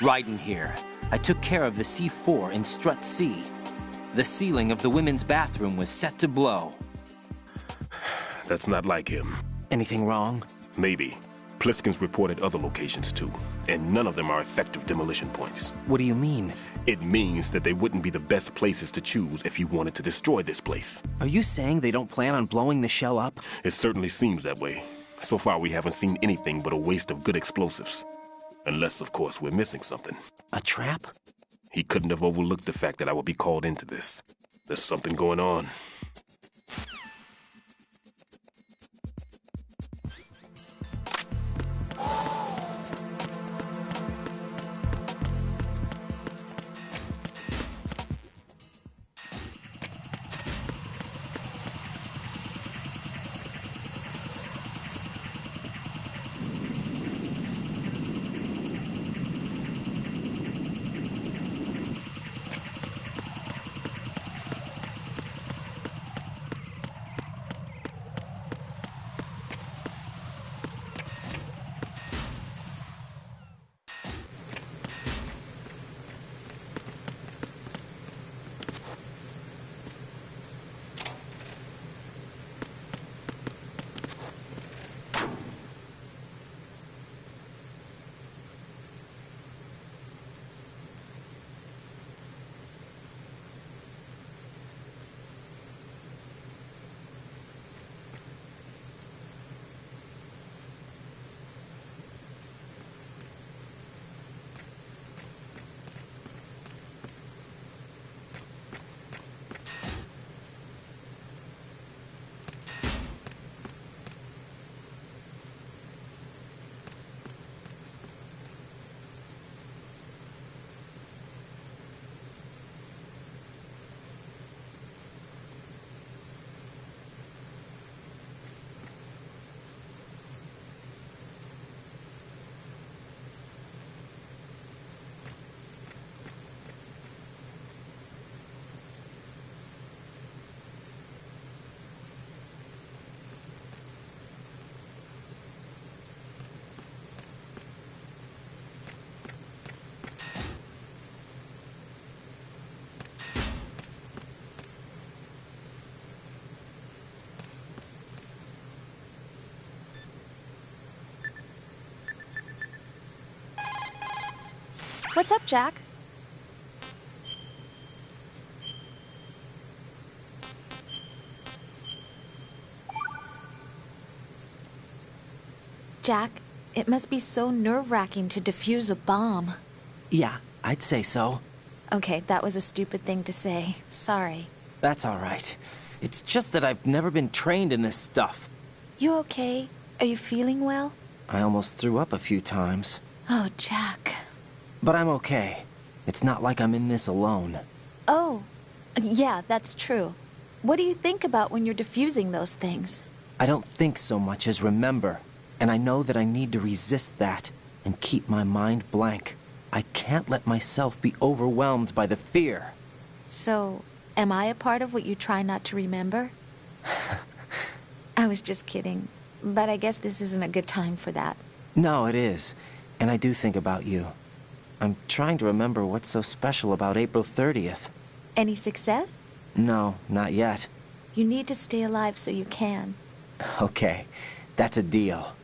Right in here. I took care of the C4 in Strut C. The ceiling of the women's bathroom was set to blow. That's not like him. Anything wrong? Maybe. Pliskin's reported other locations too, and none of them are effective demolition points. What do you mean? It means that they wouldn't be the best places to choose if you wanted to destroy this place. Are you saying they don't plan on blowing the shell up? It certainly seems that way. So far we haven't seen anything but a waste of good explosives. Unless, of course, we're missing something. A trap? He couldn't have overlooked the fact that I would be called into this. There's something going on. What's up, Jack? Jack, it must be so nerve-wracking to defuse a bomb. Yeah, I'd say so. Okay, that was a stupid thing to say. Sorry. That's all right. It's just that I've never been trained in this stuff. You okay? Are you feeling well? I almost threw up a few times. Oh, Jack. But I'm okay. It's not like I'm in this alone. Oh, yeah, that's true. What do you think about when you're defusing those things? I don't think so much as remember, and I know that I need to resist that and keep my mind blank. I can't let myself be overwhelmed by the fear. So, am I a part of what you try not to remember? I was just kidding, but I guess this isn't a good time for that. No, it is, and I do think about you. I'm trying to remember what's so special about April 30th. Any success? No, not yet. You need to stay alive so you can. Okay, that's a deal.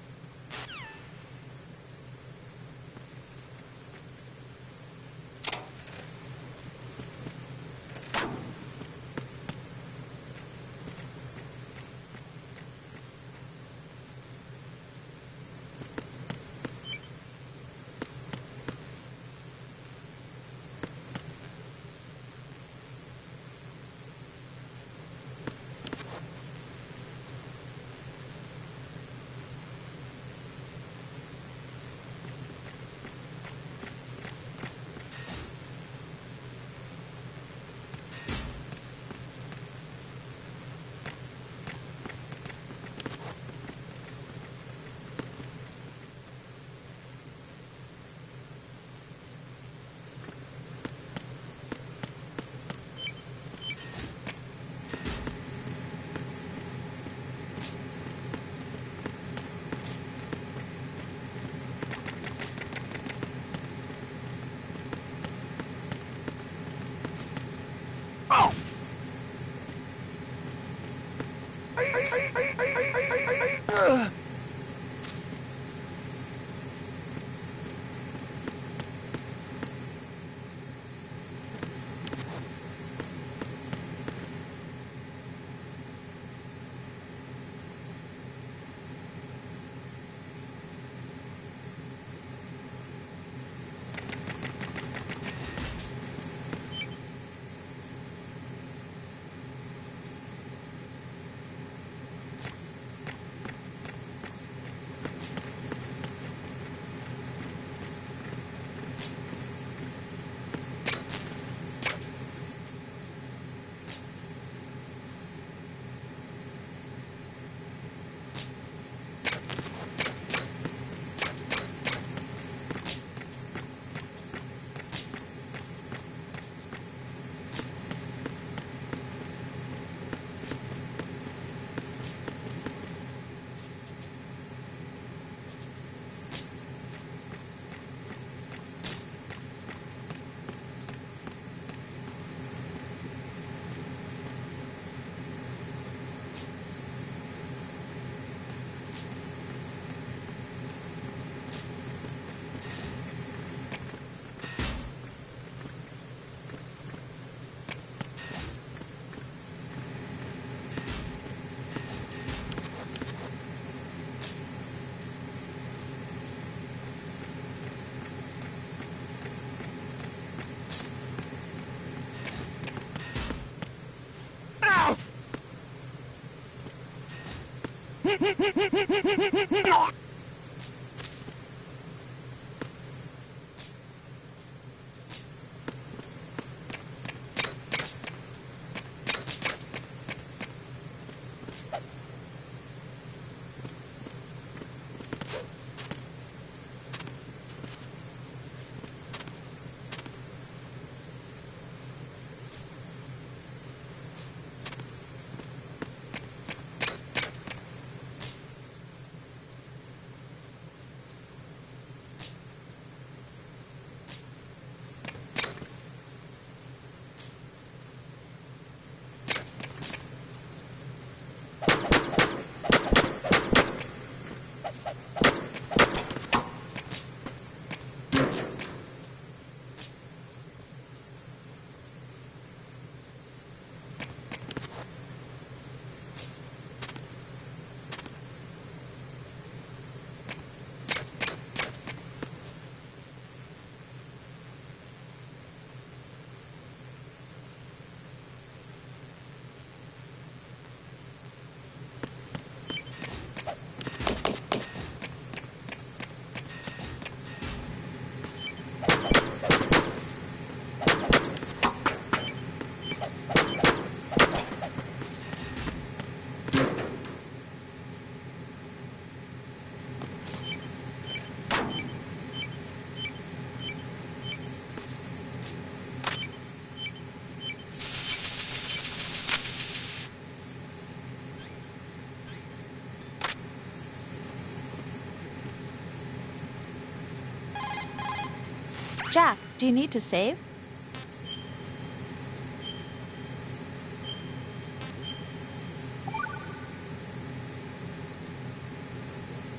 Jack, do you need to save?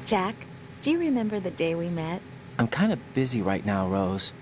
Jack, do you remember the day we met? I'm kind of busy right now, Rose.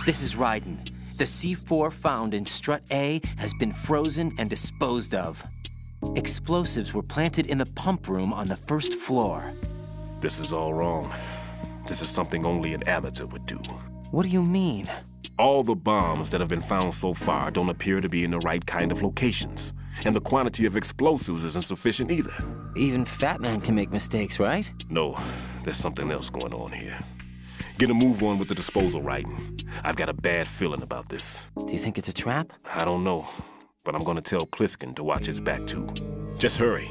This is Raiden. The C4 found in Strut A has been frozen and disposed of. Explosives were planted in the pump room on the first floor. This is all wrong. This is something only an amateur would do. What do you mean? All the bombs that have been found so far don't appear to be in the right kind of locations. And the quantity of explosives isn't sufficient either. Even Fat Man can make mistakes, right? No, there's something else going on here. Get a move on with the disposal, Raiden. I've got a bad feeling about this. Do you think it's a trap? I don't know, but I'm gonna tell Pliskin to watch his back too. Just hurry.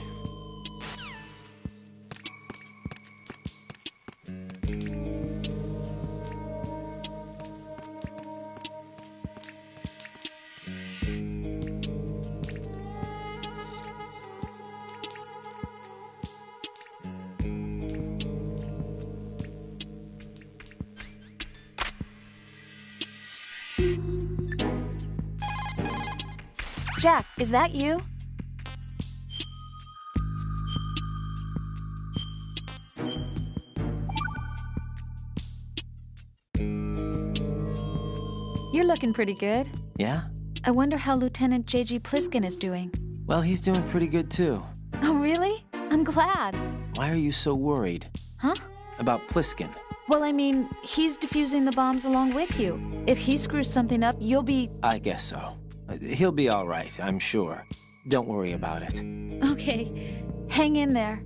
Jack, is that you? You're looking pretty good. Yeah? I wonder how Lieutenant J.G. Pliskin is doing. Well, he's doing pretty good too. Oh, really? I'm glad. Why are you so worried? Huh? About Pliskin? Well, I mean, he's defusing the bombs along with you. If he screws something up, you'll be... I guess so. He'll be all right, I'm sure. Don't worry about it. Okay. Hang in there.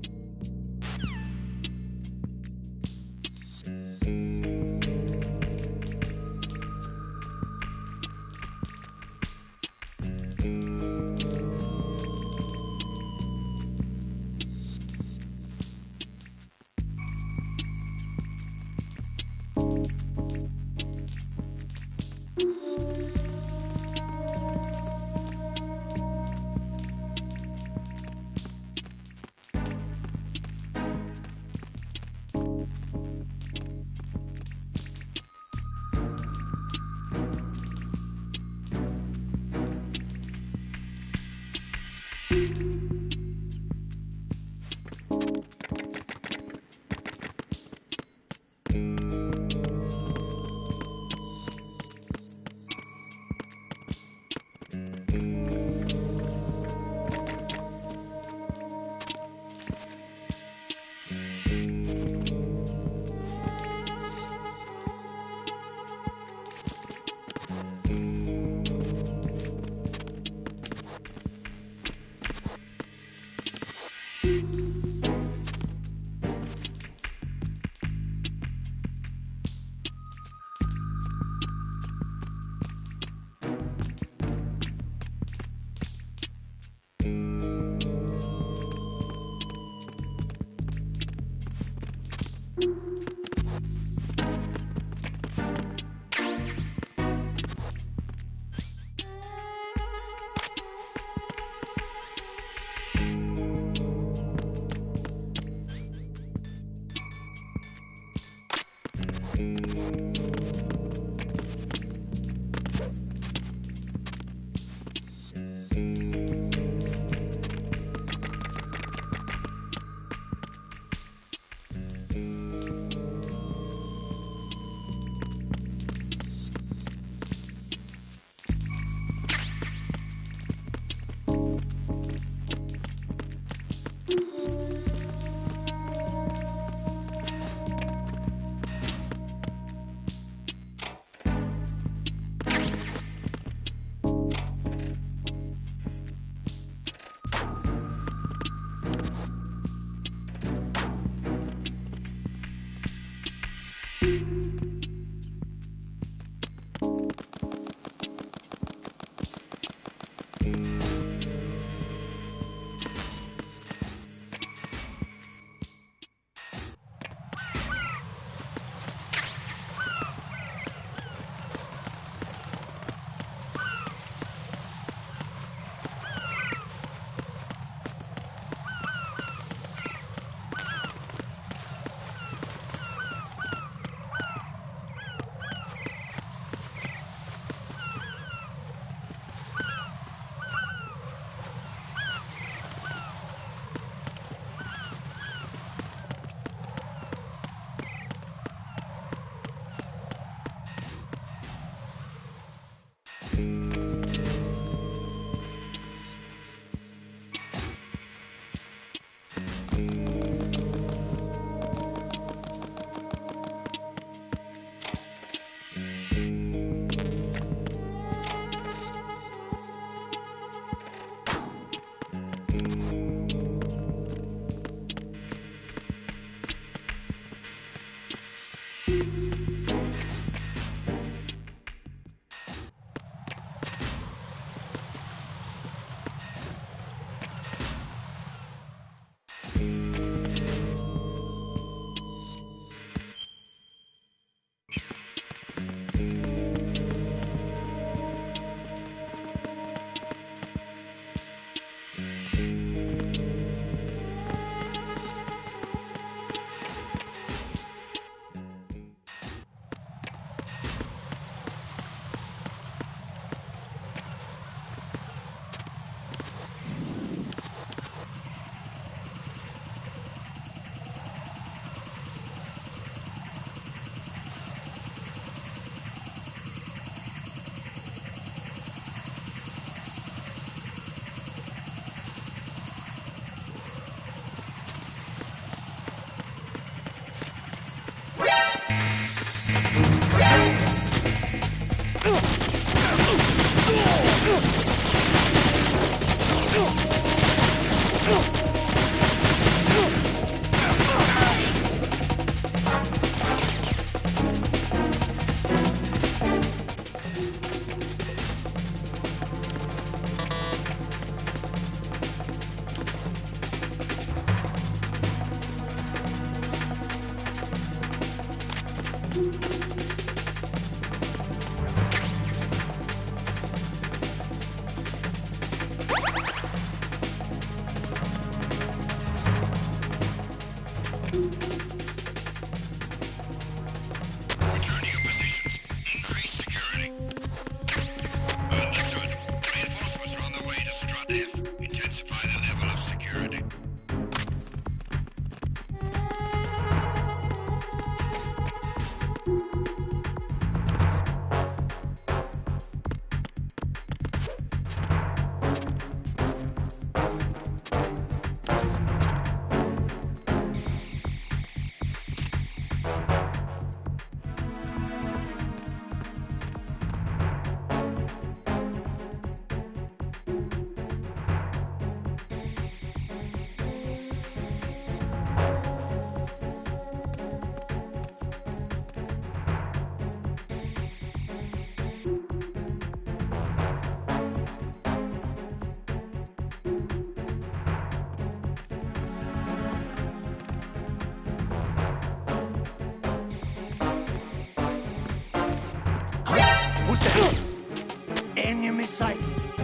sight.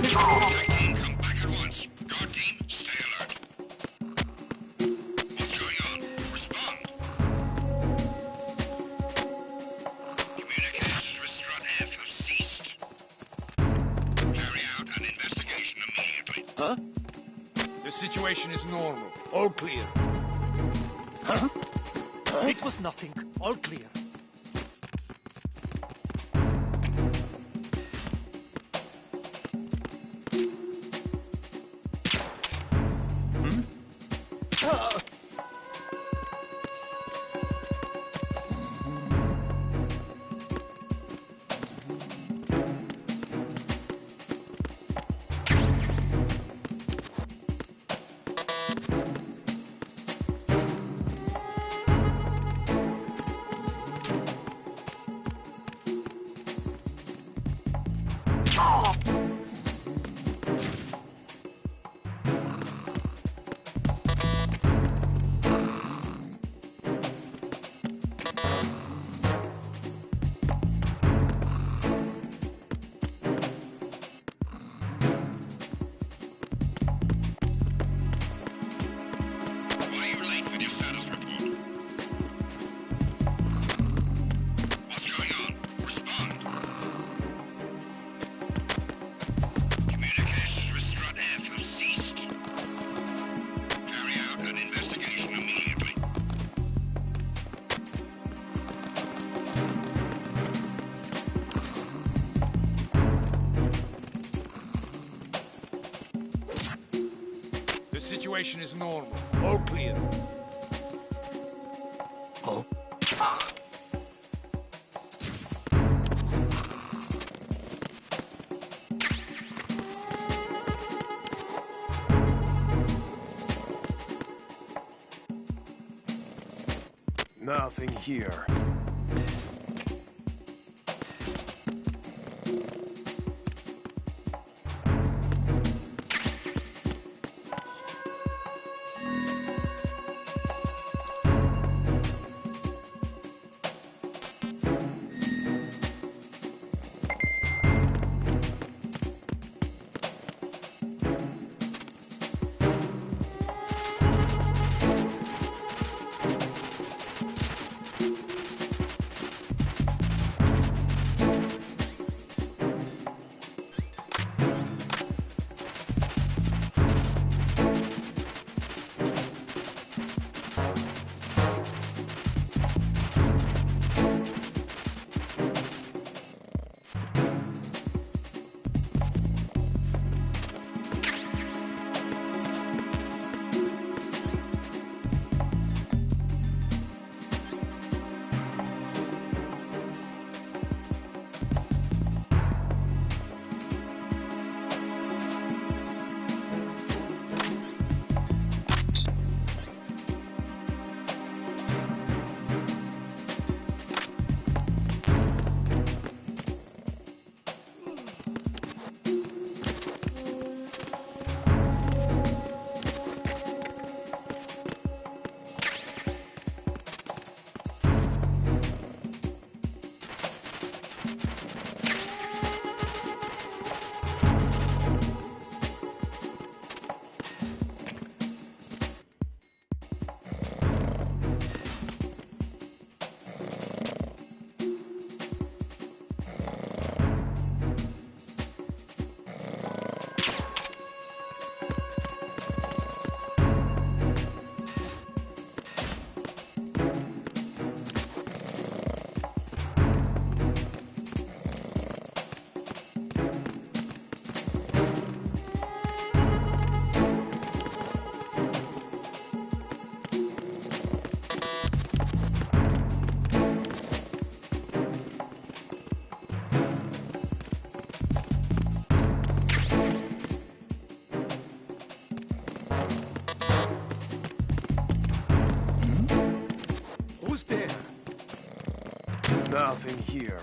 Strike team, come back at once. Guard team, stay alert. What's going on? Respond. Communications with Strut F have ceased. Carry out an investigation immediately. Huh? The situation is normal. All clear. Huh? It was nothing. All clear. Why are you late with your status report? What's going on? Respond. Communications with Strut F have ceased. Carry out an investigation immediately. The situation is normal. All clear. Oh? Nothing here. Nothing here.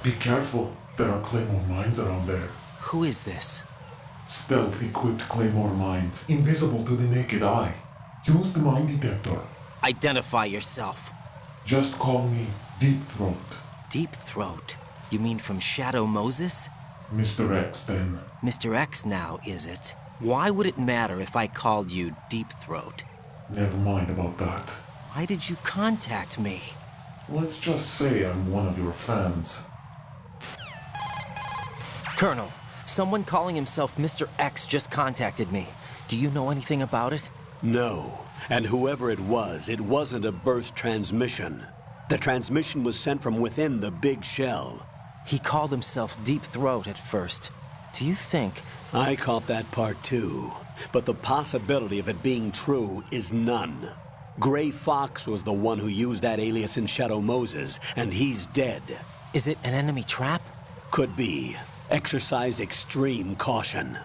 Be careful. There are claymore mines around there. Who is this? Stealth-equipped claymore mines, invisible to the naked eye. Use the mine detector. Identify yourself. Just call me Deep Throat. Deep Throat? You mean from Shadow Moses? Mr. X, then. Mr. X now, is it? Why would it matter if I called you Deep Throat? Never mind about that. Why did you contact me? Let's just say I'm one of your fans. Colonel, someone calling himself Mr. X just contacted me. Do you know anything about it? No. And whoever it wasn't a burst transmission. The transmission was sent from within the big shell. He called himself Deep Throat at first. Do you think... I caught that part too. But the possibility of it being true is none. Gray Fox was the one who used that alias in Shadow Moses, and he's dead. Is it an enemy trap? Could be. Exercise extreme caution.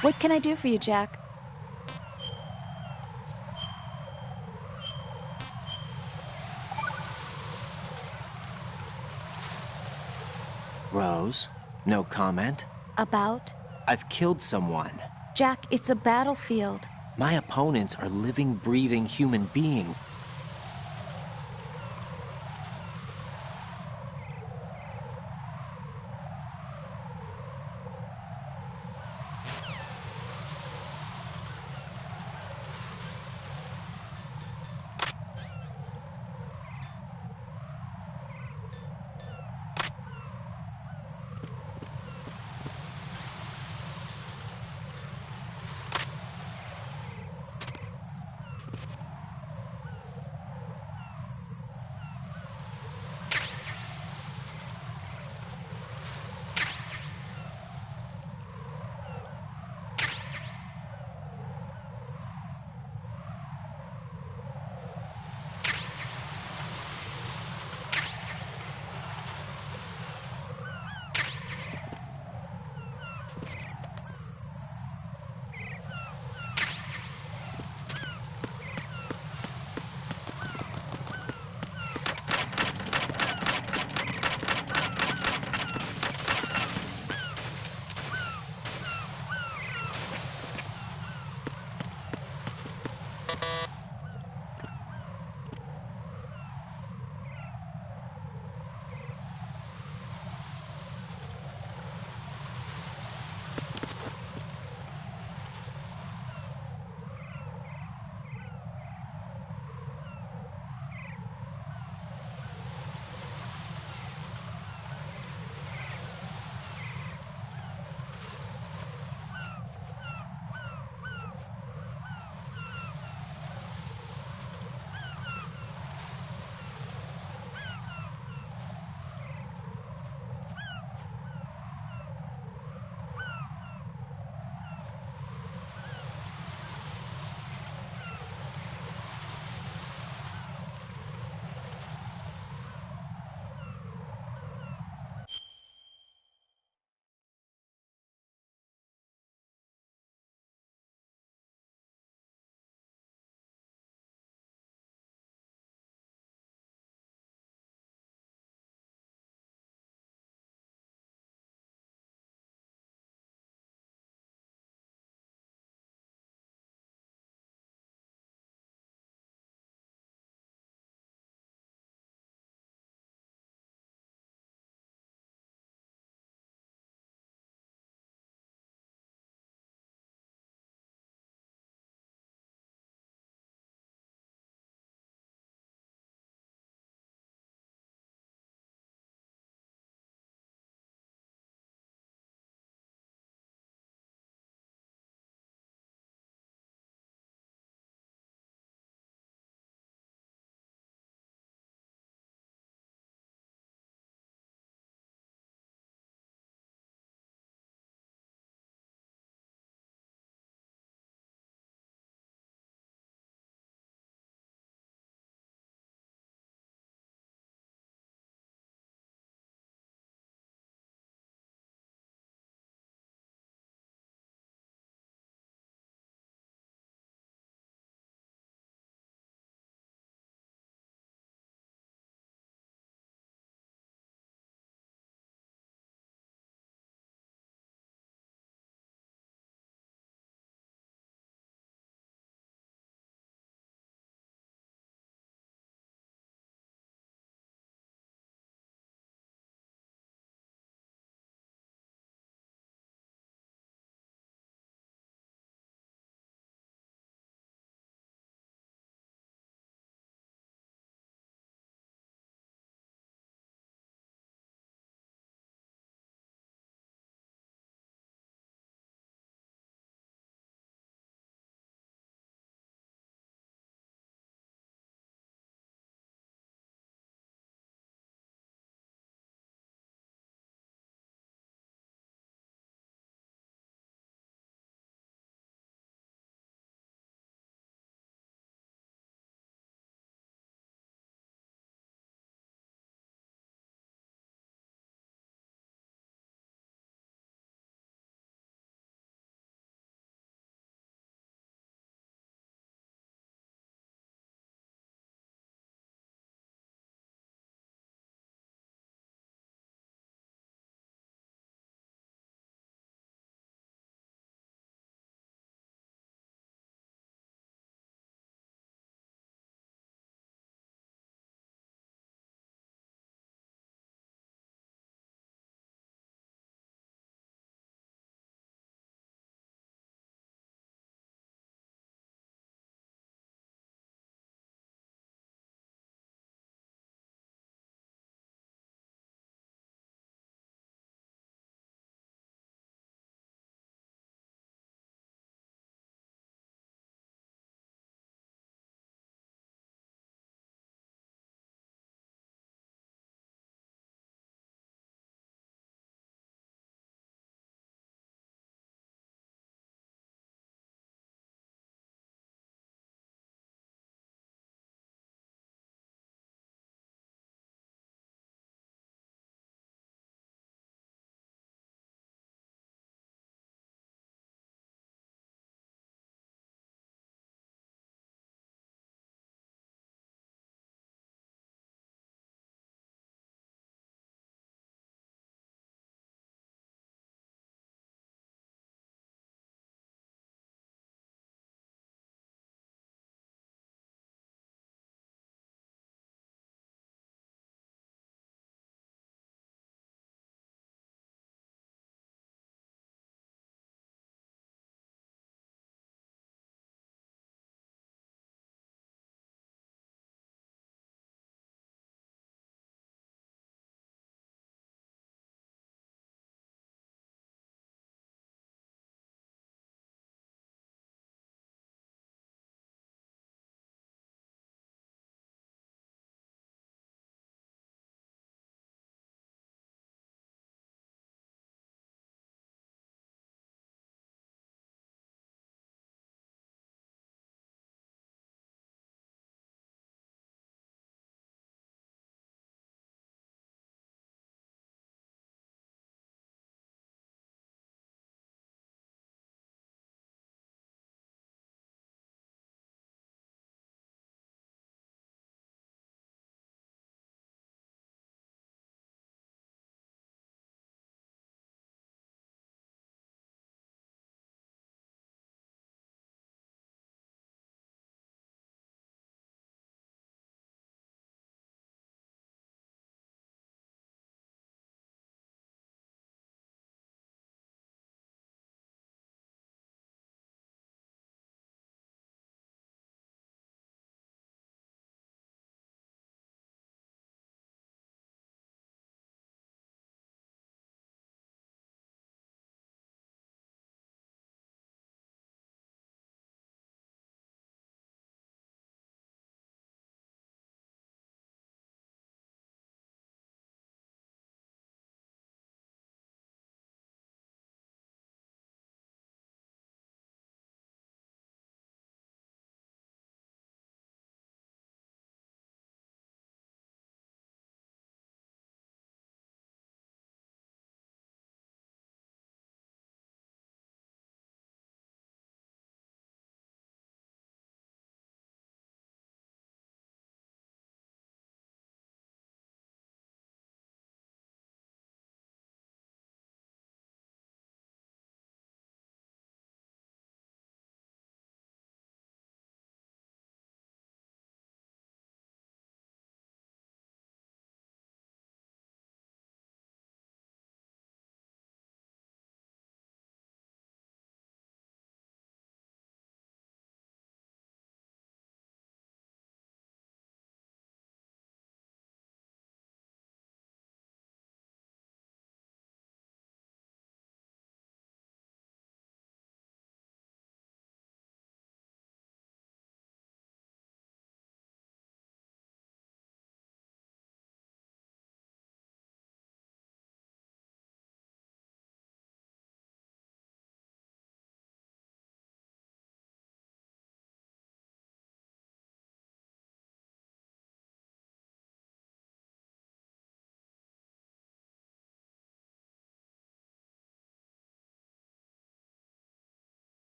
What can I do for you, Jack? Rose, no comment? About? I've killed someone. Jack, it's a battlefield. My opponents are living, breathing human beings.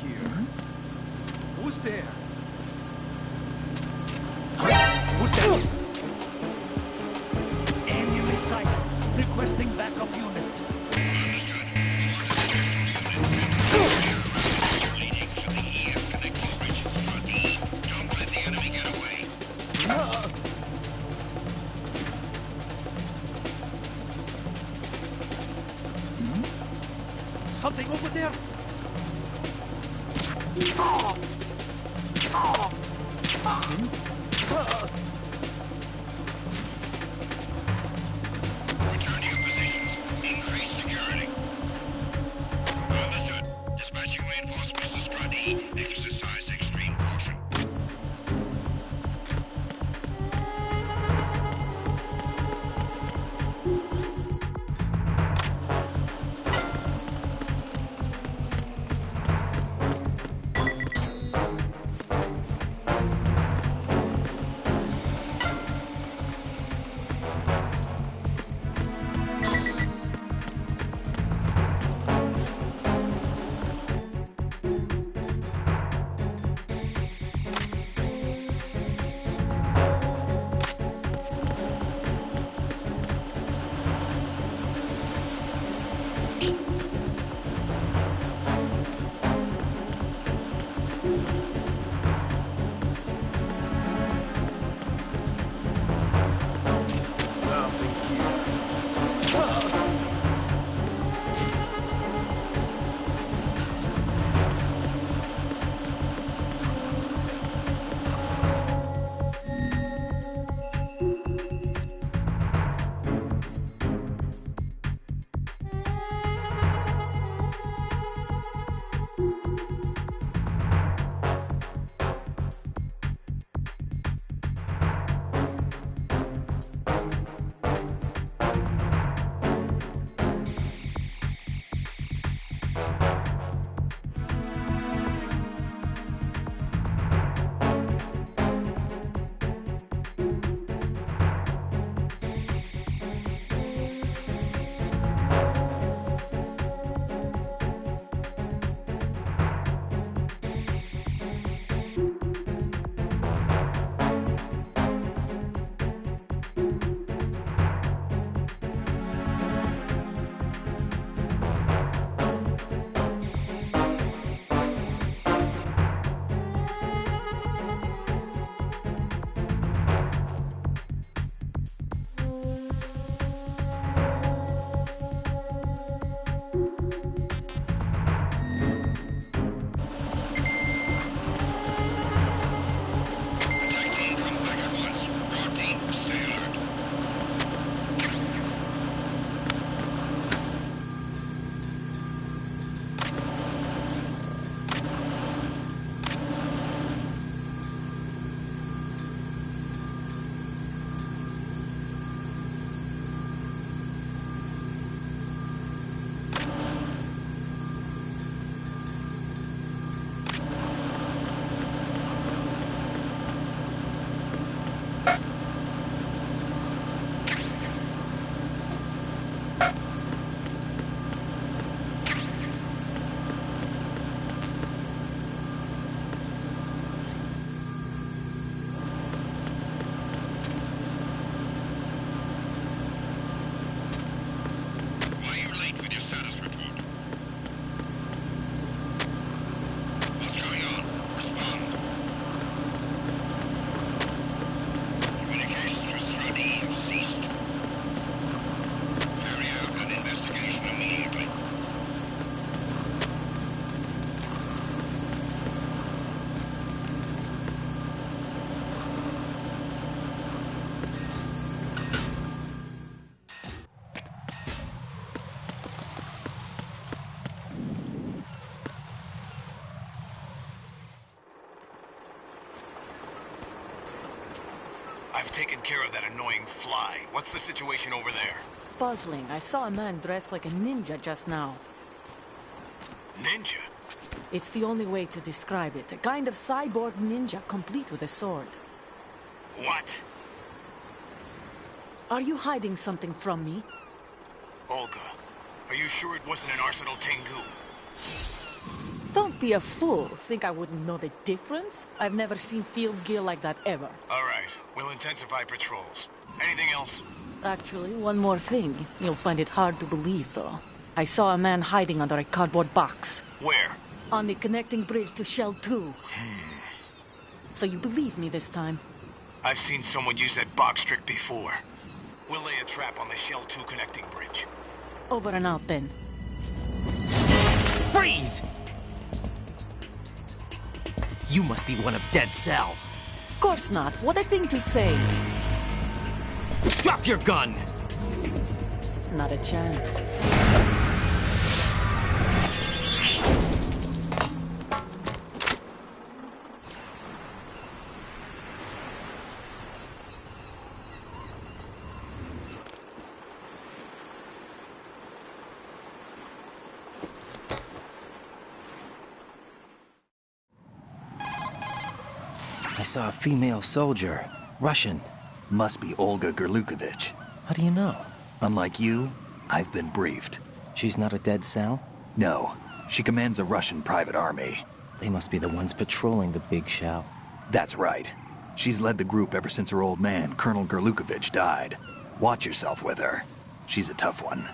here. Who's there? Who's there? Enemy sight. Requesting backup unit. Understood. Leading to the EF connecting bridge at Strut E. Don't let the enemy get away. Something over there? Return to your positions. Increase security. Understood. Dispatching reinforcements to Strut E. Exercise extreme caution. Nothing here. Attack team, come back at once. Broad team, stay alert. Why are you late with your status report? What's going on? Respond. Communications with Strut E have ceased. Carry out an investigation immediately. I've taken care of that annoying fly. What's the situation over there? Puzzling. I saw a man dressed like a ninja just now. Ninja? It's the only way to describe it. A kind of cyborg ninja, complete with a sword. What? Are you hiding something from me? Olga, are you sure it wasn't an Arsenal Tengu? Don't Don't be a fool. Think I wouldn't know the difference? I've never seen field gear like that ever. All right, we'll intensify patrols. Anything else? Actually, one more thing. You'll find it hard to believe, though. I saw a man hiding under a cardboard box. Where? On the connecting bridge to Shell 2. So you believe me this time? I've seen someone use that box trick before. We'll lay a trap on the Shell 2 connecting bridge. Over and out, then. Freeze! You must be one of Dead Cell. Of course not. What a thing to say. Drop your gun! Not a chance. I saw a female soldier. Russian. Must be Olga Gerlukovich. How do you know? Unlike you, I've been briefed. She's not a Dead Cell? No, she commands a Russian private army. They must be the ones patrolling the big shell. That's right. She's led the group ever since her old man, Colonel Gerlukovich, died. Watch yourself with her. She's a tough one.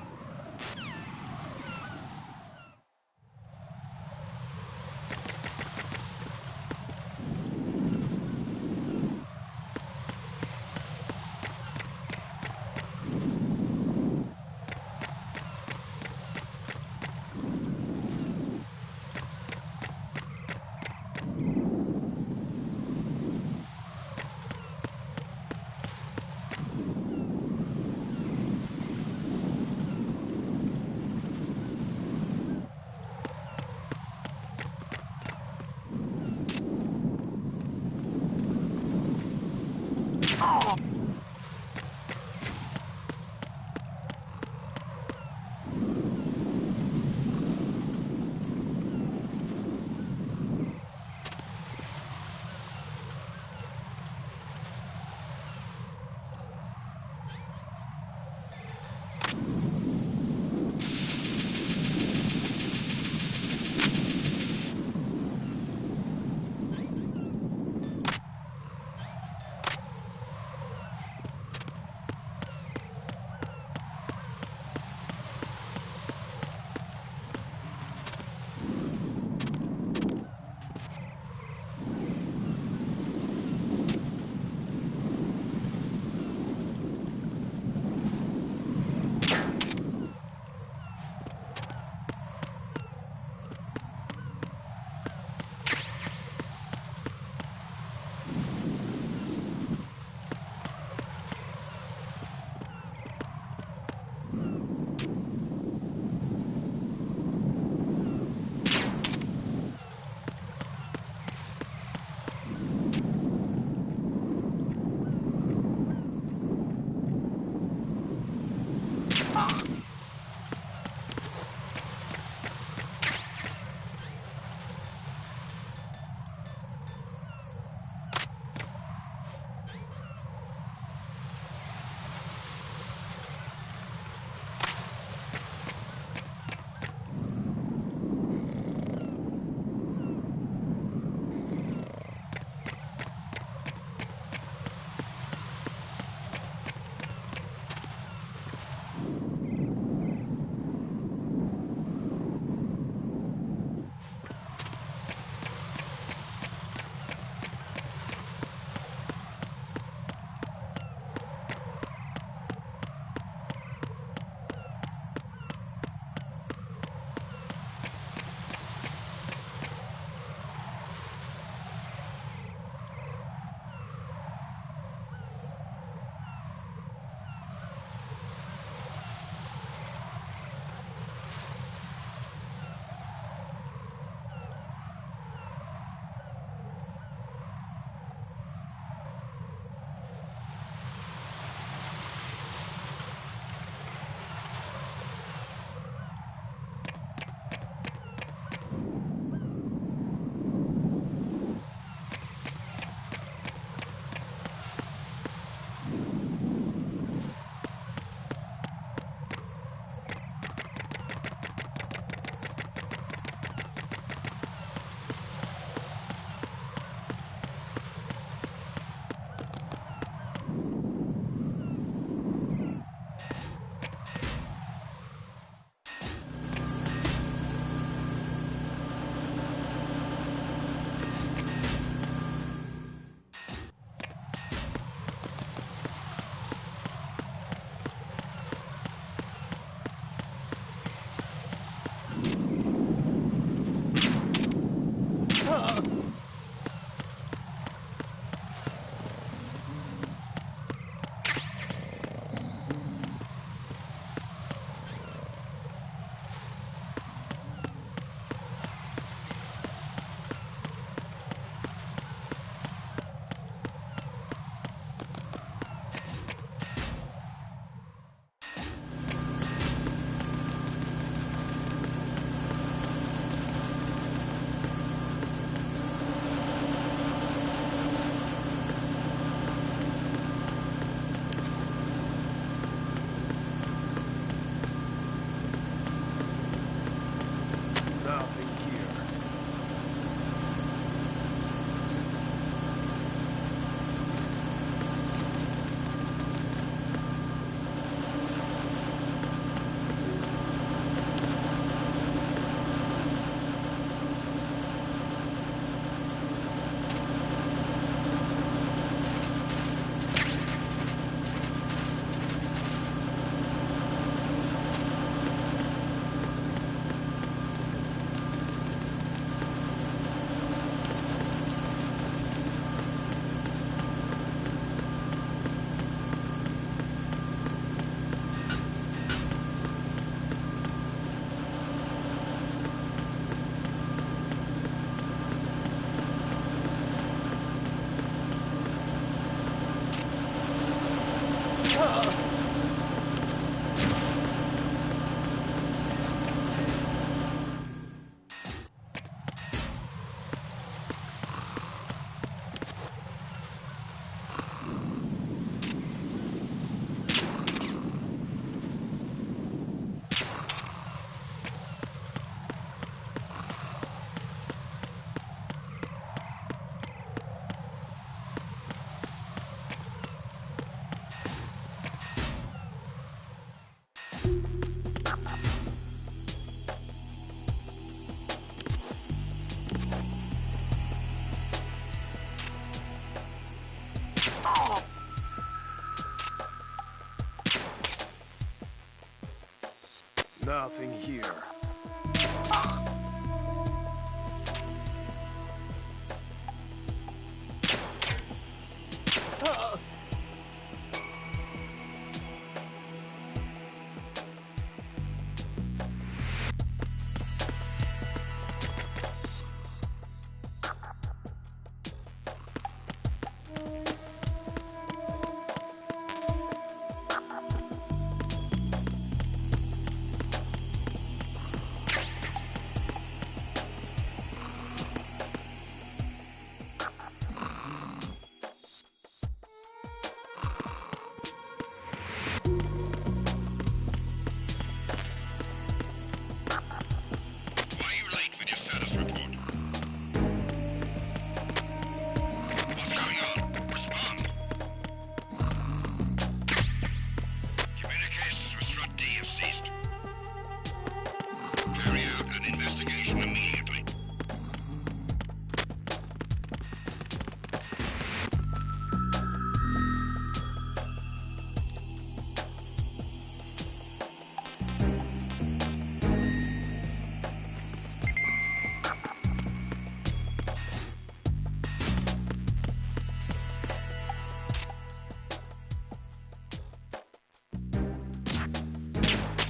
Nothing here.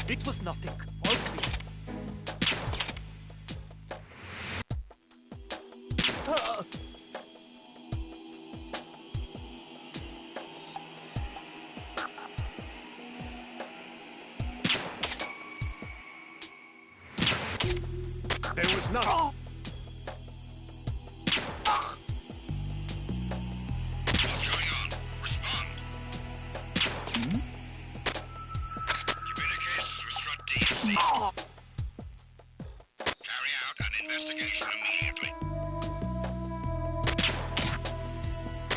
It was nothing. All clear. There was nothing. What's going on? Respond. Communications with Strut D have ceased. Carry out an investigation immediately.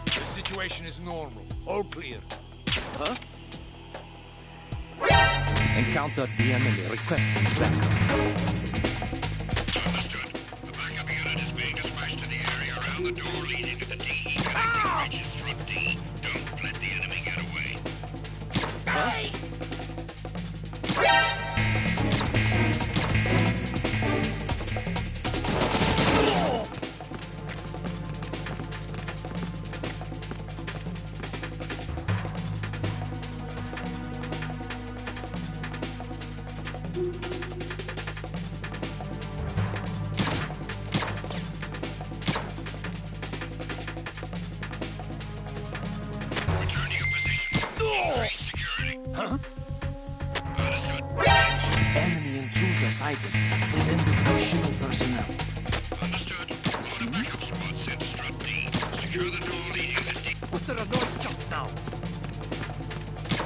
The situation is normal. All clear. Huh? Encountered the enemy requesting backup. Understood. The backup unit is being dispatched to the area around the door leading to the DE connecting bridges. Strut D, don't let the enemy get away. Huh? Return to your positions. Increase security. Huh? Understood. Enemy intruder sighted. Send additional personnel. Understood. Order backup squad sent to Strut D. Secure the door leading to D. Was there a noise just now?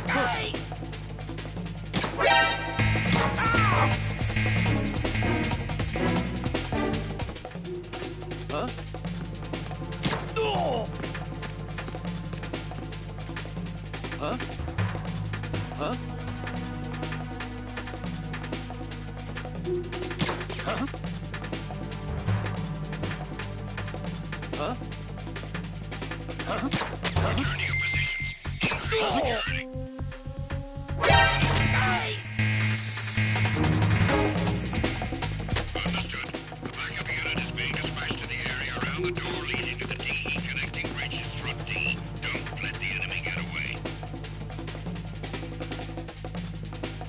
Hey! Huh? No! Huh? Huh? Huh? Huh? Huh? Return to your positions. Increase security. Understood. The backup unit is being dispatched to the area around the door leading to the DE connecting bridges. Strut D, don't let the enemy get away.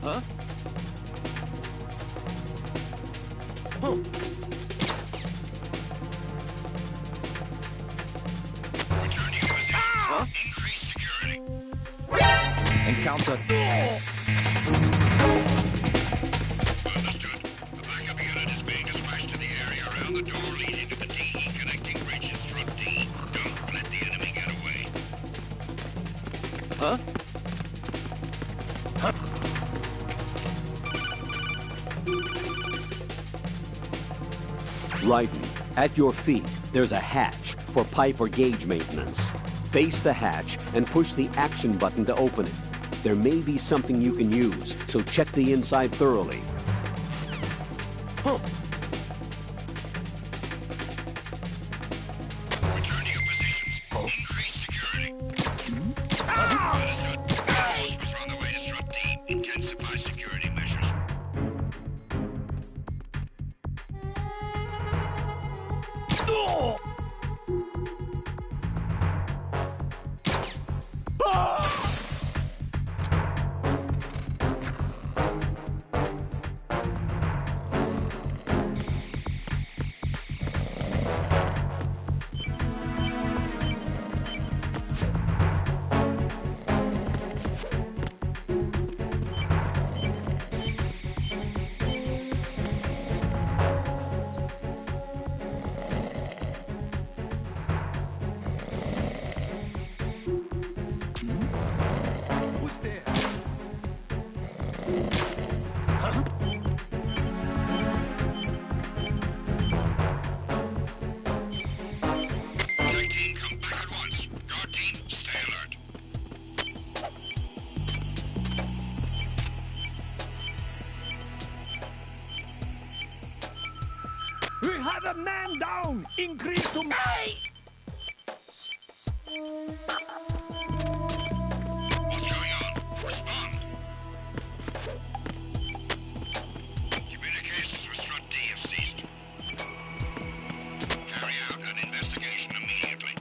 Huh? Oh. Return to your positions. Increase security. Encounter. Understood. The backup unit is being dispatched to the area around the door leading to the DE connecting bridge. Strut D. Don't let the enemy get away. Huh? Raiden, at your feet, there's a hatch for pipe or gauge maintenance. Face the hatch and push the action button to open it. There may be something you can use, so check the inside thoroughly. Return to your positions. Increase security. Understood. Reinforcements are on the way to Strut D. Intensify security measures. Who's there? Tag team, come back at once. Guard team, stay alert. We have a man down! Increase to... What's going on? Respond. Communications with Strut D have ceased. Carry out an investigation immediately.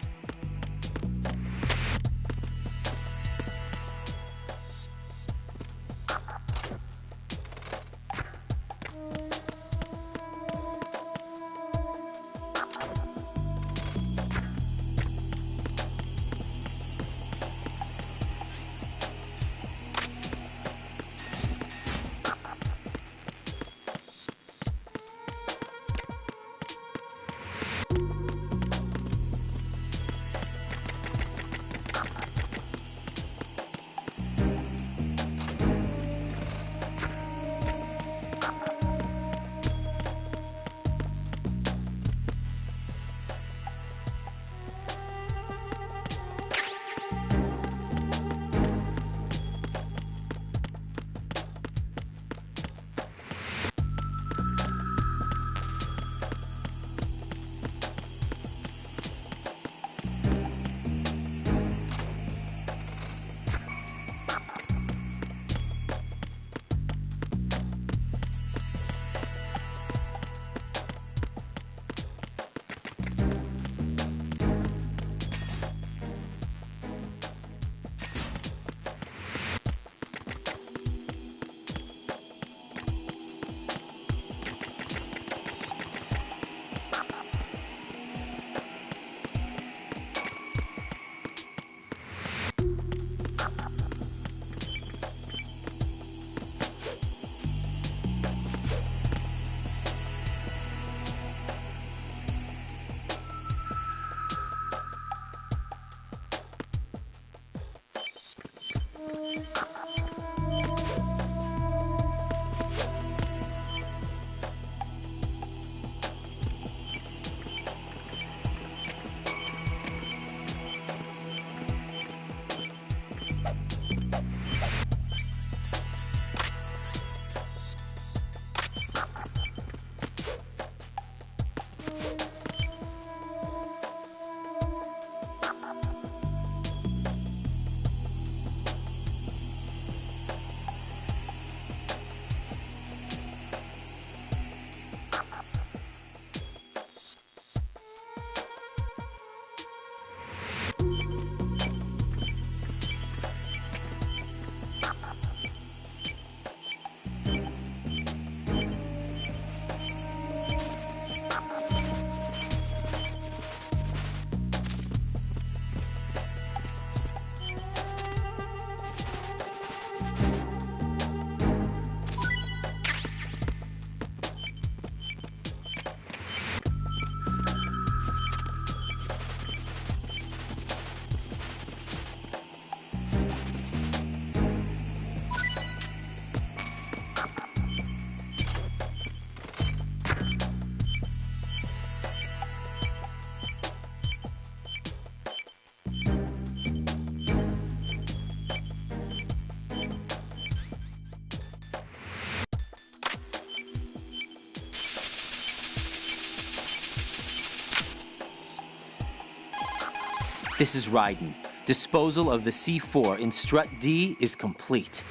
This is Raiden. Disposal of the C4 in Strut D is complete.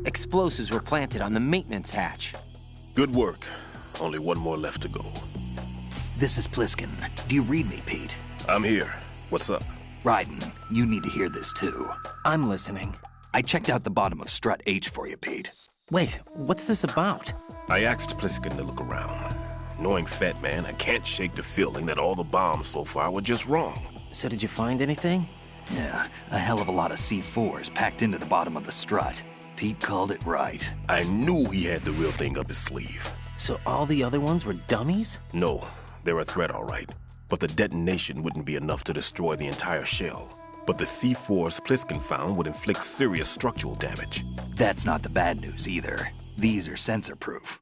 Explosives were planted on the maintenance hatch. Good work. Only one more left to go. This is Pliskin. Do you read me, Pete? I'm here. What's up? Raiden, you need to hear this too. I'm listening. I checked out the bottom of Strut H for you, Pete. Wait, what's this about? I asked Pliskin to look around. Knowing Fat Man, I can't shake the feeling that all the bombs so far were just wrong. So did you find anything? Yeah, a hell of a lot of C4s packed into the bottom of the strut. Pete called it right. I knew he had the real thing up his sleeve. So all the other ones were dummies? No, they're a threat, all right. But the detonation wouldn't be enough to destroy the entire shell. But the C4s Pliskin found would inflict serious structural damage. That's not the bad news either. These are sensor-proof.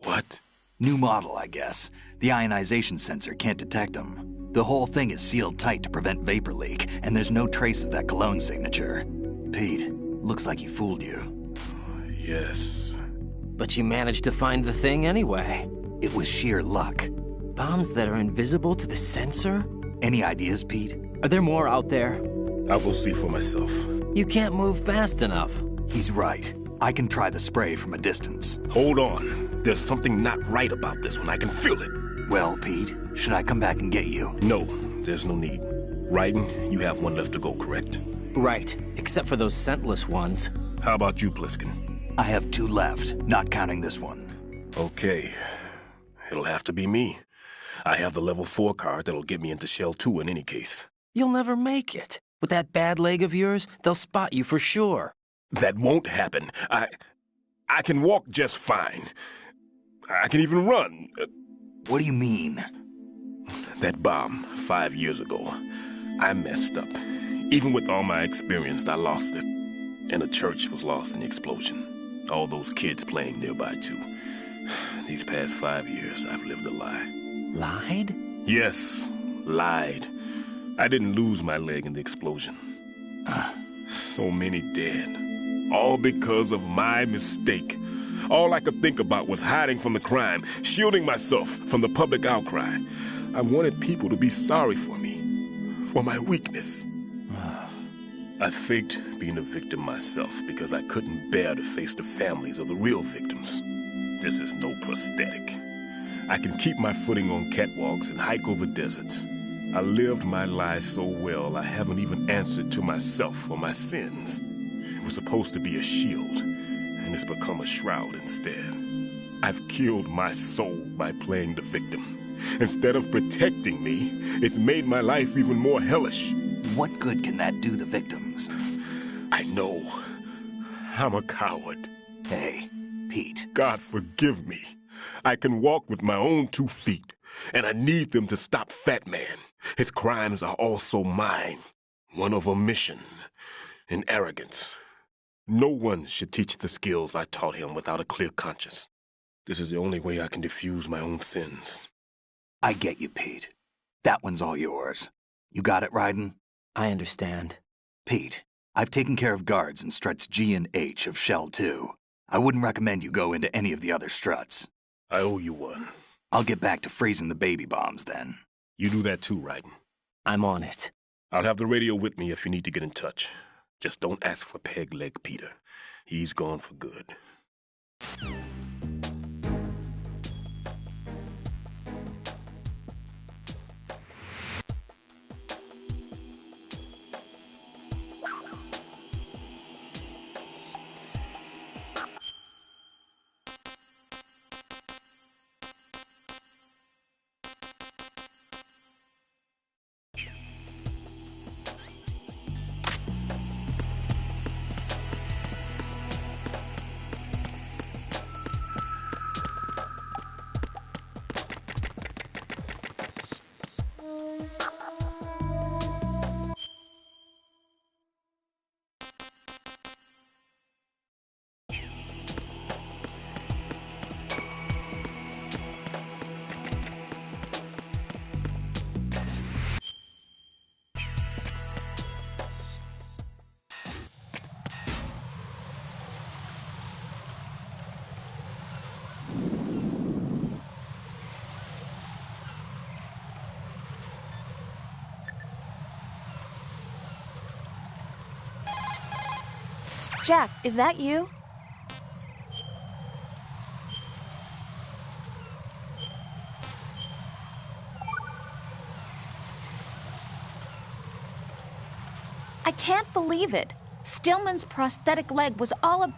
What? New model, I guess. The ionization sensor can't detect them. The whole thing is sealed tight to prevent vapor leak, and there's no trace of that cologne signature. Pete, looks like he fooled you. Yes. But you managed to find the thing anyway. It was sheer luck. Bombs that are invisible to the sensor? Any ideas, Pete? Are there more out there? I'll go see for myself. You can't move fast enough. He's right. I can try the spray from a distance. Hold on. There's something not right about this one. I can feel it. Well, Pete, should I come back and get you? No, there's no need. Raiden, you have one left to go, correct? Right, except for those scentless ones. How about you, Pliskin? I have 2 left, not counting this one. Okay. It'll have to be me. I have the level 4 card that'll get me into Shell 2 in any case. You'll never make it. With that bad leg of yours, they'll spot you for sure. That won't happen. I can walk just fine. I can even run. What do you mean? That bomb 5 years ago, I messed up. Even with all my experience, I lost it. And the church was lost in the explosion. All those kids playing nearby, too. These past 5 years, I've lived a lie. Lied? Yes, lied. I didn't lose my leg in the explosion. So many dead. All because of my mistake. All I could think about was hiding from the crime, shielding myself from the public outcry. I wanted people to be sorry for me, for my weakness. I faked being a victim myself because I couldn't bear to face the families of the real victims. This is no prosthetic. I can keep my footing on catwalks and hike over deserts. I lived my life so well I haven't even answered to myself for my sins. It was supposed to be a shield, and it's become a shroud instead. I've killed my soul by playing the victim. Instead of protecting me, it's made my life even more hellish. What good can that do the victims? I know. I'm a coward. Hey, Pete. God forgive me. I can walk with my own 2 feet, and I need them to stop Fat Man. His crimes are also mine. One of omission and arrogance. No one should teach the skills I taught him without a clear conscience. This is the only way I can diffuse my own sins. I get you, Pete. That one's all yours. You got it, Raiden? I understand. Pete, I've taken care of guards in struts G and H of Shell 2. I wouldn't recommend you go into any of the other struts. I owe you one. I'll get back to freezing the baby bombs then. You do that too, Raiden. I'm on it. I'll have the radio with me if you need to get in touch. Just don't ask for Peg Leg Peter. He's gone for good. Jack, is that you? I can't believe it. Stillman's prosthetic leg was all a...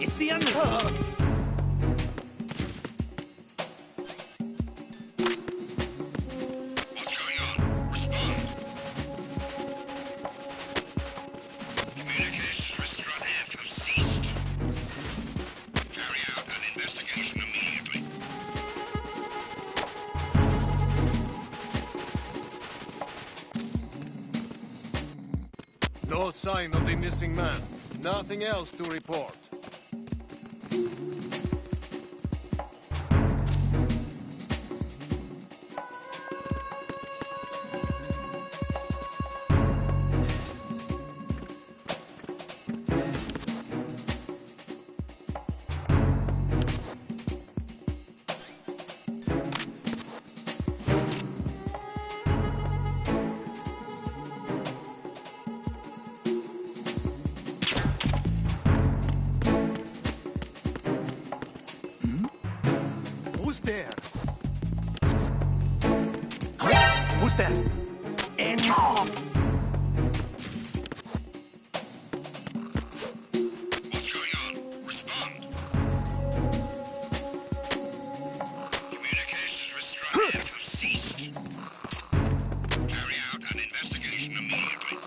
It's the enemy! What's going on? Respond. Communications with Strut F have ceased. Carry out an investigation immediately. No sign of the missing man. Nothing else to report. Who's there? Who's there? What's going on? Respond. Communications with Strut F have ceased. Carry out an investigation immediately.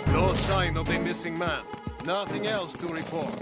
No sign of the missing man. Nothing else to report.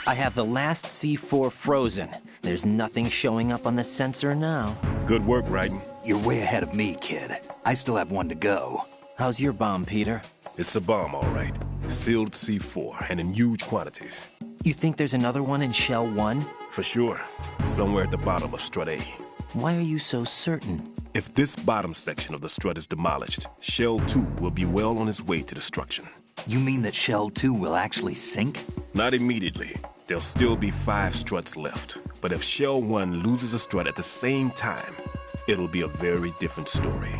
I have the last C4 frozen. There's nothing showing up on the sensor now. Good work, Raiden. You're way ahead of me, kid. I still have one to go. How's your bomb, Peter? It's a bomb, all right. Sealed C4, and in huge quantities. You think there's another one in Shell 1? For sure. Somewhere at the bottom of Strut A. Why are you so certain? If this bottom section of the strut is demolished, Shell 2 will be well on its way to destruction. You mean that Shell 2 will actually sink? Not immediately. There'll still be 5 struts left. But if Shell 1 loses a strut at the same time, it'll be a very different story.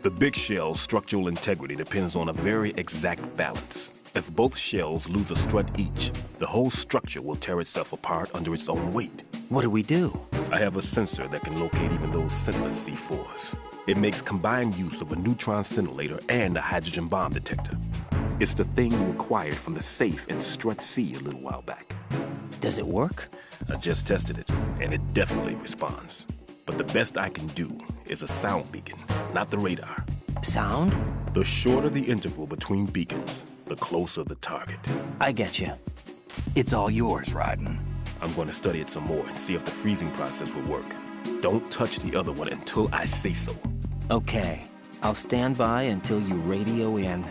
The big shell's structural integrity depends on a very exact balance. If both shells lose a strut each, the whole structure will tear itself apart under its own weight. What do we do? I have a sensor that can locate even those scentless C4s. It makes combined use of a neutron scintillator and a hydrogen bomb detector. It's the thing you acquired from the safe in Strut C a little while back. Does it work? I just tested it, and it definitely responds. But the best I can do is a sound beacon, not the radar. Sound? The shorter the interval between beacons, the closer the target. I get you. It's all yours, Raiden. I'm going to study it some more and see if the freezing process will work. Don't touch the other one until I say so. Okay. I'll stand by until you radio in.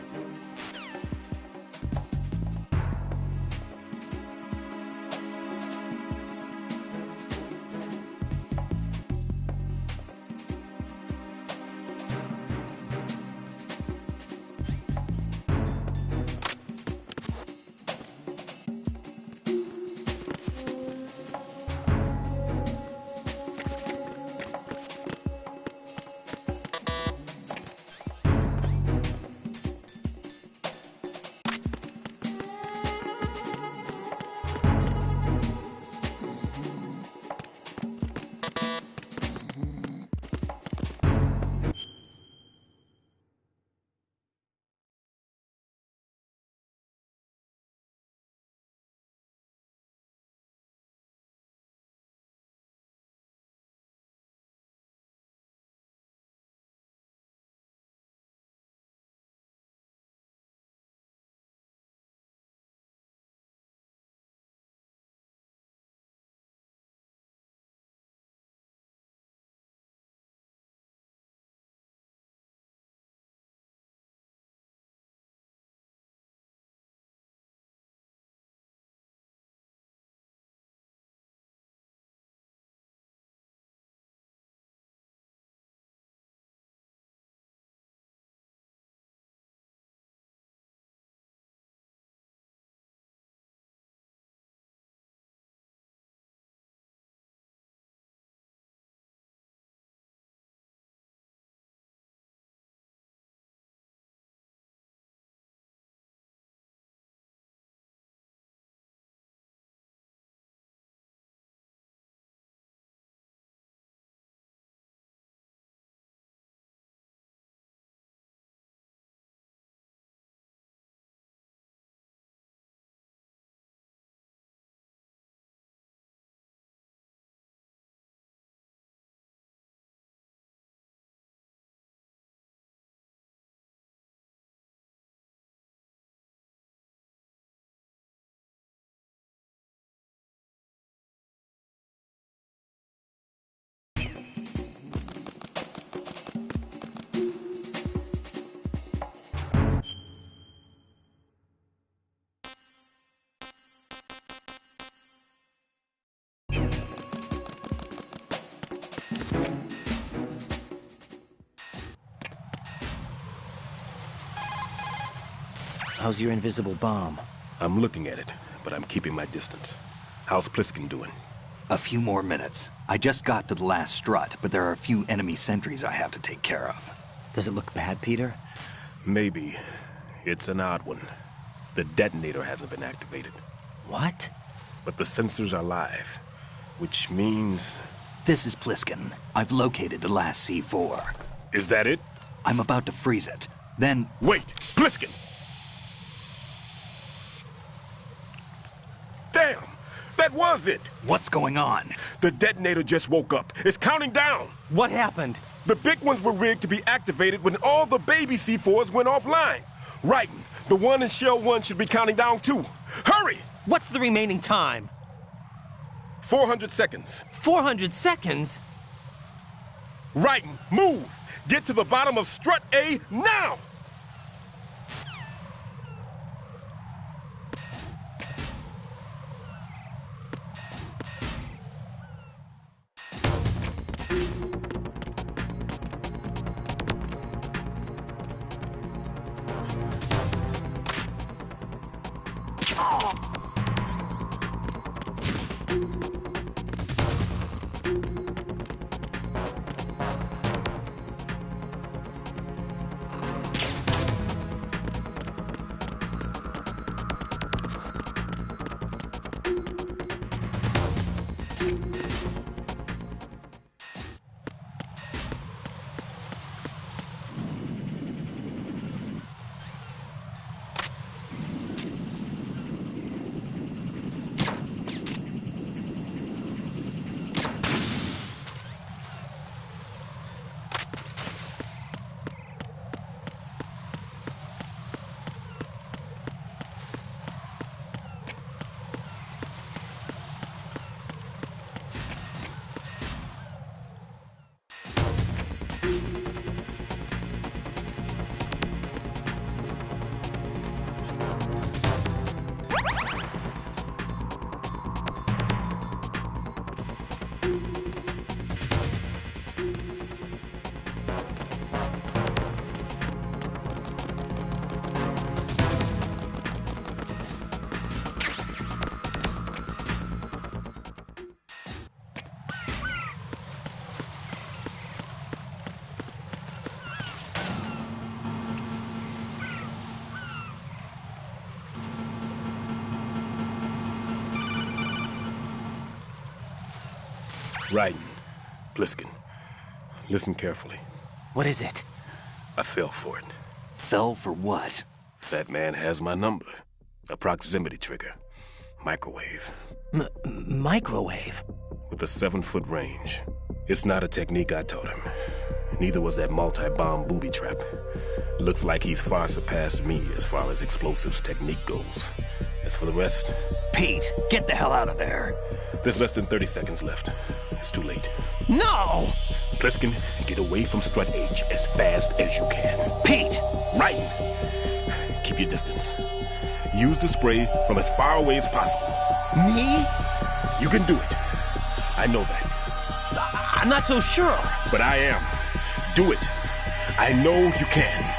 How's your invisible bomb? I'm looking at it, but I'm keeping my distance. How's Pliskin doing? A few more minutes. I just got to the last strut, but there are a few enemy sentries I have to take care of. Does it look bad, Peter? Maybe. It's an odd one. The detonator hasn't been activated. What? But the sensors are live, which means... This is Pliskin. I've located the last C4. Is that it? I'm about to freeze it. Then... Wait! Pliskin! Damn! That was it! What's going on? The detonator just woke up. It's counting down! What happened? The big ones were rigged to be activated when all the baby C4s went offline. Right. The one in Shell 1 should be counting down too. Hurry! What's the remaining time? 400 seconds. 400 seconds? Right. Move! Get to the bottom of strut A now! Right. Pliskin. Listen carefully. What is it? I fell for it. Fell for what? That man has my number. A proximity trigger. Microwave. Microwave? With a 7-foot range. It's not a technique I taught him. Neither was that multi-bomb booby trap. Looks like he's far surpassed me as far as explosives technique goes. As for the rest... Pete, get the hell out of there. There's less than 30 seconds left. It's too late. No! Pliskin, get away from strut H as fast as you can. Pete! Right! Keep your distance. Use the spray from as far away as possible. Me? You can do it. I know that. I'm not so sure. But I am. Do it. I know you can.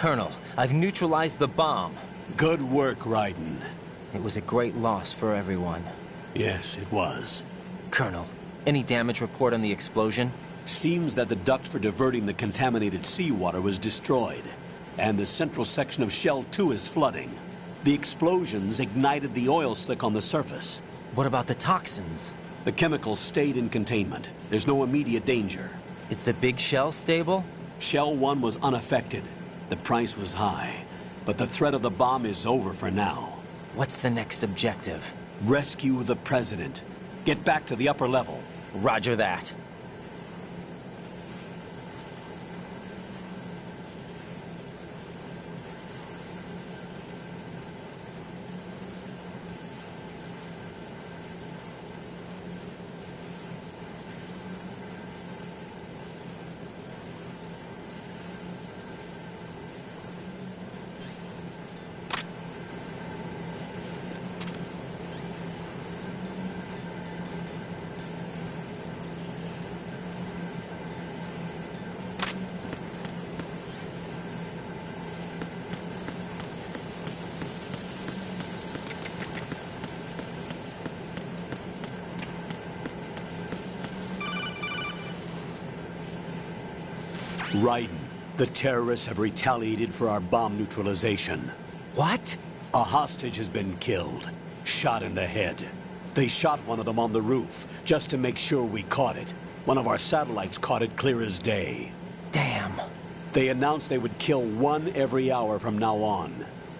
Colonel, I've neutralized the bomb. Good work, Raiden. It was a great loss for everyone. Yes, it was. Colonel, any damage report on the explosion? Seems that the duct for diverting the contaminated seawater was destroyed, and the central section of Shell 2 is flooding. The explosions ignited the oil slick on the surface. What about the toxins? The chemicals stayed in containment. There's no immediate danger. Is the big shell stable? Shell 1 was unaffected. The price was high, but the threat of the bomb is over for now. What's the next objective? Rescue the President. Get back to the upper level. Roger that. Raiden, the terrorists have retaliated for our bomb neutralization. What? A hostage has been killed, shot in the head. They shot one of them on the roof, just to make sure we caught it. One of our satellites caught it clear as day. Damn. They announced they would kill one every hour from now on.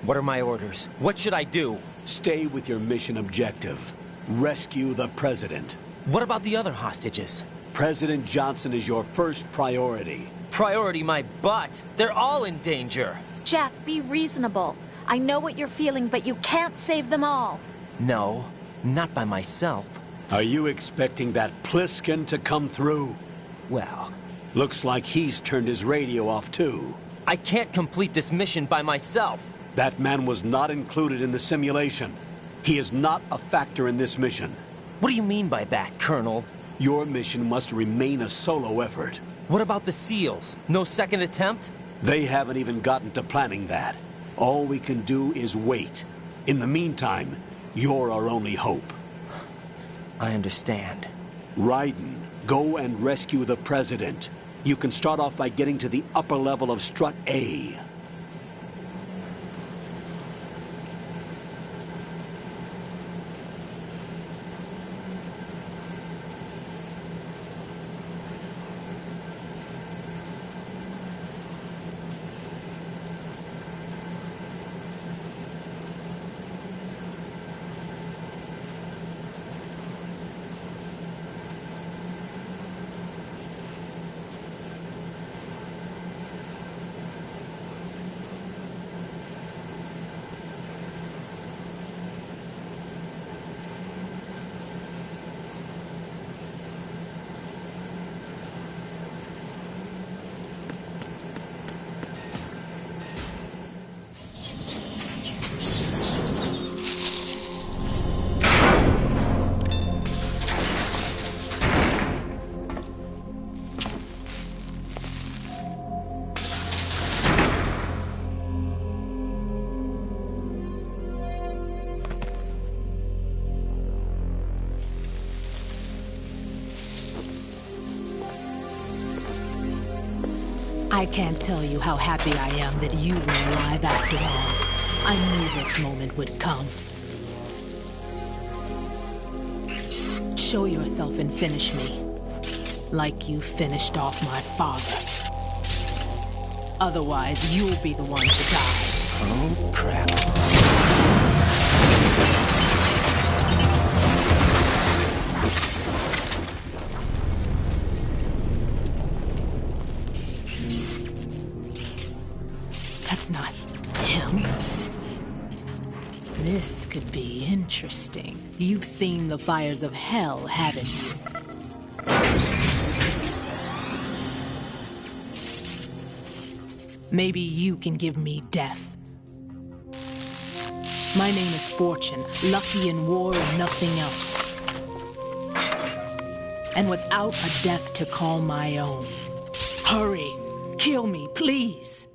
What are my orders? What should I do? Stay with your mission objective. Rescue the President. What about the other hostages? President Johnson is your first priority. Priority my butt. They're all in danger. Jack, be reasonable. I know what you're feeling, but you can't save them all. No, not by myself. Are you expecting that Pliskin to come through? Well, looks like he's turned his radio off too. I can't complete this mission by myself. That man was not included in the simulation. He is not a factor in this mission. What do you mean by that, Colonel? Your mission must remain a solo effort. What about the SEALs? No second attempt? They haven't even gotten to planning that. All we can do is wait. In the meantime, you're our only hope. I understand. Raiden, go and rescue the President. You can start off by getting to the upper level of Strut A. I can't tell you how happy I am that you were alive after all. I knew this moment would come. Show yourself and finish me. Like you finished off my father. Otherwise, you'll be the one to die. Oh, crap. That's not him. This could be interesting. You've seen the fires of hell, haven't you? Maybe you can give me death. My name is Fortune, lucky in war and nothing else. And without a death to call my own. Hurry, kill me, please.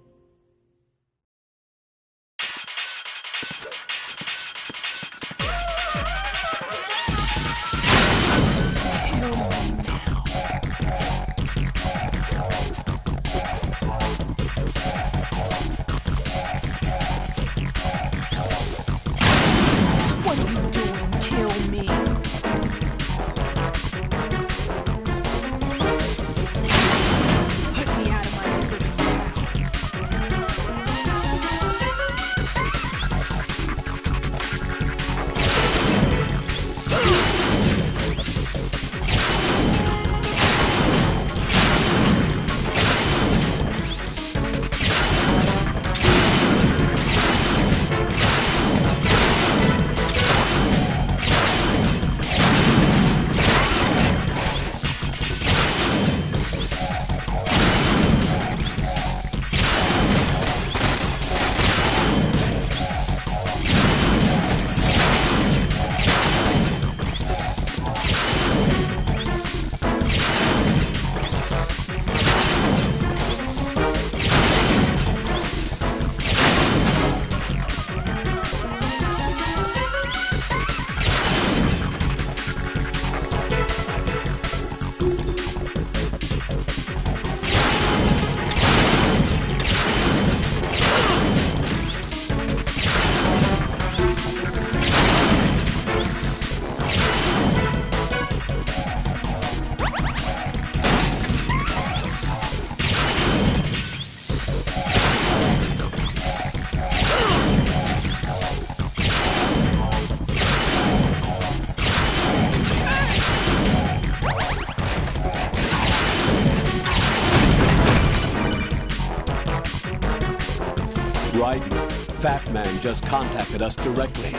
Fat Man just contacted us directly.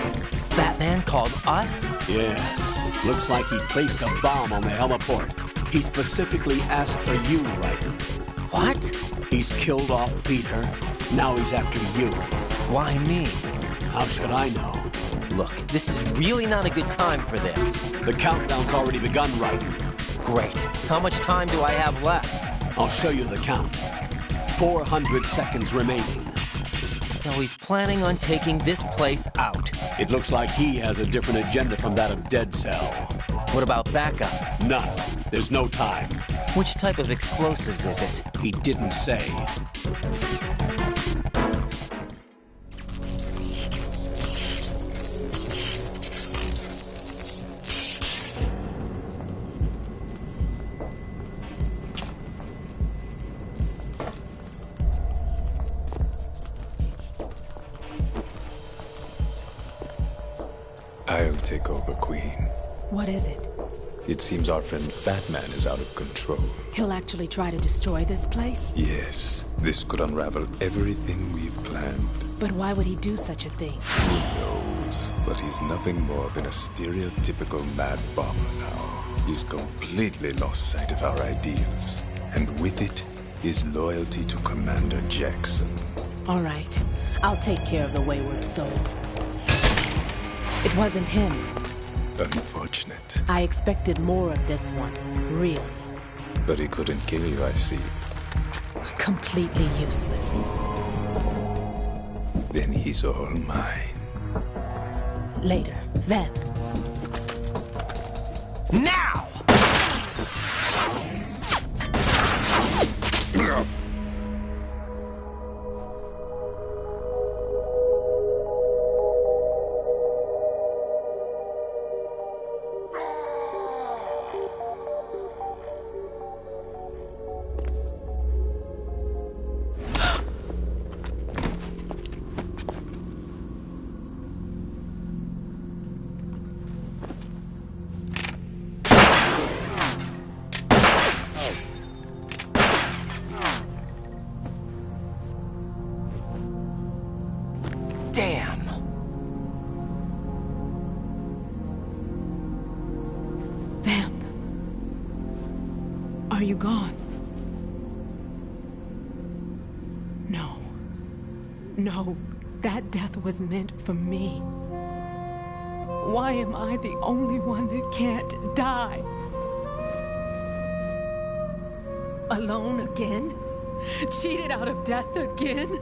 Fat Man called us? Yes. Looks like he placed a bomb on the heliport. He specifically asked for you, Ryder. What? He's killed off Peter. Now he's after you. Why me? How should I know? Look, this is really not a good time for this. The countdown's already begun, Ryder. Great. How much time do I have left? I'll show you the count. 400 seconds remaining. So he's planning on taking this place out. It looks like he has a different agenda from that of Dead Cell. What about backup? None. There's no time. Which type of explosives is it? He didn't say. I'll take over, Queen. What is it? It seems our friend Fat Man is out of control. He'll actually try to destroy this place? Yes, this could unravel everything we've planned. But why would he do such a thing? Who knows? But he's nothing more than a stereotypical mad bomber now. He's completely lost sight of our ideals. And with it, his loyalty to Commander Jackson. All right. I'll take care of the wayward soul. It wasn't him. Unfortunate. I expected more of this one, really. But he couldn't kill you, I see. Completely useless. Then he's all mine. Later, then. Now! Damn. Vamp. Are you gone? No. No, that death was meant for me. Why am I the only one that can't die? Alone again? Cheated out of death again?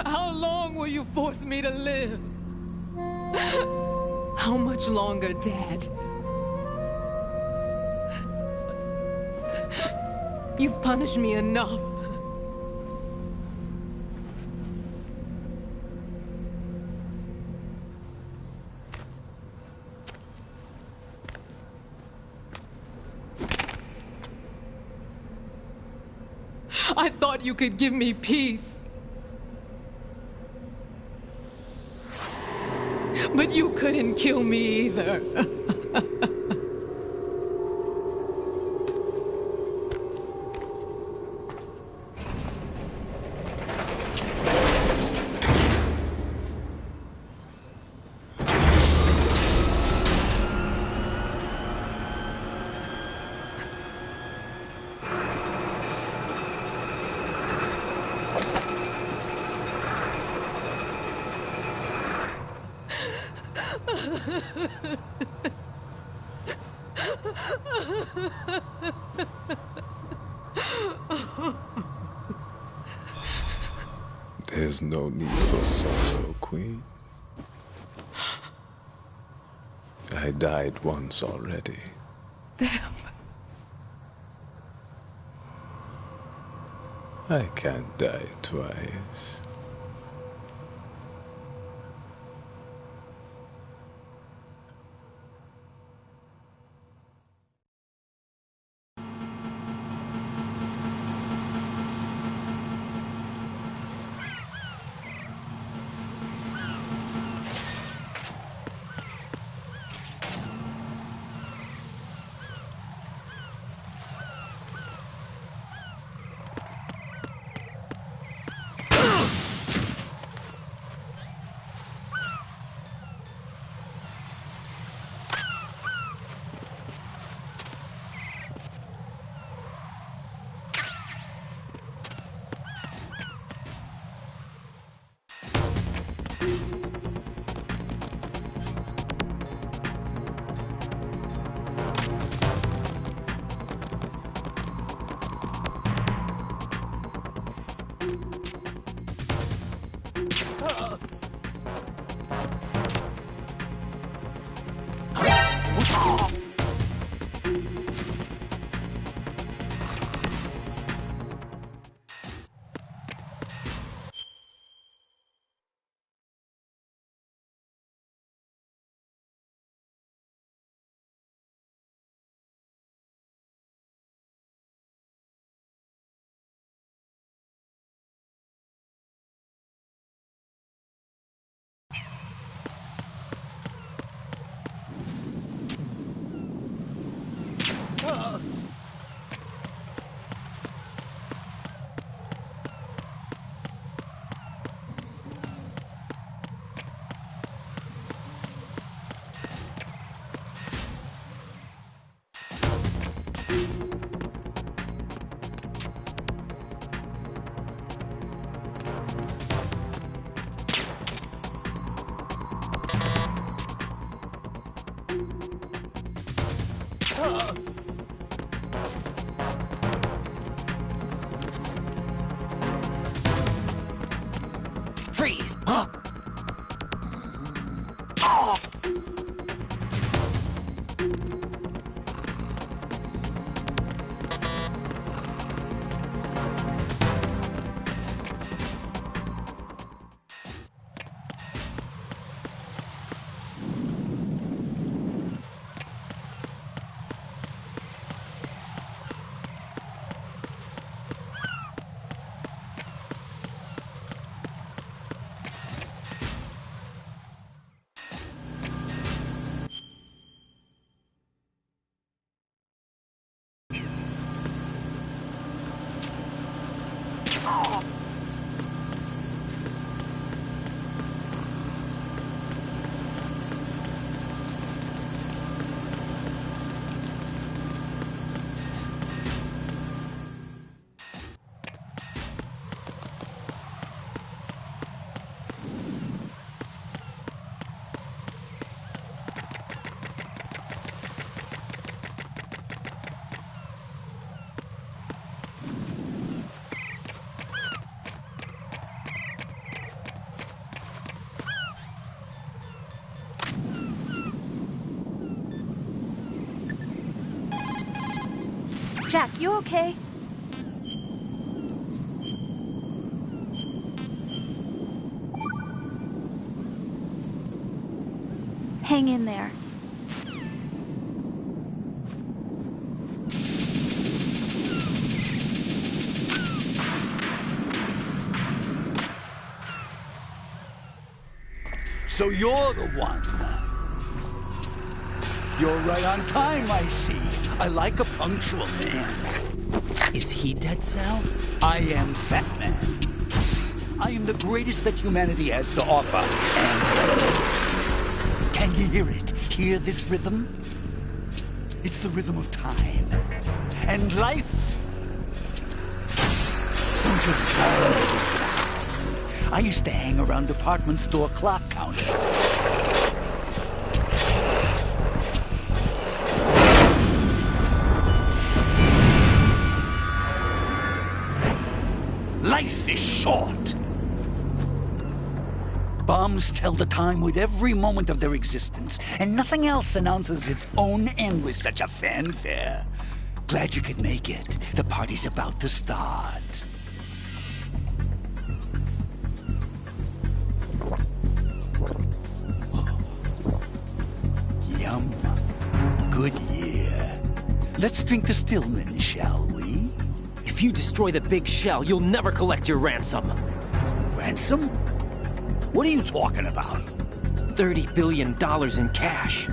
How long will you force me to live? How much longer, Dad? You've punished me enough. I thought you could give me peace. But you couldn't kill me either. There's no need for sorrow, Queen. I died once already. Vamp. I can't die twice. Freeze! Jack, you okay? Hang in there. So you're the one. You're right on time, I see. I like a punctual man. Is he Dead Cell? I am Fat Man. I am the greatest that humanity has to offer, and can you hear it? Hear this rhythm? It's the rhythm of time. And life. Don't you love this sound? I used to hang around department store clock counters. Life is short. Bombs tell the time with every moment of their existence, and nothing else announces its own end with such a fanfare. Glad you could make it. The party's about to start. Yum. Good year. Let's drink the Stillman, shall we? If you destroy the big shell, you'll never collect your ransom. Ransom? What are you talking about? $30 billion in cash.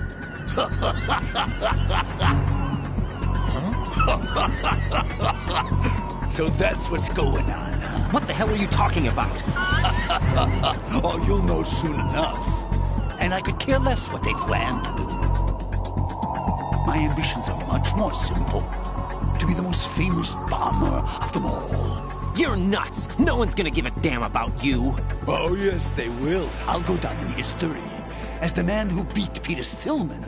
So that's what's going on, huh? What the hell are you talking about? Oh, you'll know soon enough. And I could care less what they plan to do. My ambitions are much more simple. To be the most famous bomber of them all. You're nuts! No one's gonna give a damn about you. Oh, yes, they will. I'll go down in history as the man who beat Peter Stillman.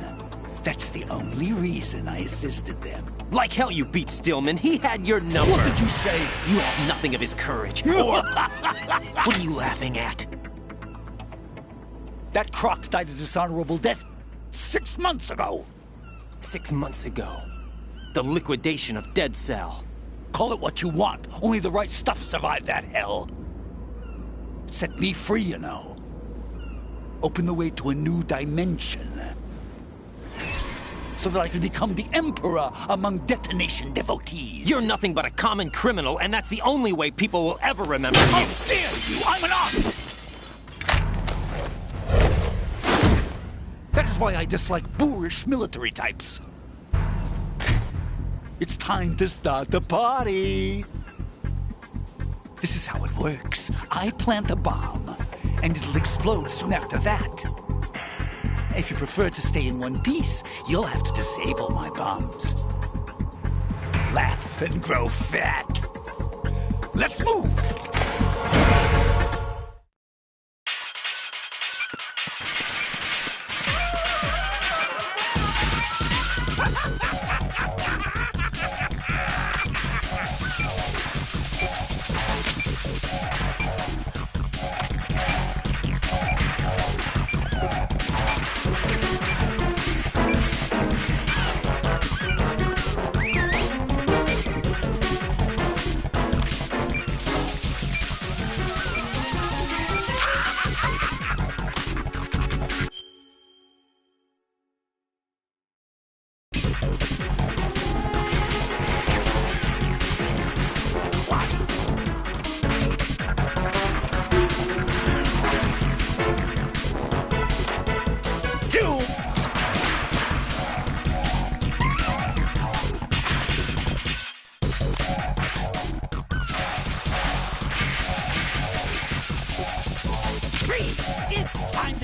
That's the only reason I assisted them. Like hell you beat Stillman. He had your number. What did you say? You have nothing of his courage. Or... What are you laughing at? That croc died a dishonorable death 6 months ago. 6 months ago. The liquidation of Dead Cell. Call it what you want. Only the right stuff survived that hell. It set me free, you know. Opened the way to a new dimension. So that I could become the emperor among detonation devotees. You're nothing but a common criminal, and that's the only way people will ever remember you. How dare you! I'm an artist! That is why I dislike boorish military types. It's time to start the party. This is how it works. I plant a bomb, and it'll explode soon after that. If you prefer to stay in one piece, you'll have to disable my bombs. Laugh and grow fat. Let's move!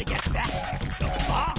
to get back. The bomb.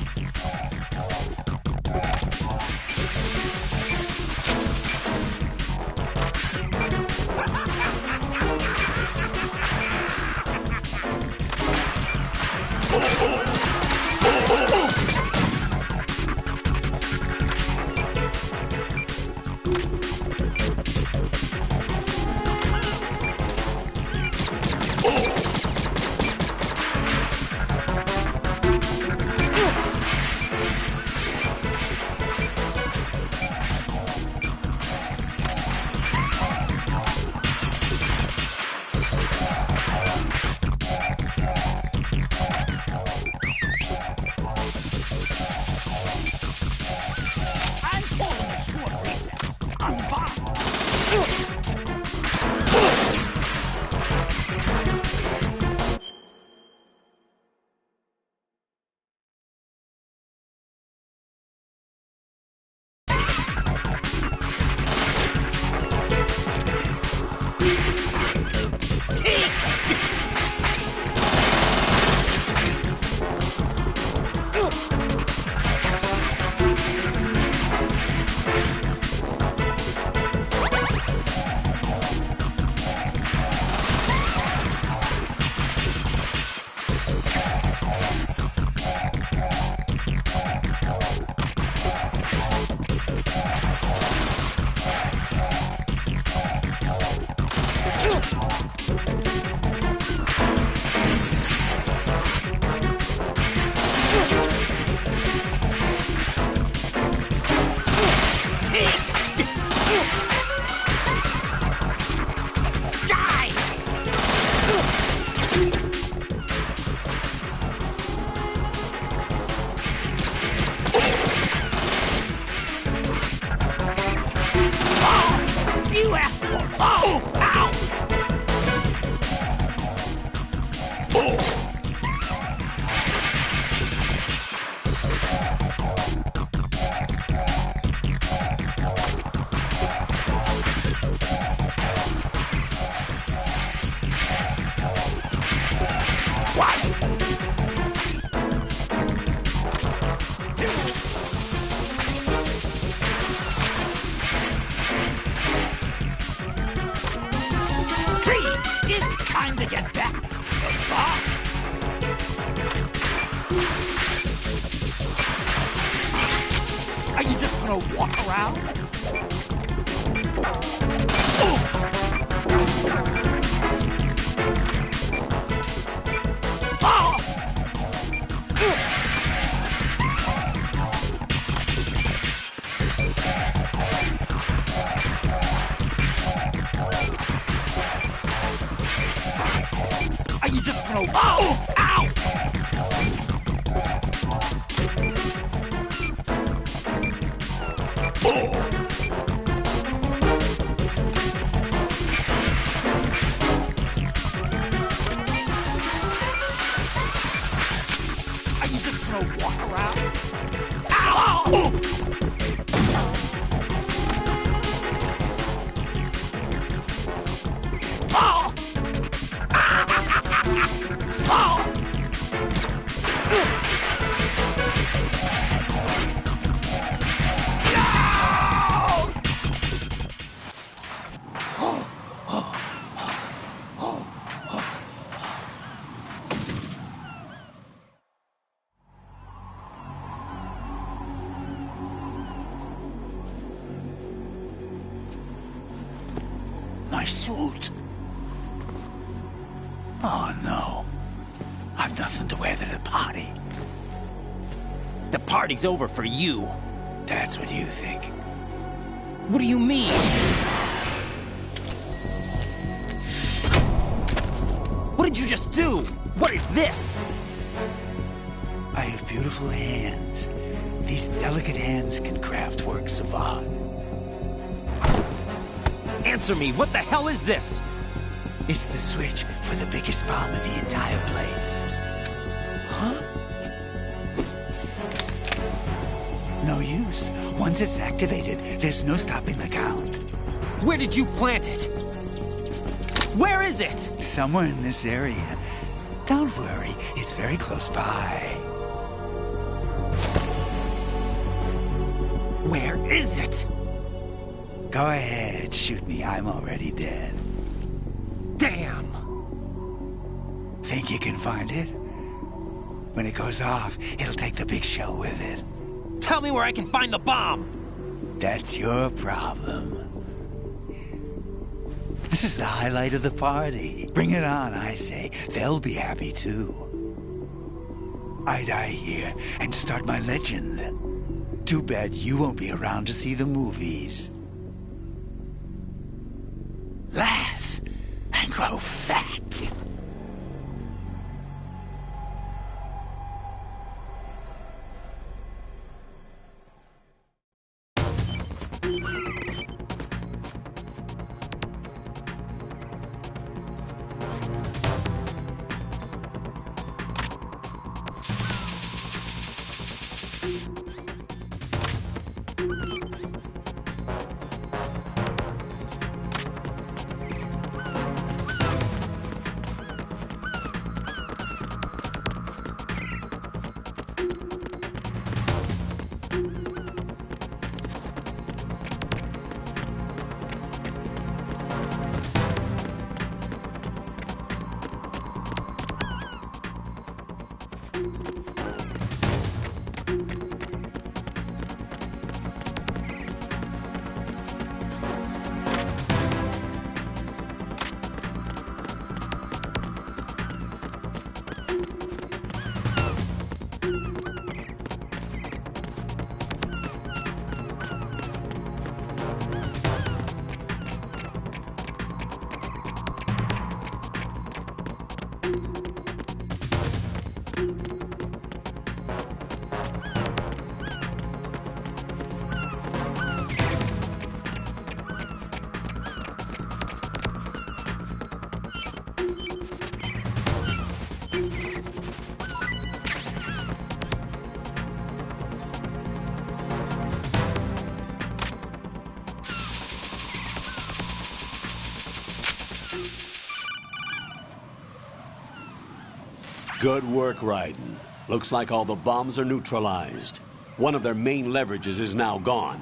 My suit. Oh, no. I've nothing to wear to the party. The party's over for you. That's what you think. What do you mean? What did you just do? What is this? I have beautiful hands. These delicate hands can craft works of art. Answer me, what the hell is this? It's the switch for the biggest bomb in the entire place. Huh? No use. Once it's activated, there's no stopping the count. Where did you plant it? Where is it? Somewhere in this area. Don't worry, it's very close by. Where is it? Go ahead, shoot me. I'm already dead. Damn! Think you can find it? When it goes off, it'll take the big show with it. Tell me where I can find the bomb! That's your problem. This is the highlight of the party. Bring it on, I say. They'll be happy too. I die here and start my legend. Too bad you won't be around to see the movies. Laugh and grow fat. Good work, Raiden. Looks like all the bombs are neutralized. One of their main leverages is now gone.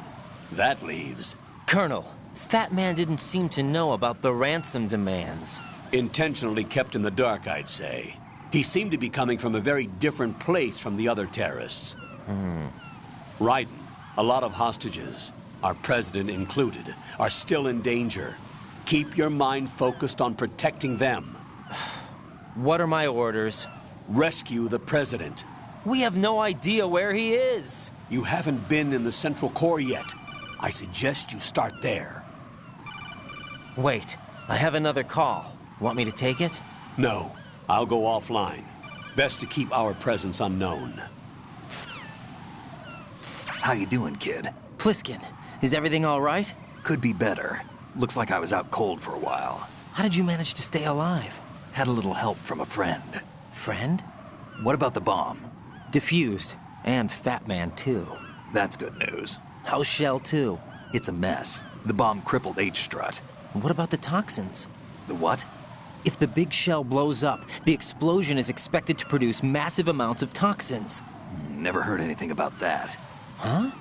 That leaves... Colonel, Fat Man didn't seem to know about the ransom demands. Intentionally kept in the dark, I'd say. He seemed to be coming from a very different place from the other terrorists. Raiden, a lot of hostages, our president included, are still in danger. Keep your mind focused on protecting them. What are my orders? Rescue the president. We have no idea where he is. You haven't been in the Central Core yet. I suggest you start there. Wait, I have another call. Want me to take it? No, I'll go offline. Best to keep our presence unknown. How you doing, kid? Pliskin, is everything all right? Could be better. Looks like I was out cold for a while. How did you manage to stay alive? Had a little help from a friend. Friend? What about the bomb? Diffused. And Fat Man, too. That's good news. How's Shell 2? It's a mess. The bomb crippled H-Strut. What about the toxins? The what? If the big shell blows up, the explosion is expected to produce massive amounts of toxins. Never heard anything about that. Huh?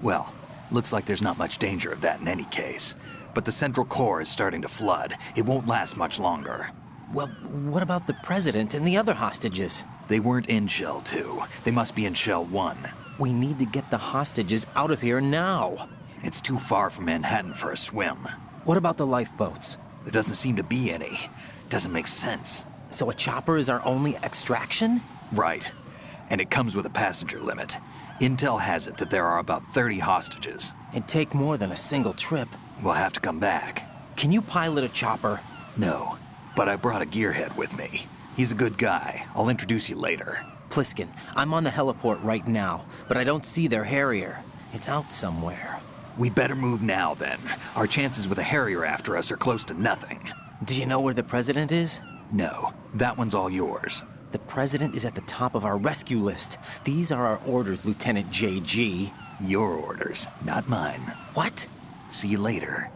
Well, looks like there's not much danger of that in any case. But the Central Core is starting to flood. It won't last much longer. Well, what about the president and the other hostages? They weren't in Shell 2. They must be in Shell 1. We need to get the hostages out of here now. It's too far from Manhattan for a swim. What about the lifeboats? There doesn't seem to be any. Doesn't make sense. So a chopper is our only extraction? Right. And it comes with a passenger limit. Intel has it that there are about 30 hostages. It'd take more than a single trip. We'll have to come back. Can you pilot a chopper? No, but I brought a gearhead with me. He's a good guy. I'll introduce you later. Pliskin, I'm on the heliport right now, but I don't see their Harrier. It's out somewhere. We better move now, then. Our chances with a Harrier after us are close to nothing. Do you know where the president is? No, that one's all yours. The president is at the top of our rescue list. These are our orders, Lieutenant JG. Your orders, not mine. What? See you later.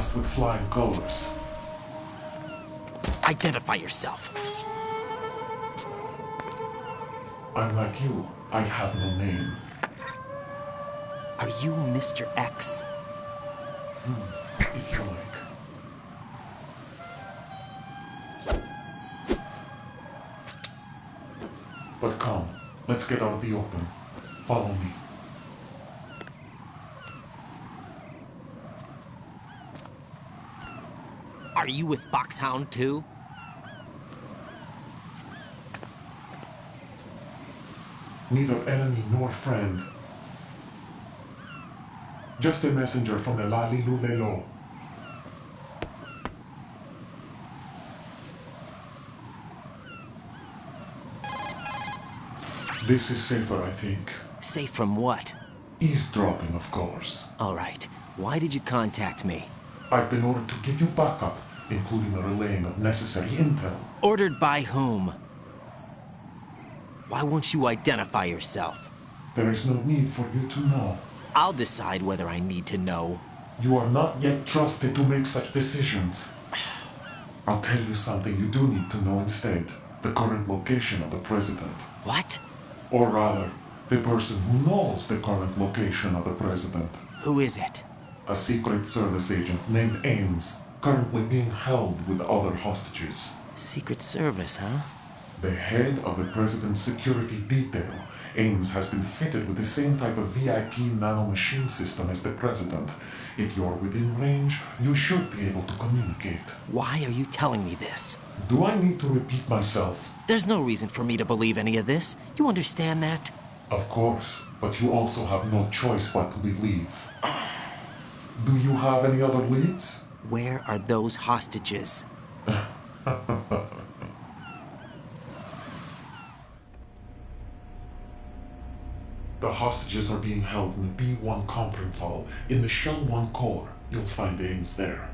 dressed with flying colors. Identify yourself. I'm like you. I have no name. Are you Mr. X? If you like. But come, let's get out of the open. Follow me. Are you with Foxhound too? Neither enemy nor friend. Just a messenger from the Lalilulelo. This is safer, I think. Safe from what? Eavesdropping, of course. All right. Why did you contact me? I've been ordered to give you backup, including the relaying of necessary intel. Ordered by whom? Why won't you identify yourself? There is no need for you to know. I'll decide whether I need to know. You are not yet trusted to make such decisions. I'll tell you something you do need to know instead. The current location of the president. What? Or rather, the person who knows the current location of the president. Who is it? A Secret Service agent named Ames, currently being held with other hostages. Secret Service, huh? The head of the president's security detail, Ames has been fitted with the same type of VIP nanomachine system as the president. If you're within range, you should be able to communicate. Why are you telling me this? Do I need to repeat myself? There's no reason for me to believe any of this. You understand that? Of course, but you also have no choice but to believe. Do you have any other leads? Where are those hostages? The hostages are being held in the B1 conference hall in the Shell 1 core. You'll find Ames there.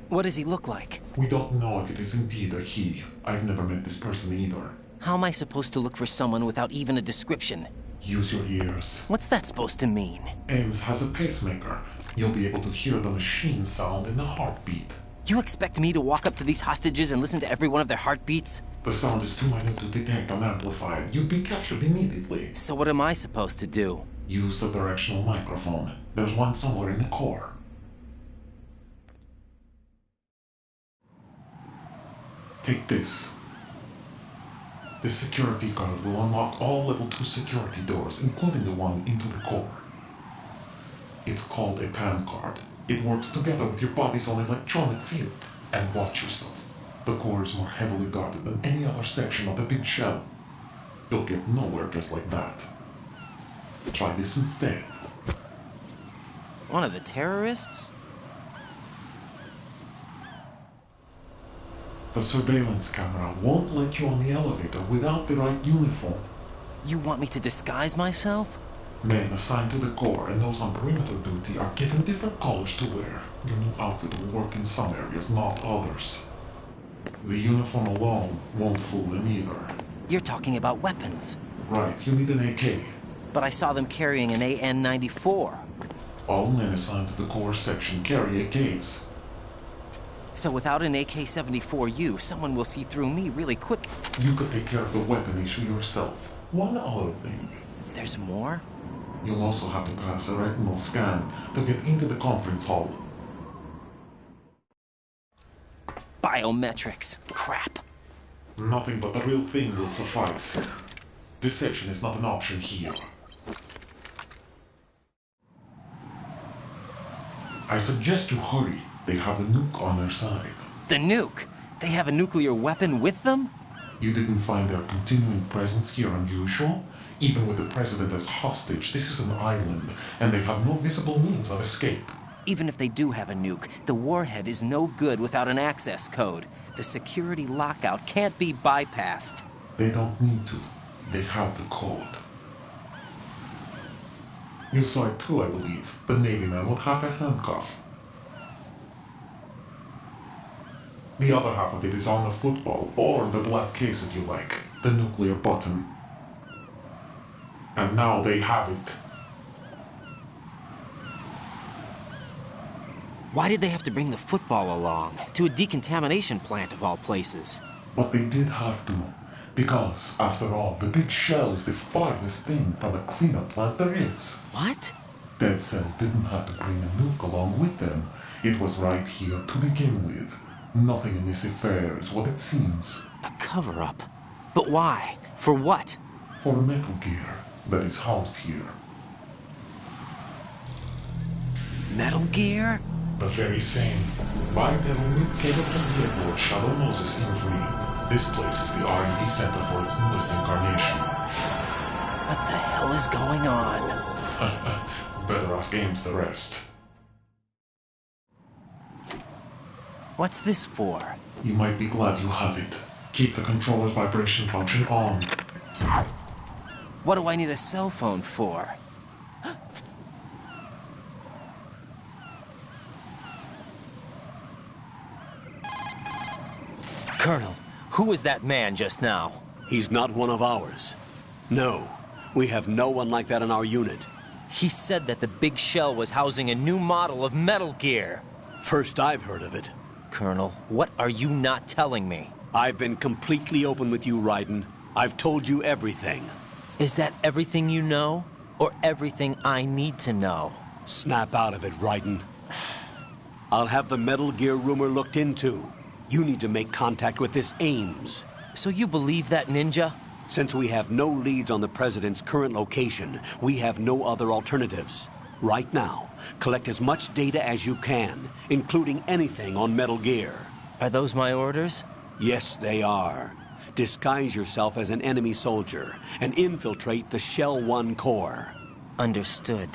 What does he look like? We don't know if it is indeed a he. I've never met this person either. How am I supposed to look for someone without even a description? Use your ears. What's that supposed to mean? Ames has a pacemaker. You'll be able to hear the machine sound in the heartbeat. You expect me to walk up to these hostages and listen to every one of their heartbeats? The sound is too minute to detect and amplify. You'd be captured immediately. So what am I supposed to do? Use the directional microphone. There's one somewhere in the core. Take this. This security card will unlock all level 2 security doors, including the one into the core. It's called a PAN card. It works together with your body's own electronic field. And watch yourself. The core is more heavily guarded than any other section of the big shell. You'll get nowhere just like that. Try this instead. One of the terrorists? The surveillance camera won't let you on the elevator without the right uniform. You want me to disguise myself? Men assigned to the core and those on perimeter duty are given different colors to wear. Your new outfit will work in some areas, not others. The uniform alone won't fool them either. You're talking about weapons. Right, you need an AK. But I saw them carrying an AN-94. All men assigned to the core section carry AKs. So without an AK-74U, someone will see through me really quick. You could take care of the weapon issue yourself. One other thing. There's more? You'll also have to pass a retinal scan to get into the conference hall. Biometrics. Crap. Nothing but the real thing will suffice. Deception is not an option here. I suggest you hurry. They have the nuke on their side. The nuke? They have a nuclear weapon with them? You didn't find their continuing presence here unusual? Even with the president as hostage, this is an island, and they have no visible means of escape. Even if they do have a nuke, the warhead is no good without an access code. The security lockout can't be bypassed. They don't need to. They have the code. You saw it too, I believe. The Navy man with half a handcuff. The other half of it is on the football, or the black case if you like. The nuclear button. And now they have it. Why did they have to bring the football along? To a decontamination plant of all places. But they did have to. Because, after all, the big shell is the farthest thing from a cleanup plant there is. What? Dead Cell didn't have to bring a nuke along with them. It was right here to begin with. Nothing in this affair is what it seems. A cover-up? But why? For what? For Metal Gear that is housed here. Metal Gear? The very same. Bipedal nuke-capable vehicle Shadow Moses Infamy. This place is the R&D center for its newest incarnation. What the hell is going on? Better ask Ames the rest. What's this for? You might be glad you have it. Keep the controller's vibration function on. What do I need a cell phone for? Colonel, who was that man just now? He's not one of ours. No, we have no one like that in our unit. He said that the big shell was housing a new model of Metal Gear. First I've heard of it. Colonel, what are you not telling me? I've been completely open with you, Raiden. I've told you everything. Is that everything you know? Or everything I need to know? Snap out of it, Raiden. I'll have the Metal Gear rumor looked into. You need to make contact with this Ames. So you believe that ninja? Since we have no leads on the President's current location, we have no other alternatives. Right now, collect as much data as you can, including anything on Metal Gear. Are those my orders? Yes, they are. Disguise yourself as an enemy soldier and infiltrate the Shell 1 core. Understood.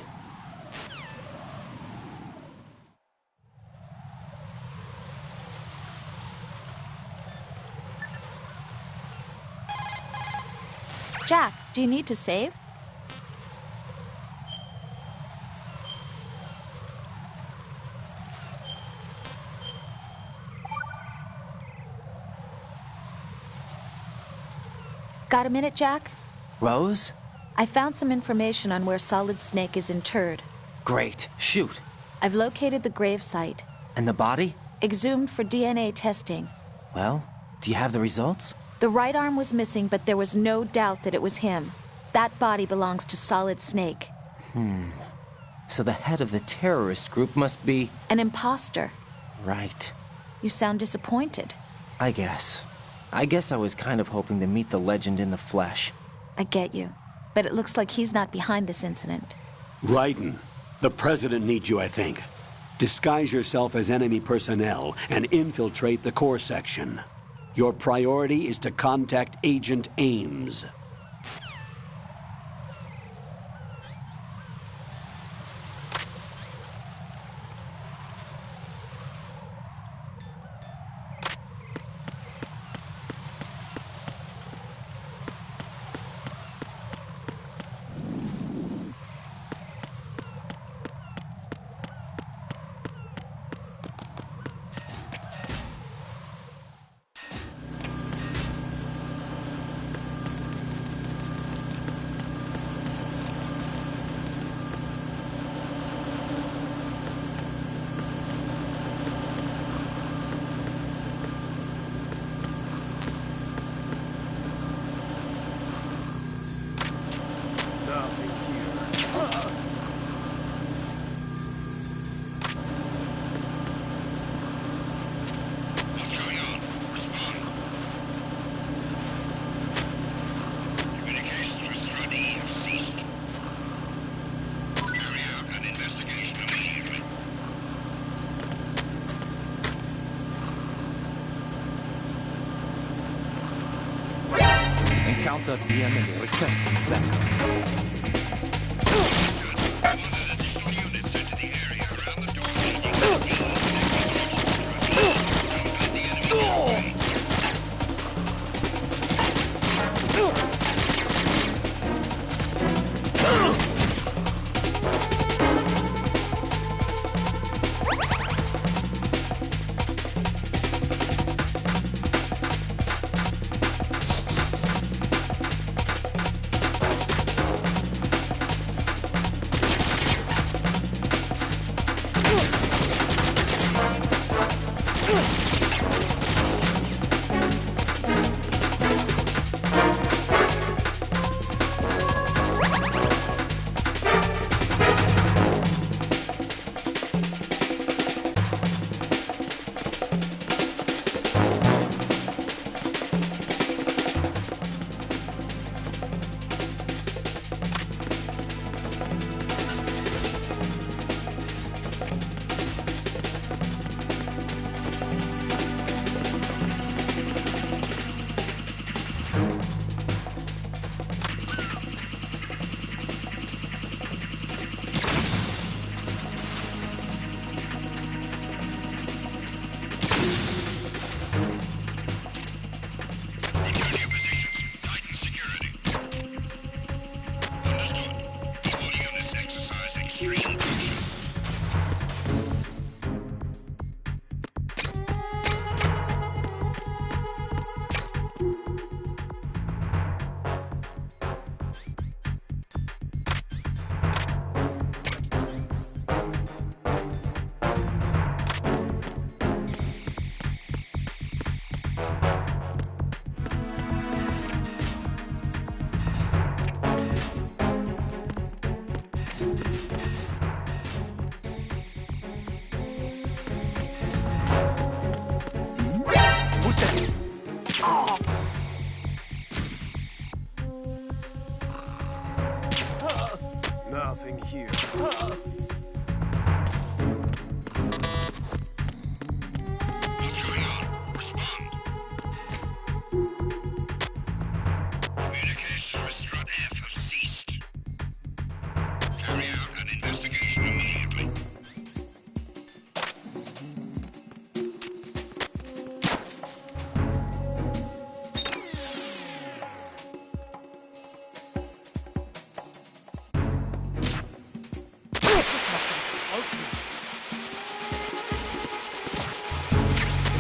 Jack, do you need to save? Got a minute, Jack? Rose? I found some information on where Solid Snake is interred. Great. Shoot. I've located the gravesite. And the body? Exhumed for DNA testing. Well, do you have the results? The right arm was missing, but there was no doubt that it was him. That body belongs to Solid Snake. So the head of the terrorist group must be... An imposter. Right. You sound disappointed. I guess I was kind of hoping to meet the legend in the flesh. I get you. But it looks like he's not behind this incident. Raiden, the President needs you, I think. Disguise yourself as enemy personnel and infiltrate the core section. Your priority is to contact Agent Ames. Encounter PMA requesting backup. Nothing here. What's going on? Respond. Communications with Strut F have ceased. Carry out an investigation immediately.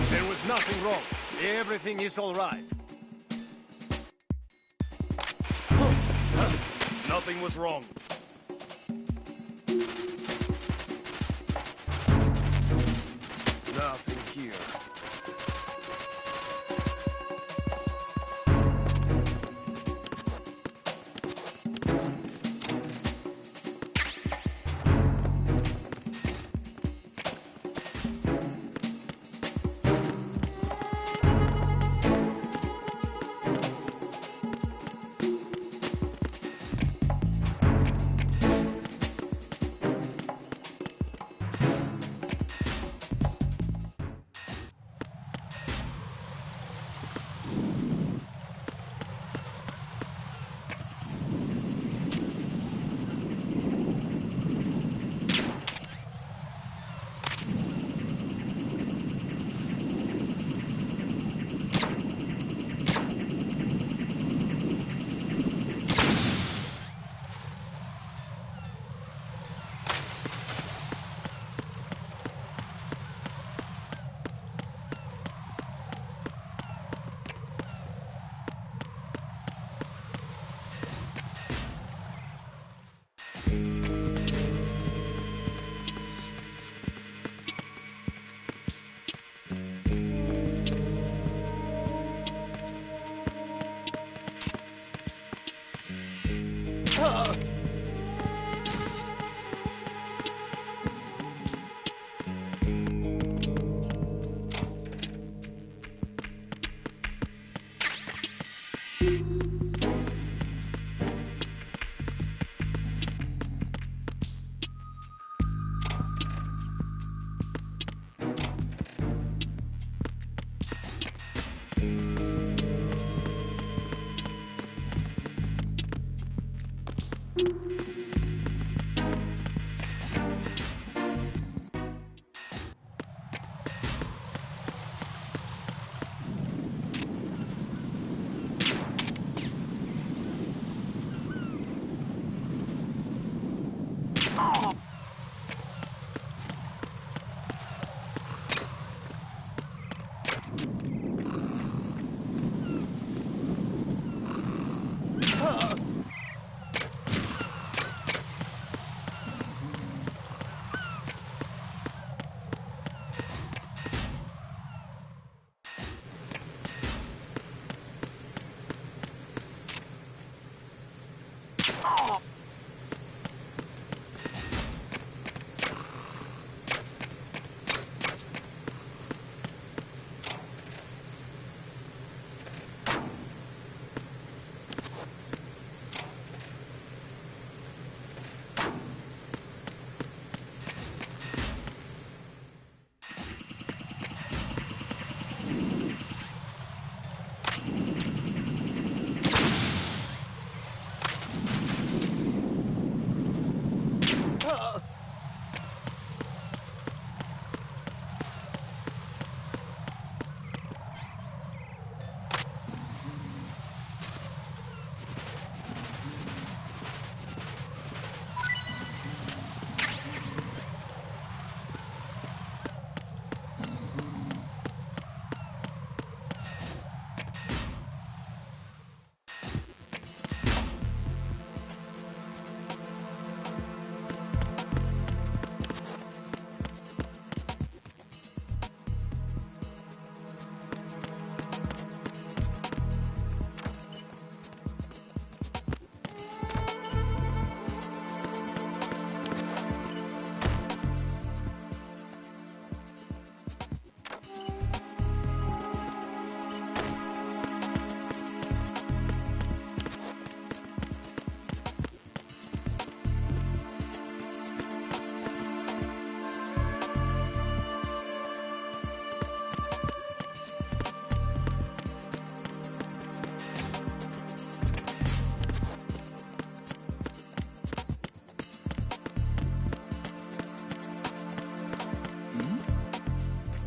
There was nothing wrong. Everything is all right. Nothing was wrong. Nothing here.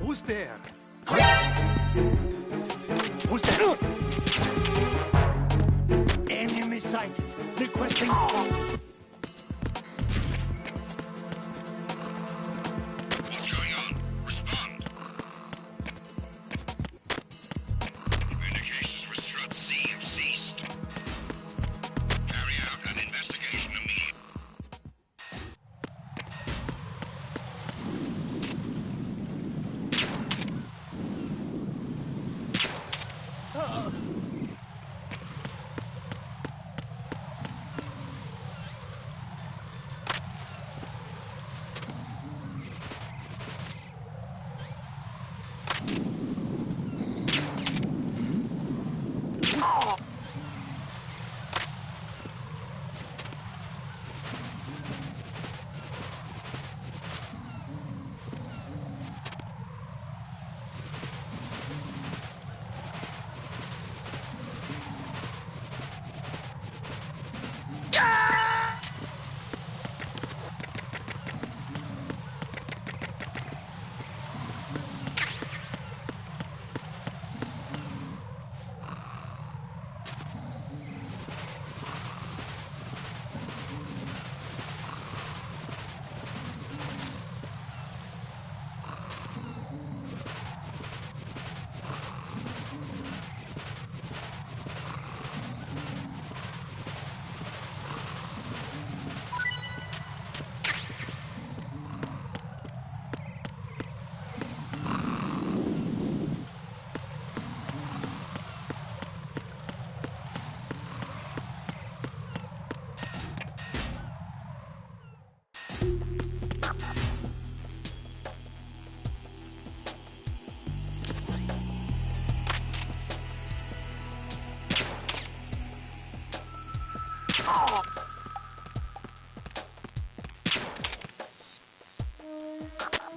Who's there? Who's there? Enemy sighted. Requesting. What's going on? Respond. Communications with Strut C have ceased. Carry out an investigation immediately.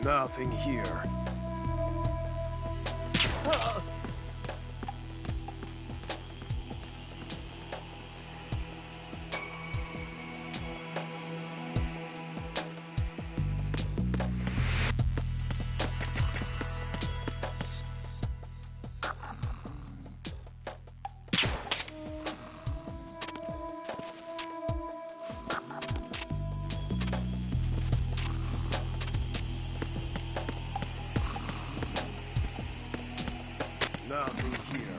Nothing here. Nothing here.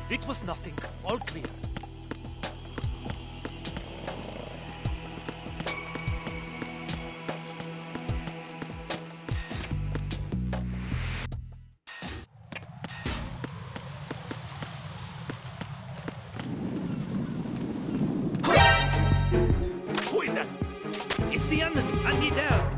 It was nothing. All clear. Who is that? It's the enemy. I need help.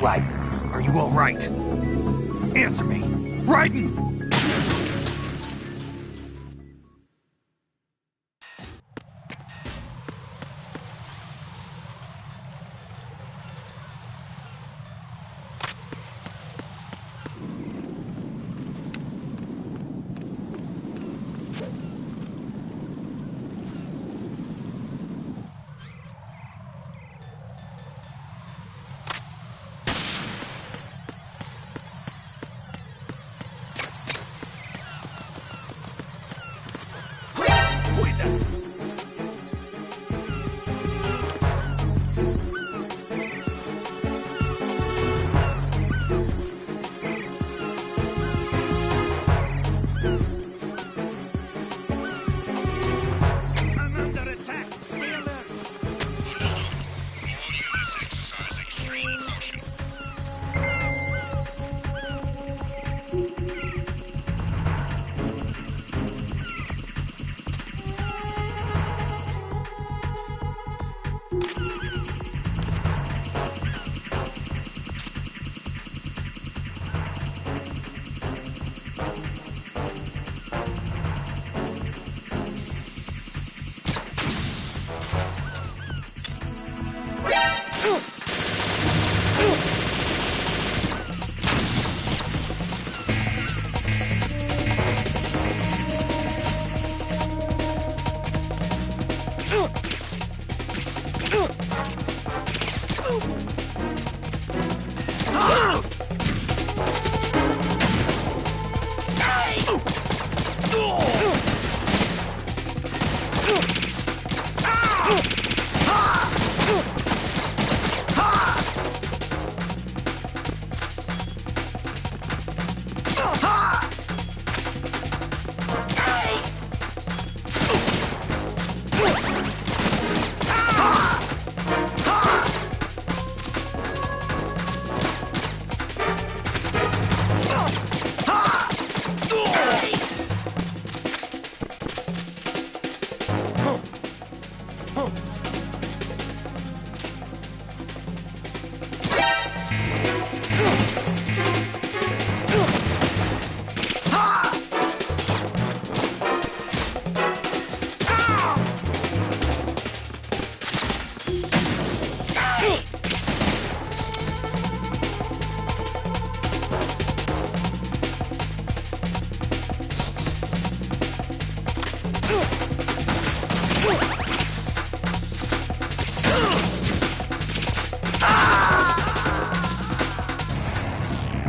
Raiden, are you all right? Answer me. Raiden!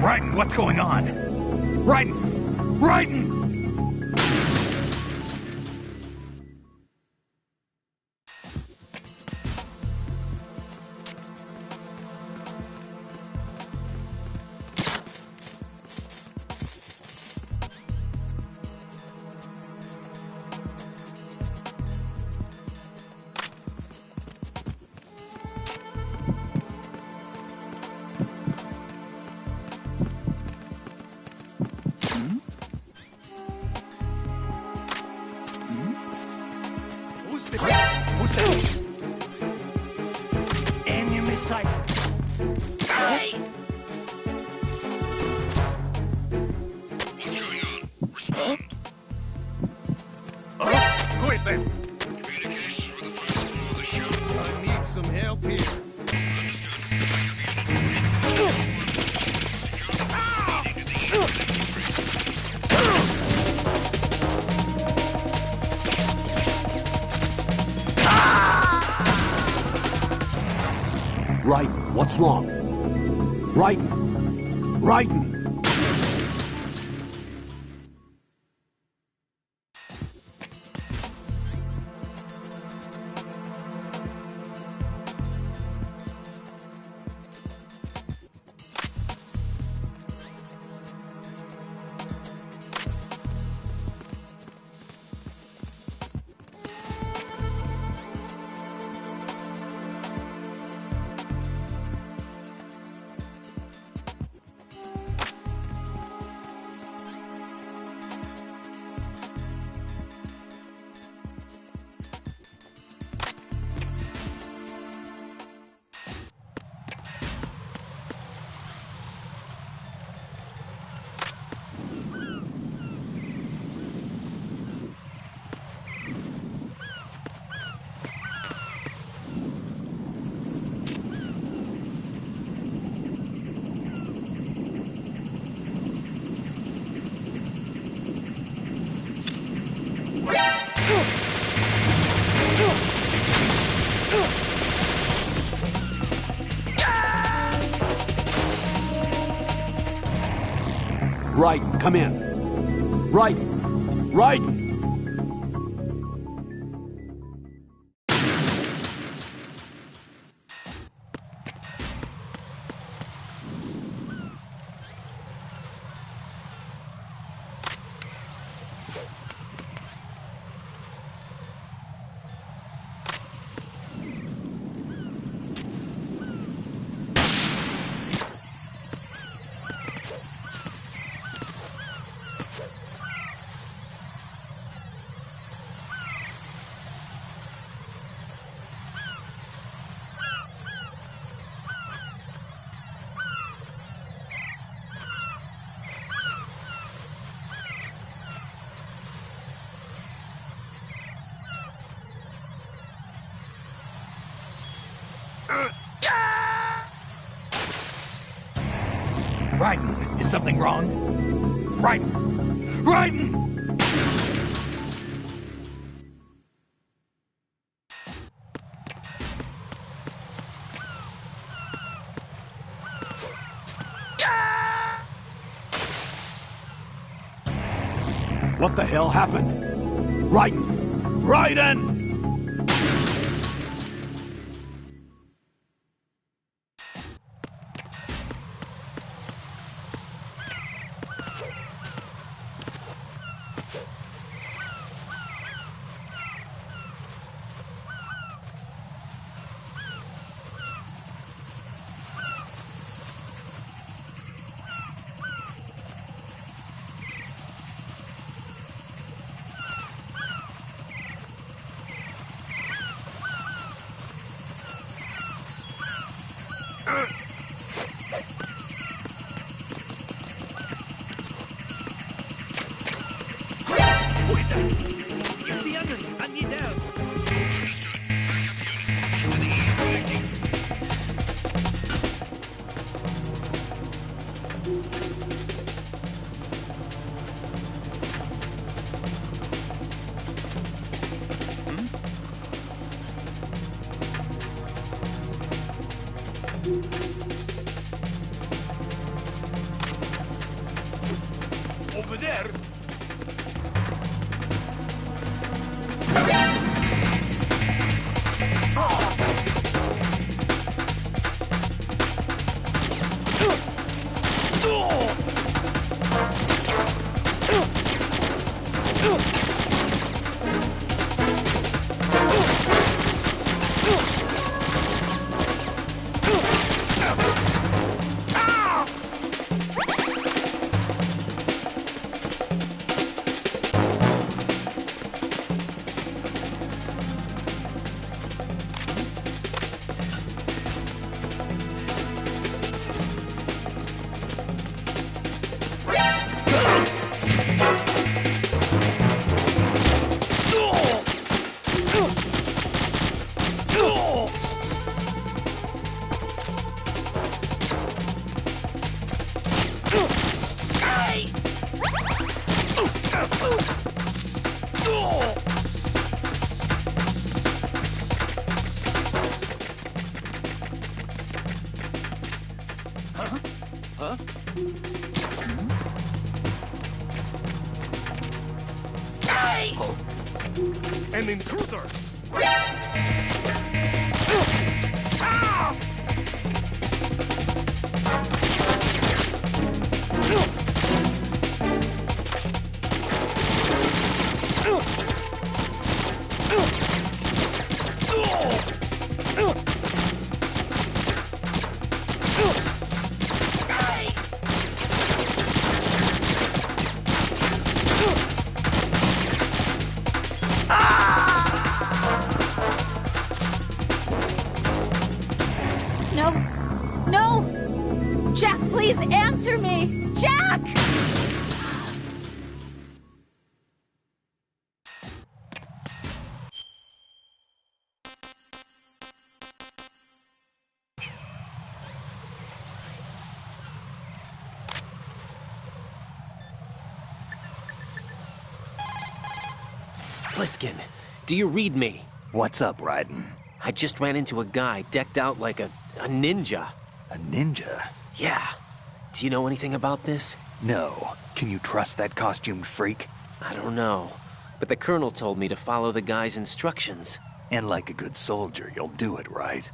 Raiden, what's going on? Raiden! Raiden! Enemy sight. Hey! What's going on? Respond. Who is that? Communications with the first floor of the show. I need some help here. Raiden, what's wrong? Raiden! Raiden! Raiden, come in. Raiden! Raiden! Raiden, is something wrong? Raiden! Raiden! What the hell happened? Raiden! Raiden! Over there. Huh? Hey! An intruder! No. No! Jack, please answer me! Jack! Bliskin, do you read me? What's up, Raiden? I just ran into a guy decked out like a ninja. A ninja? Yeah. Do you know anything about this? No. Can you trust that costumed freak? I don't know, but the Colonel told me to follow the guy's instructions. And like a good soldier, you'll do it, right?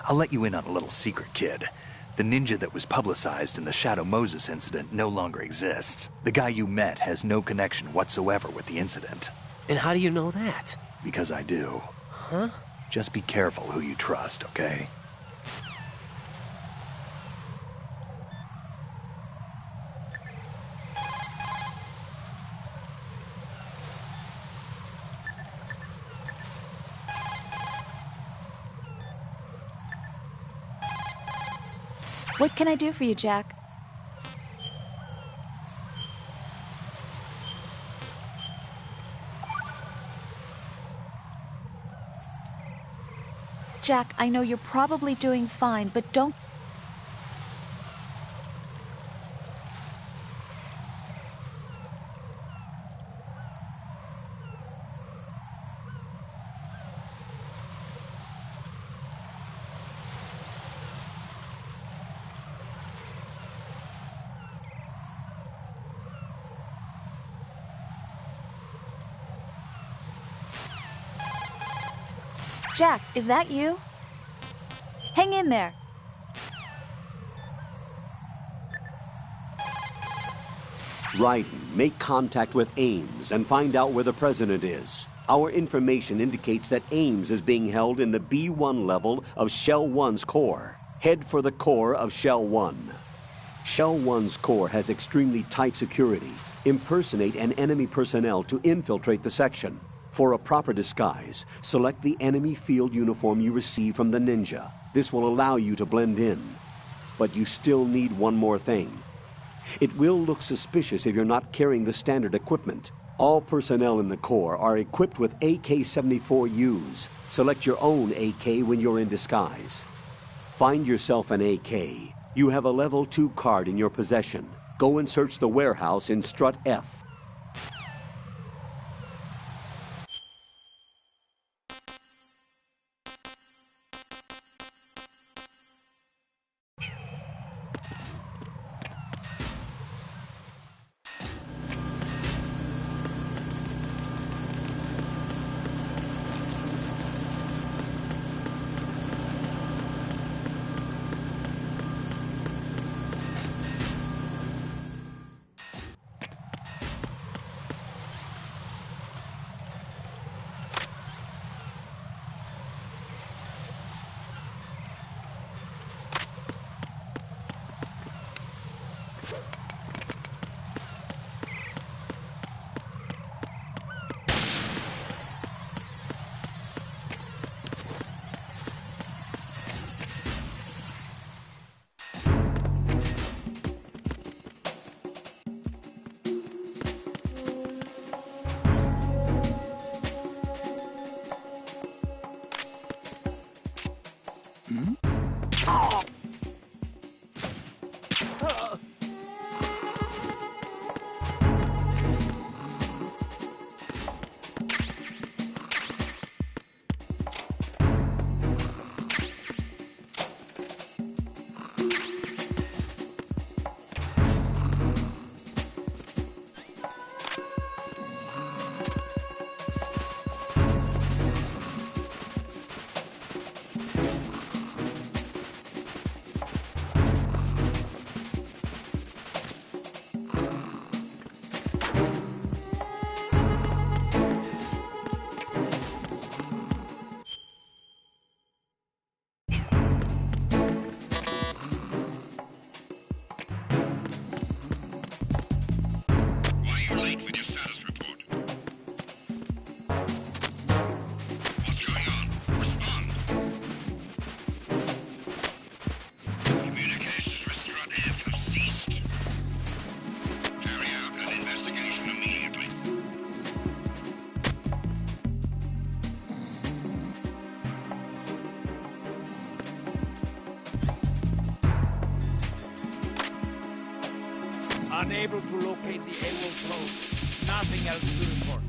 I'll let you in on a little secret, kid. The ninja that was publicized in the Shadow Moses incident no longer exists. The guy you met has no connection whatsoever with the incident. And how do you know that? Because I do. Huh? Just be careful who you trust, okay? What can I do for you, Jack? Jack, I know you're probably doing fine, but don't... Jack, is that you? Hang in there. Raiden, make contact with Ames and find out where the President is. Our information indicates that Ames is being held in the B1 level of Shell 1's core. Head for the core of Shell 1. Shell 1's core has extremely tight security. Impersonate an enemy personnel to infiltrate the section. For a proper disguise, select the enemy field uniform you receive from the ninja. This will allow you to blend in. But you still need one more thing. It will look suspicious if you're not carrying the standard equipment. All personnel in the Corps are equipped with AK-74Us. Select your own AK when you're in disguise. Find yourself an AK. You have a level 2 card in your possession. Go and search the warehouse in Strut F. Unable to locate the AWOL close. Nothing else to report.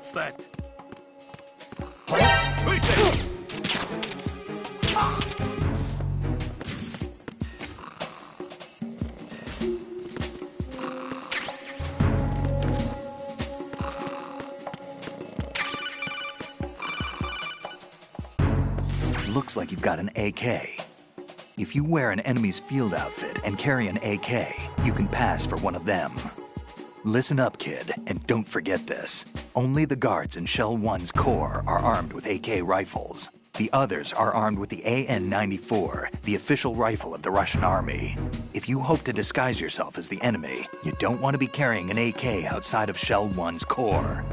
What's that? Huh? Who is that? Looks like you've got an AK. If you wear an enemy's field outfit and carry an AK, you can pass for one of them. Listen up, kid, and don't forget this. Only the guards in Shell 1's core are armed with AK rifles. The others are armed with the AN-94, the official rifle of the Russian army. If you hope to disguise yourself as the enemy, you don't want to be carrying an AK outside of Shell 1's core.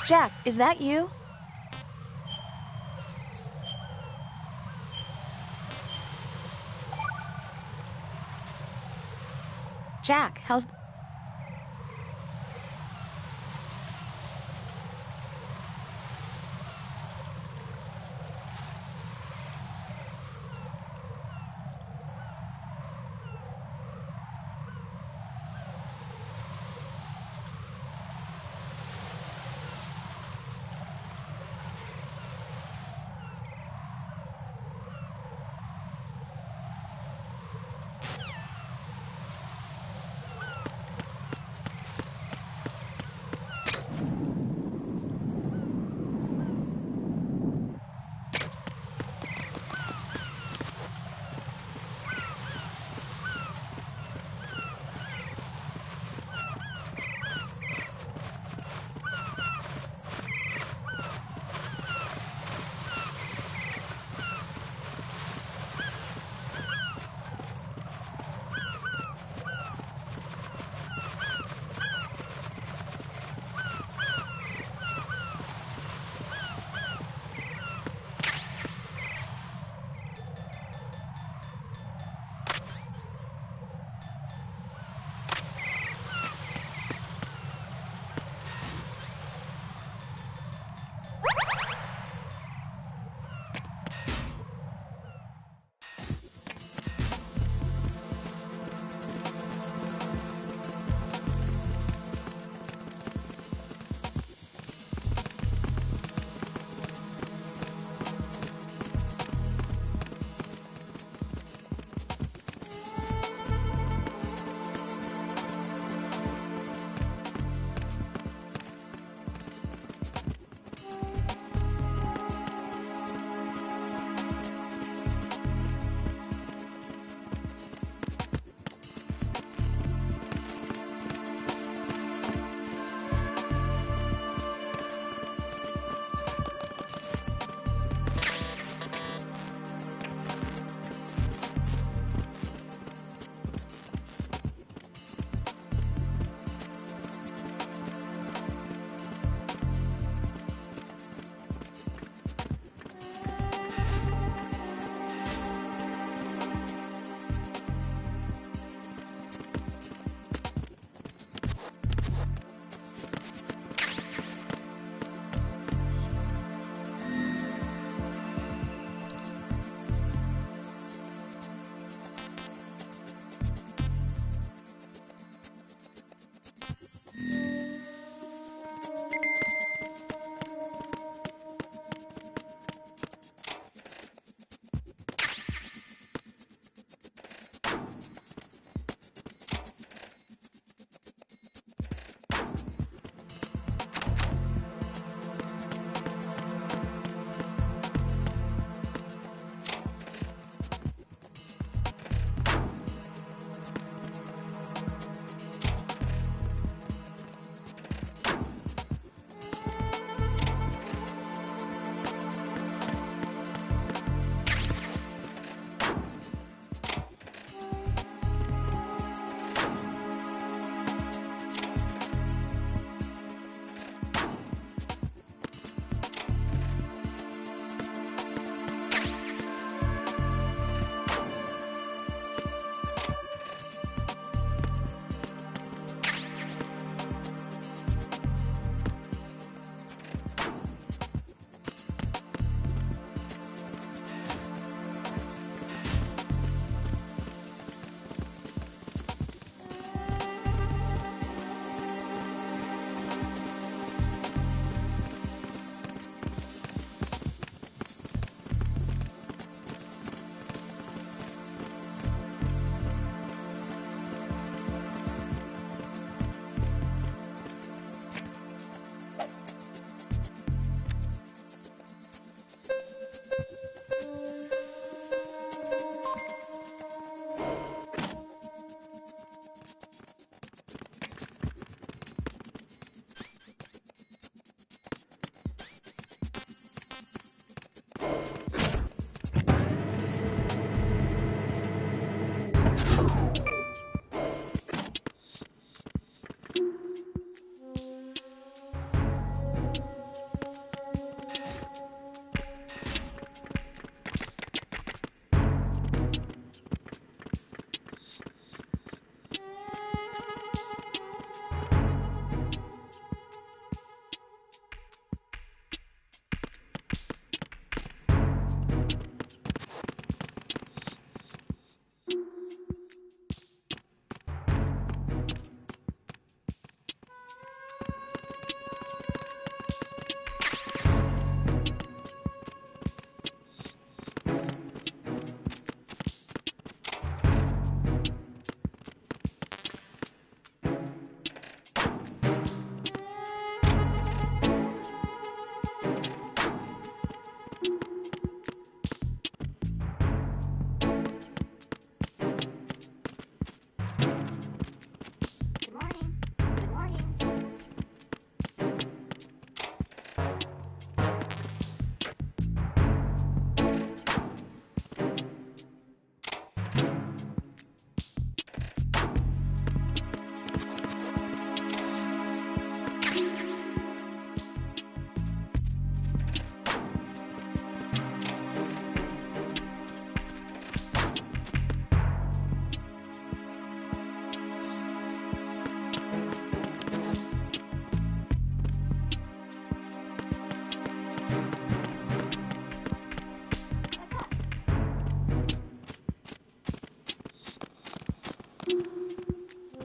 Jack, is that you? Jack, how's...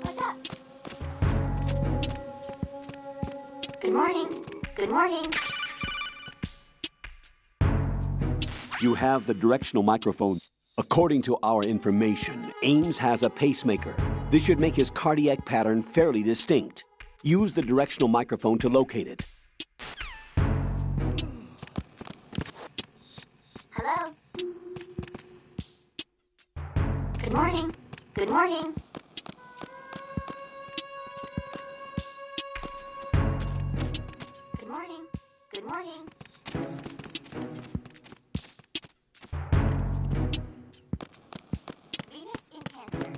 What's up? Good morning. Good morning. You have the directional microphone. According to our information, Ames has a pacemaker. This should make his cardiac pattern fairly distinct. Use the directional microphone to locate it. Hello? Good morning. Good morning. Good morning. Good morning. Venus in Cancer.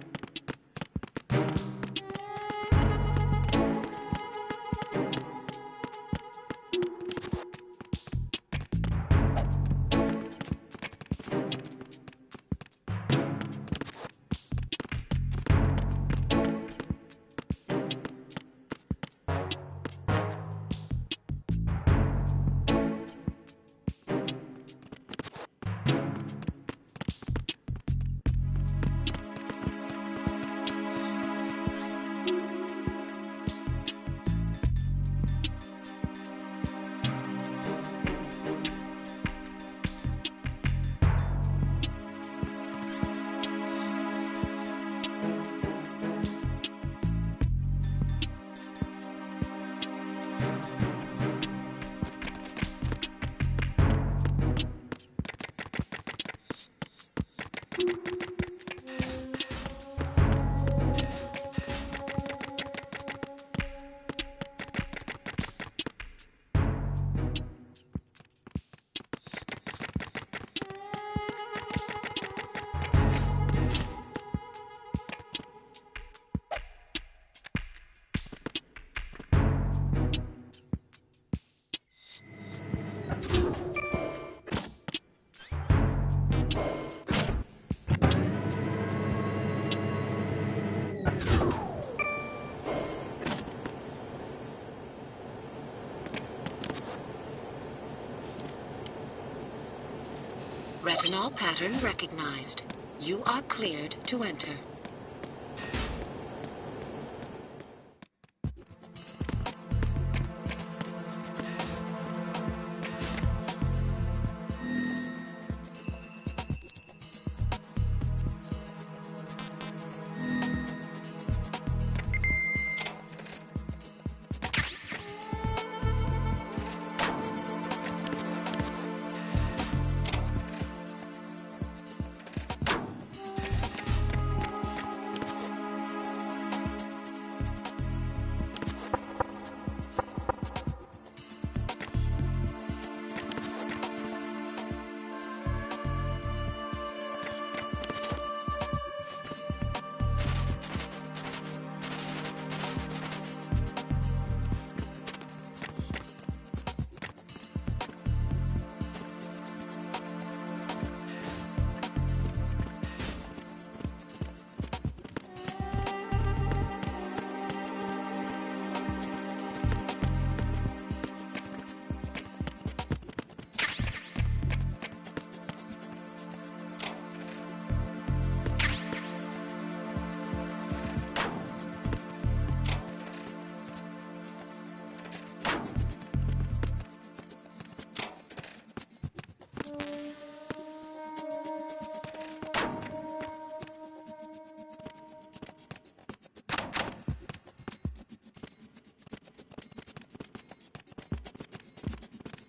Retinol pattern recognized. You are cleared to enter.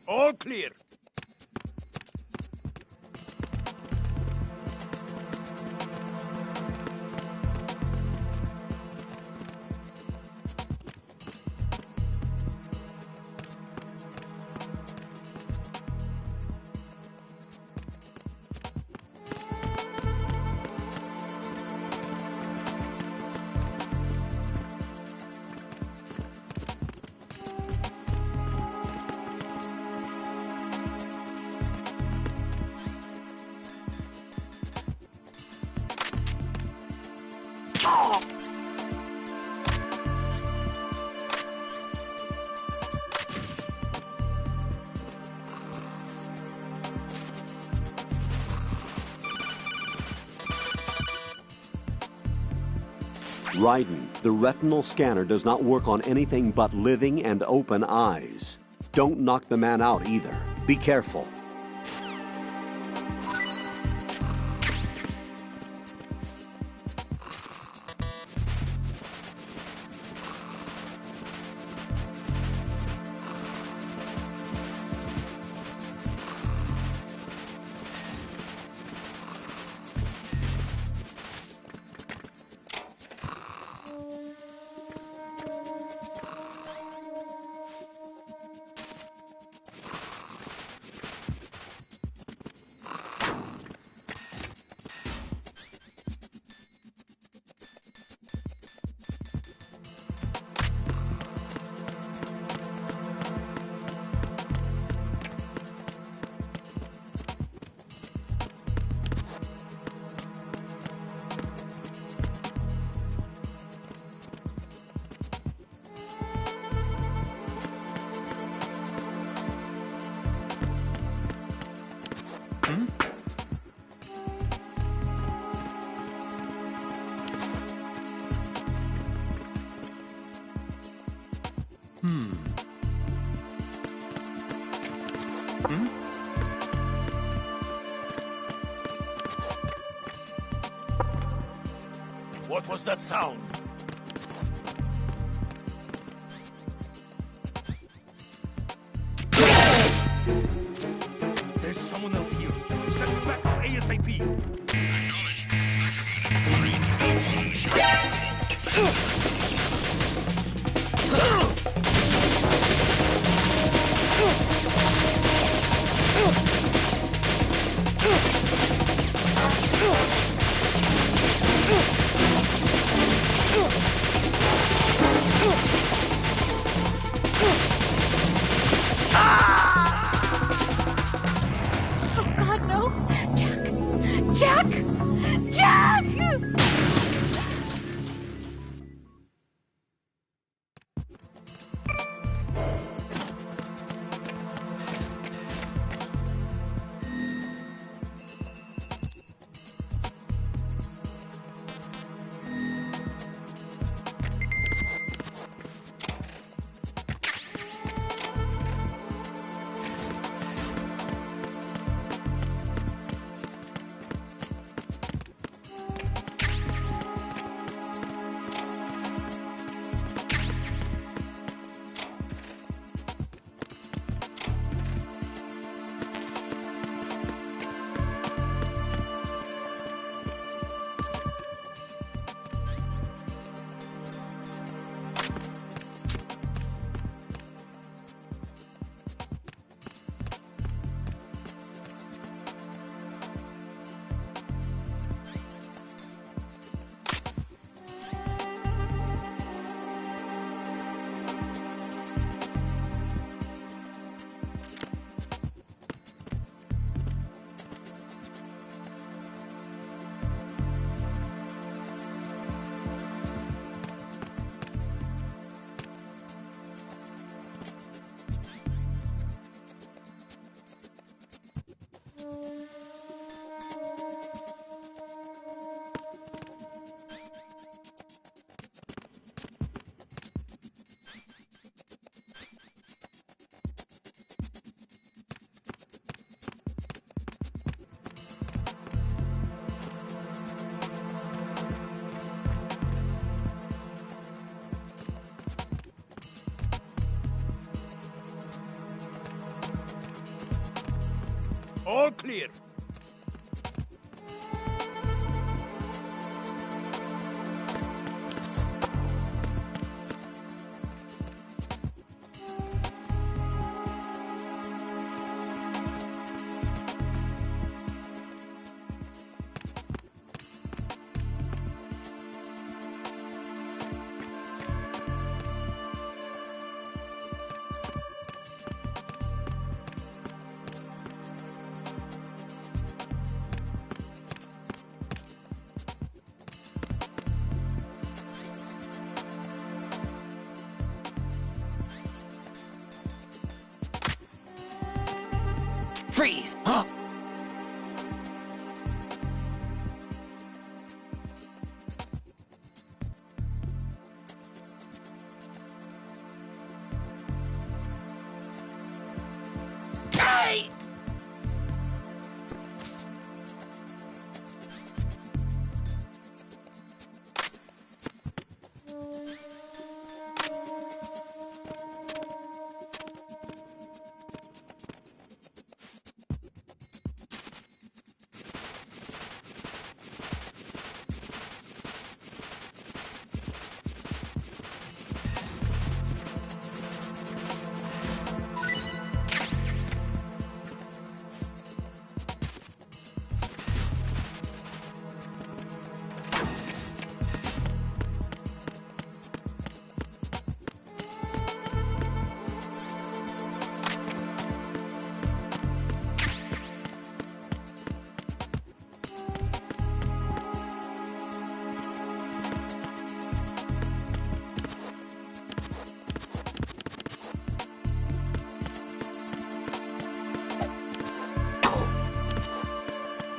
All clear. Raiden, the retinal scanner does not work on anything but living and open eyes. Don't knock the man out either. Be careful. What was that sound? There's someone else here. Send me back ASAP. Acknowledged. Backup unit. Hurry to B1 and issue. Oh, God, no! Jack! Jack! Jack! All clear. Freeze! Huh?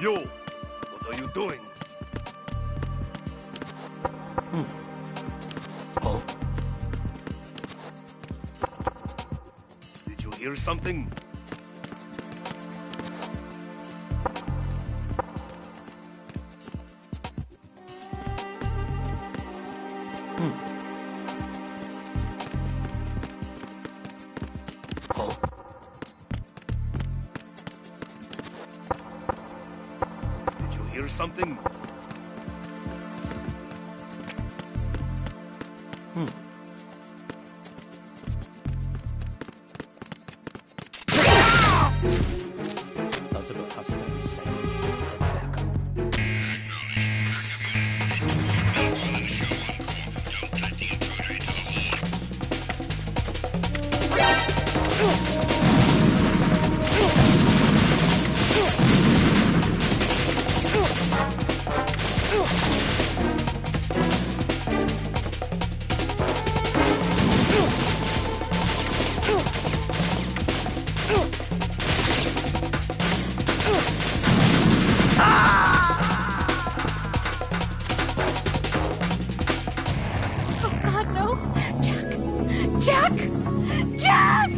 You! What are you doing? Oh. Did you hear something? Did you hear something? Oh God, no! Jack! Jack! Jack!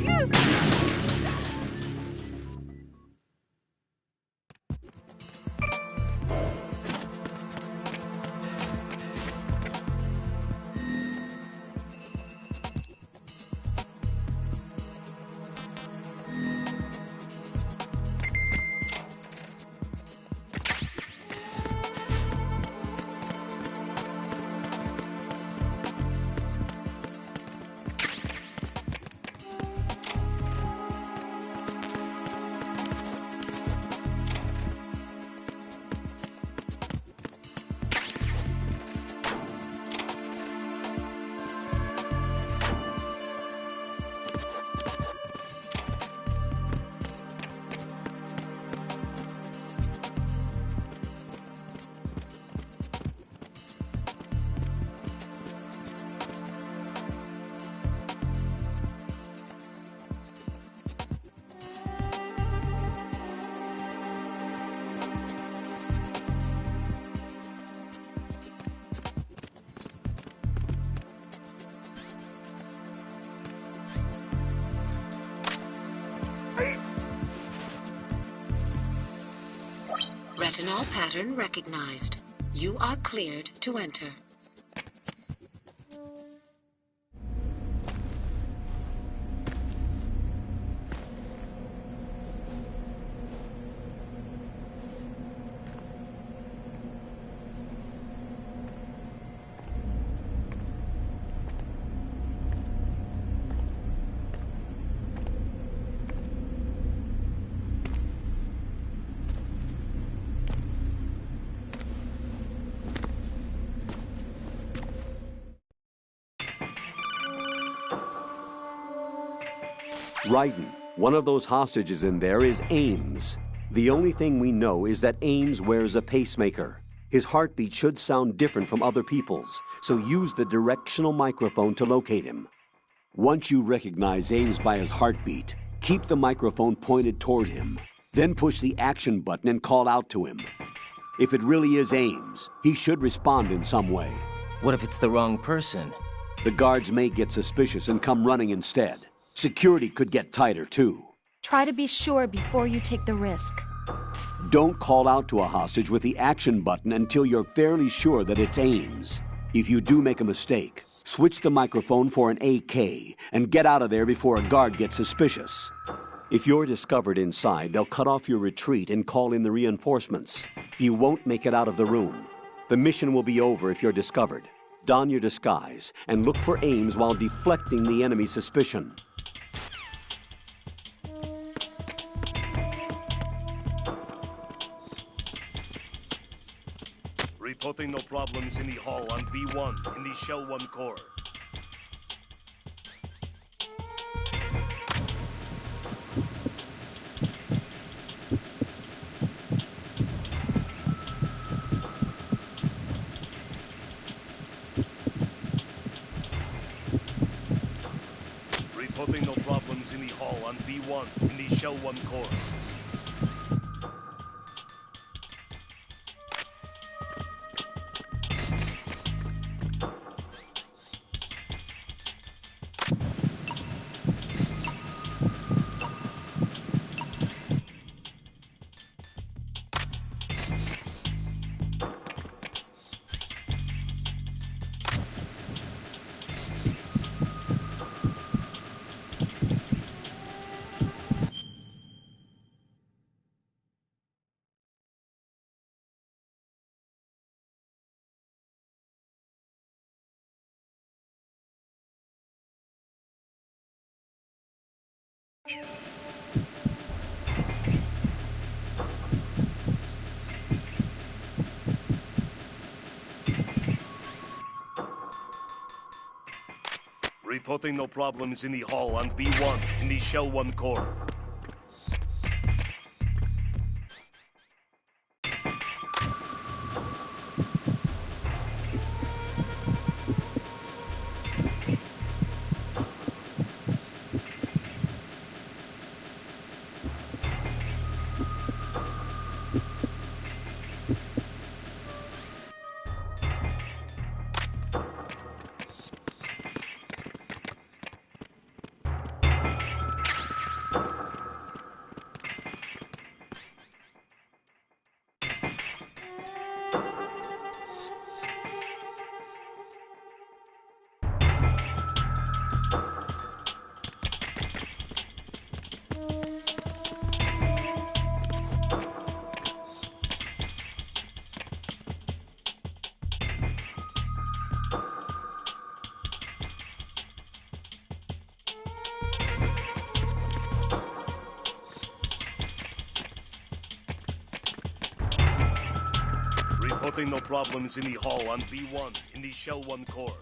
Retinol pattern recognized. You are cleared to enter. Raiden, one of those hostages in there is Ames. The only thing we know is that Ames wears a pacemaker. His heartbeat should sound different from other people's, so use the directional microphone to locate him. Once you recognize Ames by his heartbeat, keep the microphone pointed toward him. Then push the action button and call out to him. If it really is Ames, he should respond in some way. What if it's the wrong person? The guards may get suspicious and come running instead. Security could get tighter, too. Try to be sure before you take the risk. Don't call out to a hostage with the action button until you're fairly sure that it's Ames. If you do make a mistake, switch the microphone for an AK and get out of there before a guard gets suspicious. If you're discovered inside, they'll cut off your retreat and call in the reinforcements. You won't make it out of the room. The mission will be over if you're discovered. Don your disguise and look for Ames while deflecting the enemy's suspicion. Reporting no problems in the hall on B1 in the Shell 1 core. Reporting no problems in the hall on B1 in the Shell 1 core. Reporting no problems in the hall on B1 in the Shell 1 core. Reporting no problems in the hall on B1 in the Shell 1 core.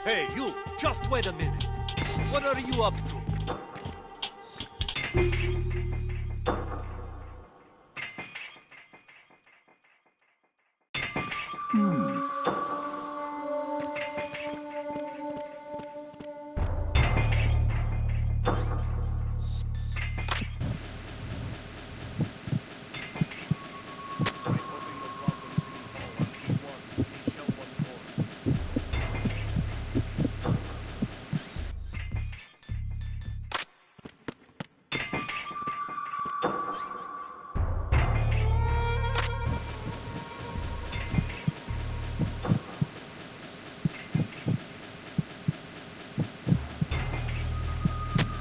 Hey, you! Just wait a minute. What are you up to?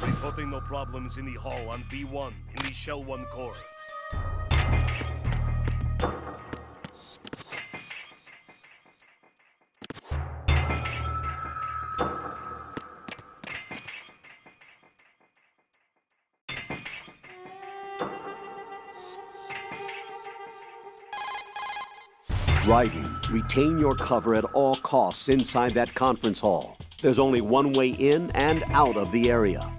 Reporting no problems in the hall on B1 in the Shell 1 core. Raiden, retain your cover at all costs inside that conference hall. There's only one way in and out of the area.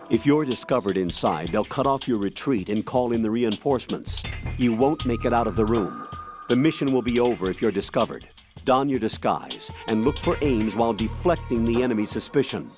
If you're discovered inside, they'll cut off your retreat and call in the reinforcements. You won't make it out of the room. The mission will be over if you're discovered. Don your disguise and look for aims while deflecting the enemy's suspicion.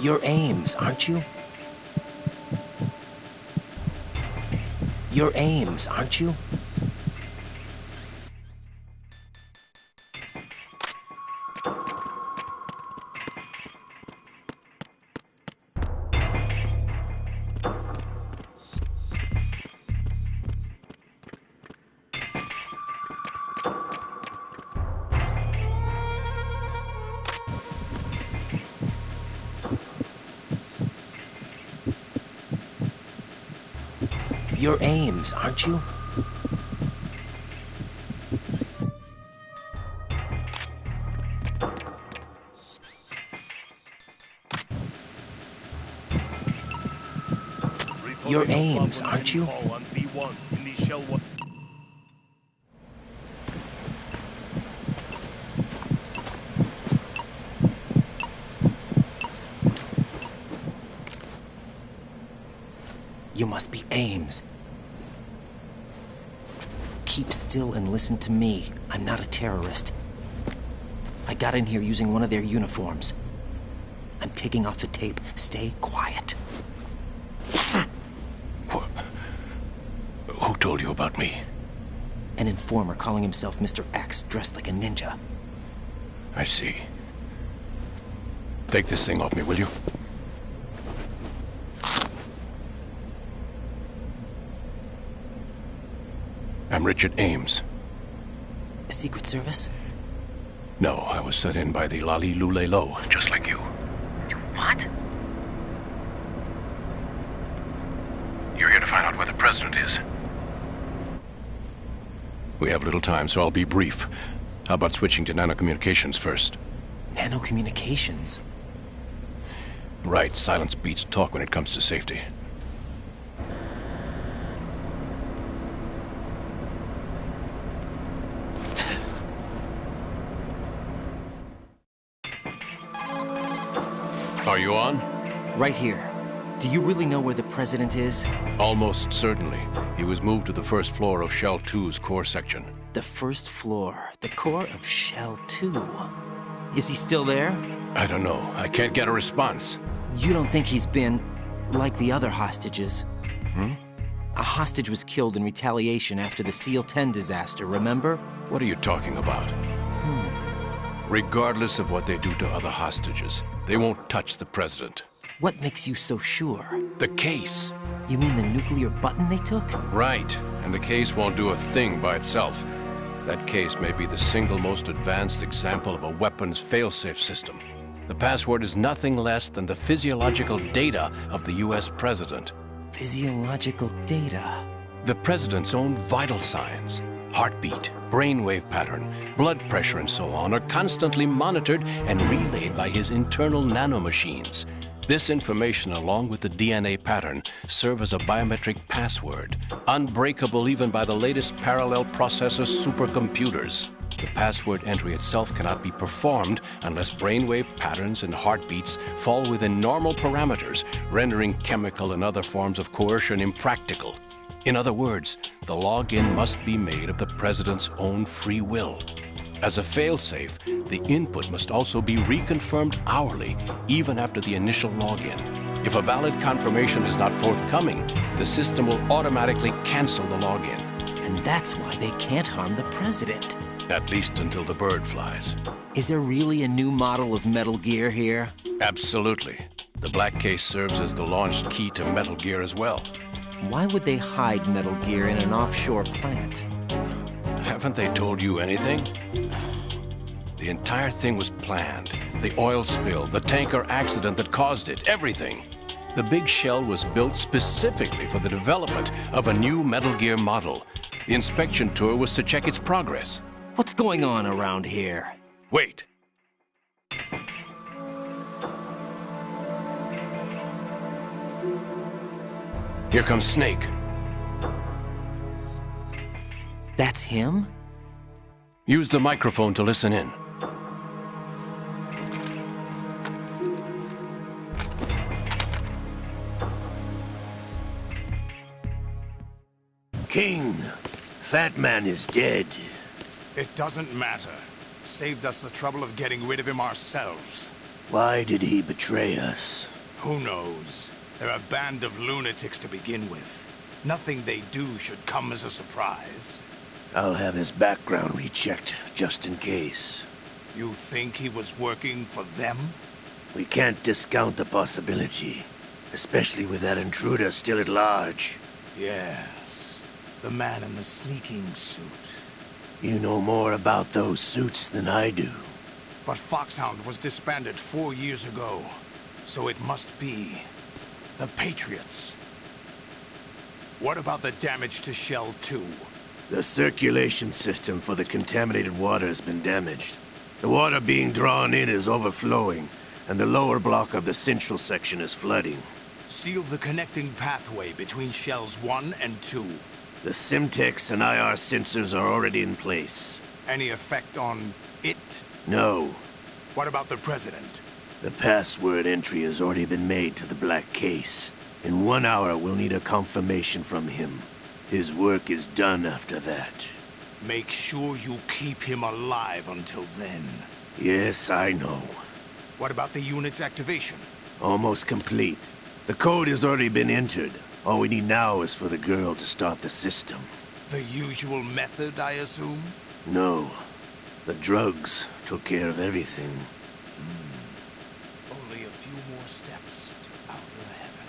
You're Ames, aren't you? You're Ames, aren't you? You're Ames, aren't you? You're Ames, aren't you? You must be Ames. Keep still and listen to me. I'm not a terrorist. I got in here using one of their uniforms. I'm taking off the tape. Stay quiet. Who told you about me? An informer calling himself Mr. X, dressed like a ninja. I see. Take this thing off me, will you? I'm Richard Ames. Secret Service? No, I was sent in by the Lali Lule Lo, just like you. What? You're here to find out where the president is. We have little time, so I'll be brief. How about switching to nanocommunications first? Nanocommunications? Right, silence beats talk when it comes to safety. Are you on? Right here. Do you really know where the president is? Almost certainly. He was moved to the first floor of Shell 2's core section. The first floor, the core of Shell 2. Is he still there? I don't know. I can't get a response. You don't think he's been like the other hostages? Hmm? A hostage was killed in retaliation after the SEAL 10 disaster, remember? What are you talking about? Regardless of what they do to other hostages, they won't touch the president. What makes you so sure? The case. You mean the nuclear button they took? Right, and the case won't do a thing by itself. That case may be the single most advanced example of a weapons failsafe system. The password is nothing less than the physiological data of the US president. Physiological data? The president's own vital signs, heartbeat, brainwave pattern, blood pressure, and so on, are constantly monitored and relayed by his internal nanomachines. This information, along with the DNA pattern, serve as a biometric password, unbreakable even by the latest parallel processor supercomputers. The password entry itself cannot be performed unless brainwave patterns and heartbeats fall within normal parameters, rendering chemical and other forms of coercion impractical. In other words, the login must be made of the president's own free will. As a failsafe, the input must also be reconfirmed hourly, even after the initial login. If a valid confirmation is not forthcoming, the system will automatically cancel the login. And that's why they can't harm the president. At least until the bird flies. Is there really a new model of Metal Gear here? Absolutely. The black case serves as the launch key to Metal Gear as well. Why would they hide Metal Gear in an offshore plant? Haven't they told you anything? The entire thing was planned. The oil spill, the tanker accident that caused it, everything. The big shell was built specifically for the development of a new Metal Gear model. The inspection tour was to check its progress. What's going on around here? Wait. Here comes Snake. That's him? Use the microphone to listen in. King, Fat Man is dead. It doesn't matter. Saved us the trouble of getting rid of him ourselves. Why did he betray us? Who knows? They're a band of lunatics to begin with. Nothing they do should come as a surprise. I'll have his background rechecked, just in case. You think he was working for them? We can't discount the possibility, especially with that intruder still at large. Yes, the man in the sneaking suit. You know more about those suits than I do. But Foxhound was disbanded 4 years ago, so it must be the Patriots. What about the damage to Shell 2? The circulation system for the contaminated water has been damaged. The water being drawn in is overflowing, and the lower block of the central section is flooding. Seal the connecting pathway between shells 1 and 2. The Simtex and IR sensors are already in place. Any effect on it? No. What about the President? The password entry has already been made to the black case. In 1 hour, we'll need a confirmation from him. His work is done after that. Make sure you keep him alive until then. Yes, I know. What about the unit's activation? Almost complete. The code has already been entered. All we need now is for the girl to start the system. The usual method, I assume? No. The drugs took care of everything. Only a few more steps to outer heaven.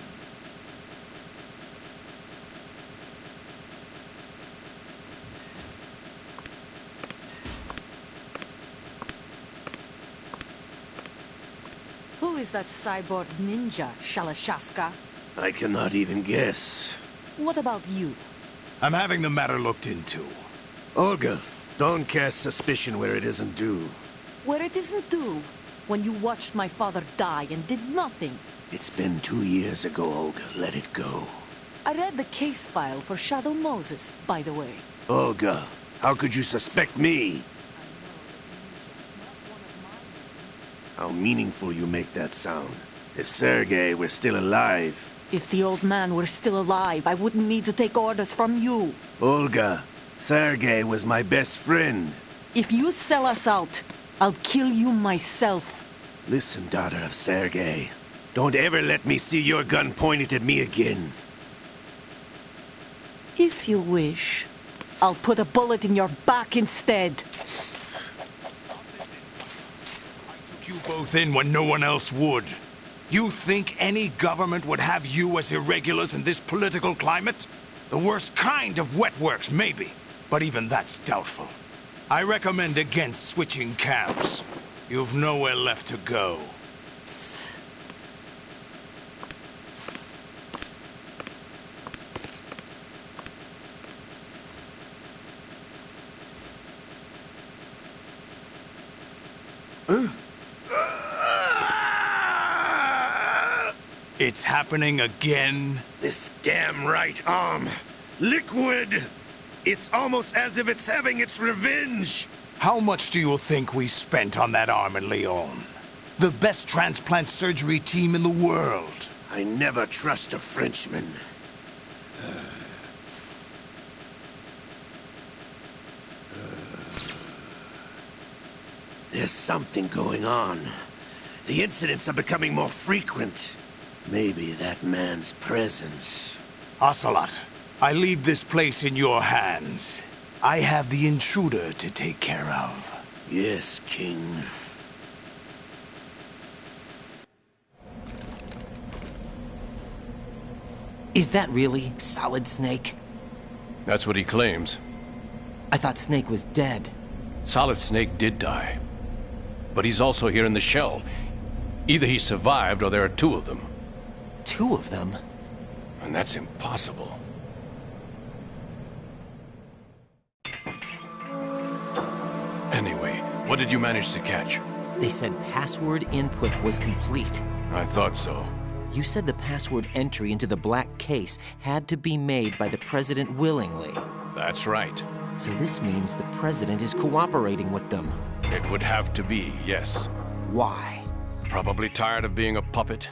Who is that cyborg ninja, Shalashaska? I cannot even guess. What about you? I'm having the matter looked into. Olga, don't cast suspicion where it isn't due. Where it isn't due, when you watched my father die and did nothing. It's been 2 years ago, Olga. Let it go. I read the case file for Shadow Moses, by the way. Olga, how could you suspect me? How meaningful you make that sound. If Sergei were still alive... If the old man were still alive, I wouldn't need to take orders from you. Olga, Sergei was my best friend. If you sell us out, I'll kill you myself. Listen, daughter of Sergei. Don't ever let me see your gun pointed at me again. If you wish, I'll put a bullet in your back instead. Took you both in when no one else would. You think any government would have you as irregulars in this political climate? The worst kind of wet works, maybe. But even that's doubtful. I recommend against switching camps. You've nowhere left to go. It's happening again? This damn right arm. Liquid! It's almost as if it's having its revenge. How much do you think we spent on that arm in Lyon? The best transplant surgery team in the world. I never trust a Frenchman. There's something going on. The incidents are becoming more frequent. Maybe that man's presence. Ocelot, I leave this place in your hands. I have the intruder to take care of. Yes, King. Is that really Solid Snake? That's what he claims. I thought Snake was dead. Solid Snake did die. But he's also here in the shell. Either he survived or there are two of them. Two of them? And that's impossible. Anyway, what did you manage to catch? They said password input was complete. I thought so. You said the password entry into the black case had to be made by the President willingly. That's right. So this means the President is cooperating with them. It would have to be, yes. Why? Probably tired of being a puppet,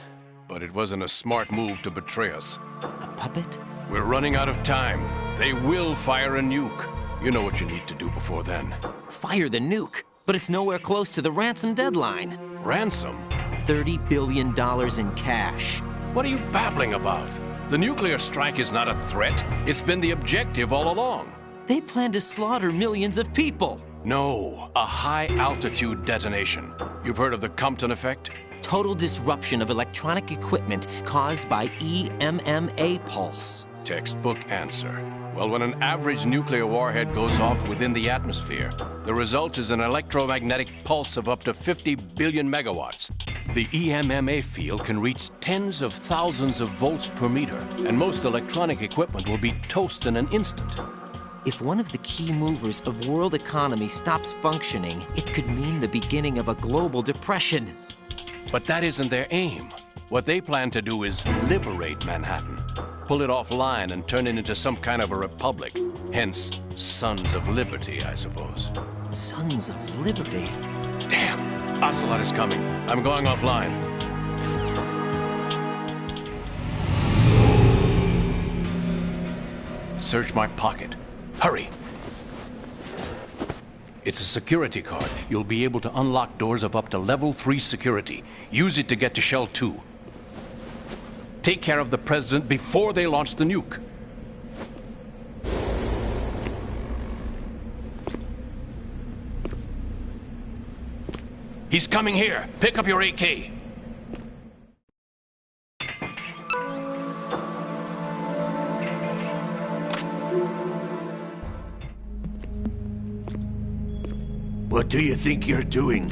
but it wasn't a smart move to betray us. A puppet? We're running out of time. They will fire a nuke. You know what you need to do before then. Fire the nuke? But it's nowhere close to the ransom deadline. Ransom? $30 billion in cash. What are you babbling about? The nuclear strike is not a threat. It's been the objective all along. They plan to slaughter millions of people. No, a high-altitude detonation. You've heard of the Compton effect? Total disruption of electronic equipment caused by EMMA pulse. Textbook answer. Well, when an average nuclear warhead goes off within the atmosphere, the result is an electromagnetic pulse of up to 50 billion megawatts. The EMMA field can reach tens of thousands of volts per meter, and most electronic equipment will be toast in an instant. If one of the key movers of world economy stops functioning, it could mean the beginning of a global depression. But that isn't their aim. What they plan to do is liberate Manhattan. Pull it offline and turn it into some kind of a republic. Hence, Sons of Liberty, I suppose. Sons of Liberty? Damn! Ocelot is coming. I'm going offline. Search my pocket. Hurry! It's a security card. You'll be able to unlock doors of up to level 3 security. Use it to get to Shell 2. Take care of the President before they launch the nuke. He's coming here. Pick up your AK. What do you think you're doing?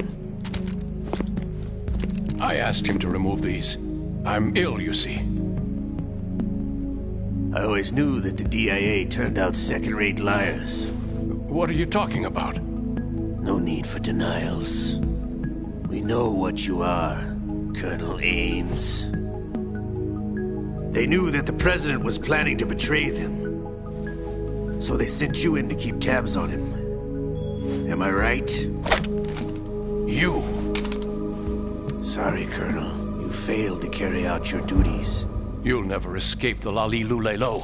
I asked him to remove these. I'm ill, you see. I always knew that the DIA turned out second-rate liars. What are you talking about? No need for denials. We know what you are, Colonel Ames. They knew that the President was planning to betray them. So they sent you in to keep tabs on him. Am I right? You! Sorry, Colonel. You failed to carry out your duties. You'll never escape the Lali Lulelo.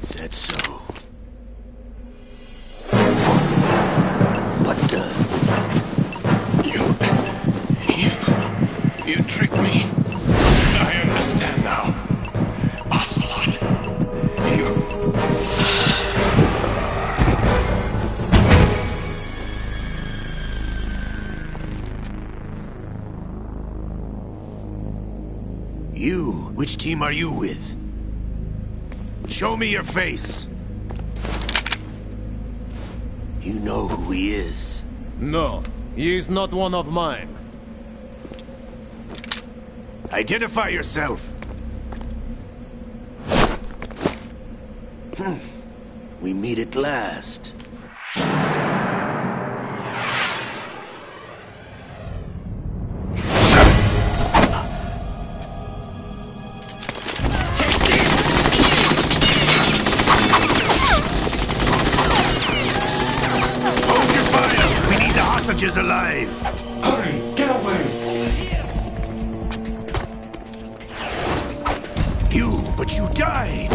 Is that so? What the? You tricked me. I understand now. Ocelot. You? Which team are you with? Show me your face! You know who he is. No, he is not one of mine. Identify yourself! We meet at last. Is alive. Hurry, get away! But you died.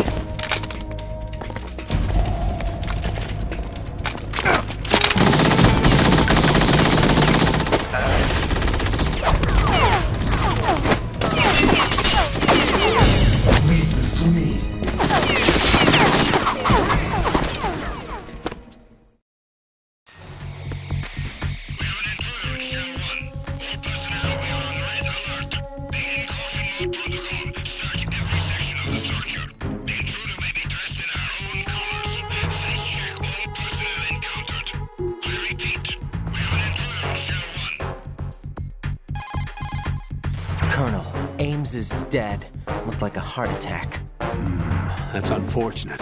Leave this to me. Colonel, Ames is dead. Looked like a heart attack. That's unfortunate.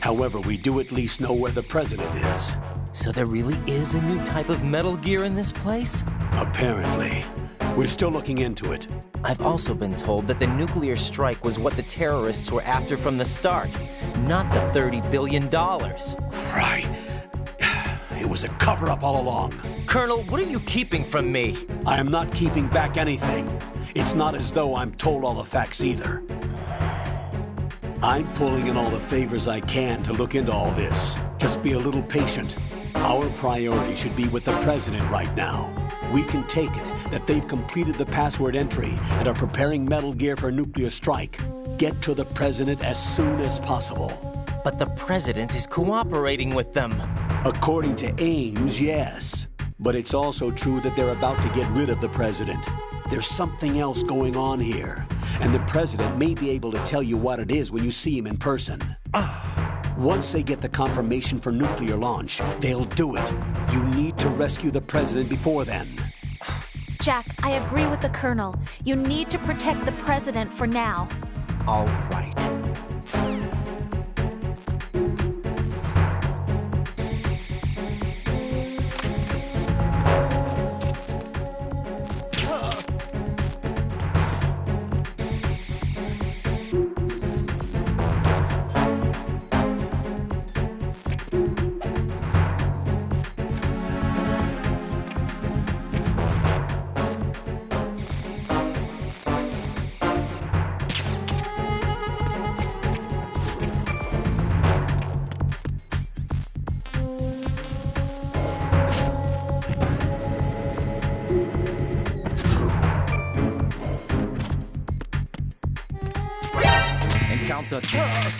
However, we do at least know where the President is. So there really is a new type of Metal Gear in this place? Apparently. We're still looking into it. I've also been told that the nuclear strike was what the terrorists were after from the start, not the $30 billion. Right. It was a cover-up all along. Colonel, what are you keeping from me? I am not keeping back anything. It's not as though I'm told all the facts either. I'm pulling in all the favors I can to look into all this. Just be a little patient. Our priority should be with the President right now. We can take it that they've completed the password entry and are preparing Metal Gear for nuclear strike. Get to the President as soon as possible. But the President is cooperating with them. According to Ames, yes. But it's also true that they're about to get rid of the President. There's something else going on here. And the President may be able to tell you what it is when you see him in person. Once they get the confirmation for nuclear launch, they'll do it. You need to rescue the President before then. Jack, I agree with the Colonel. You need to protect the President for now. All right. gonna try.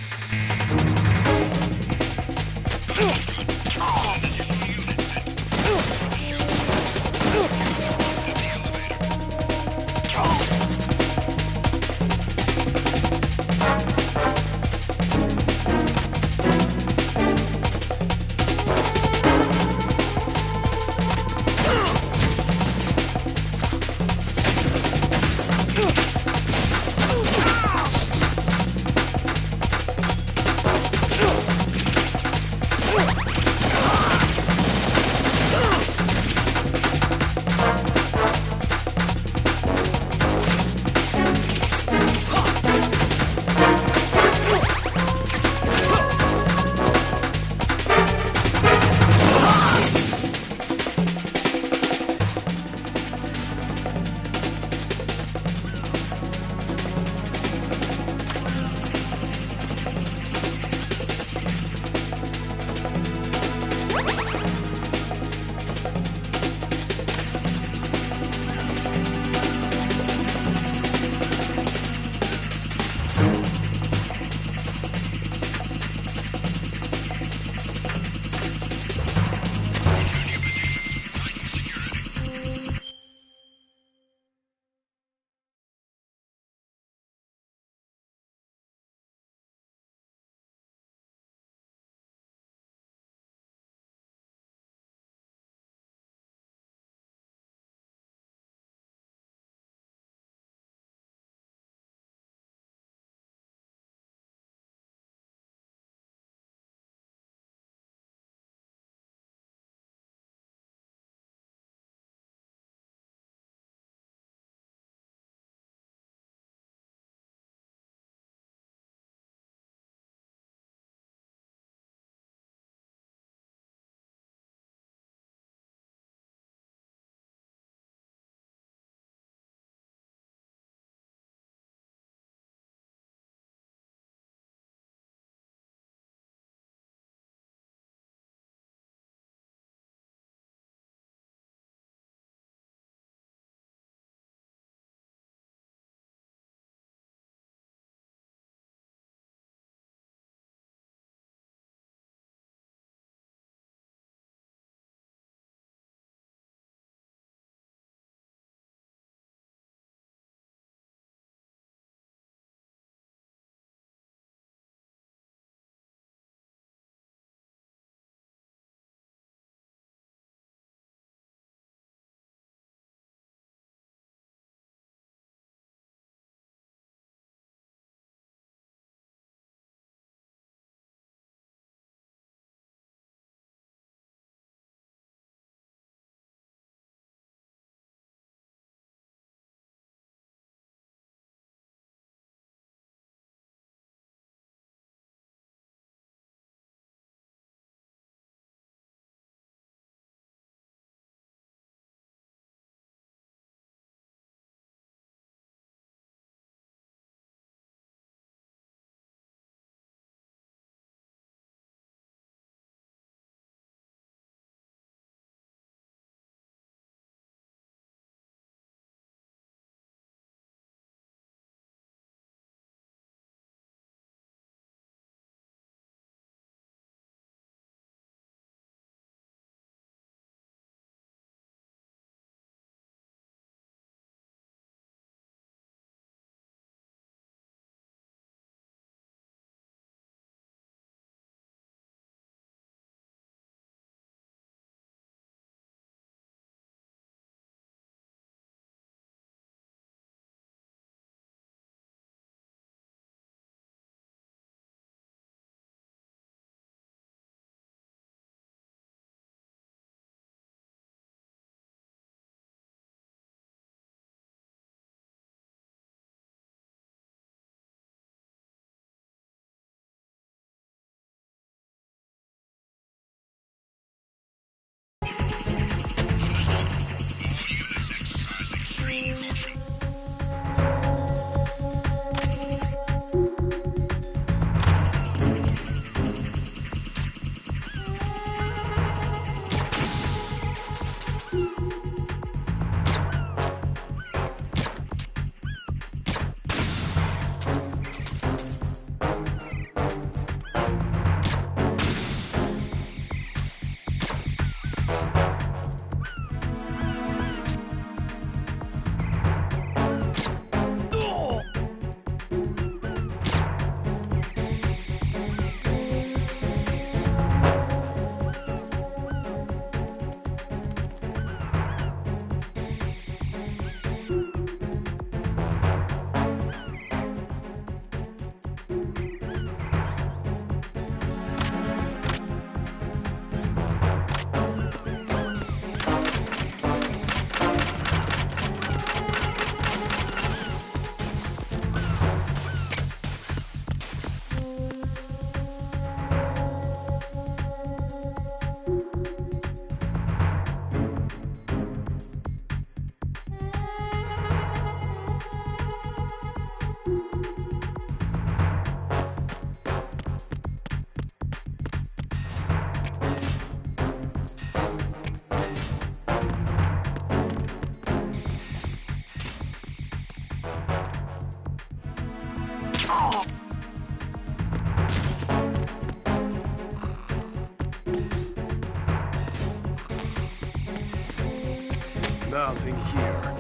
Nothing here.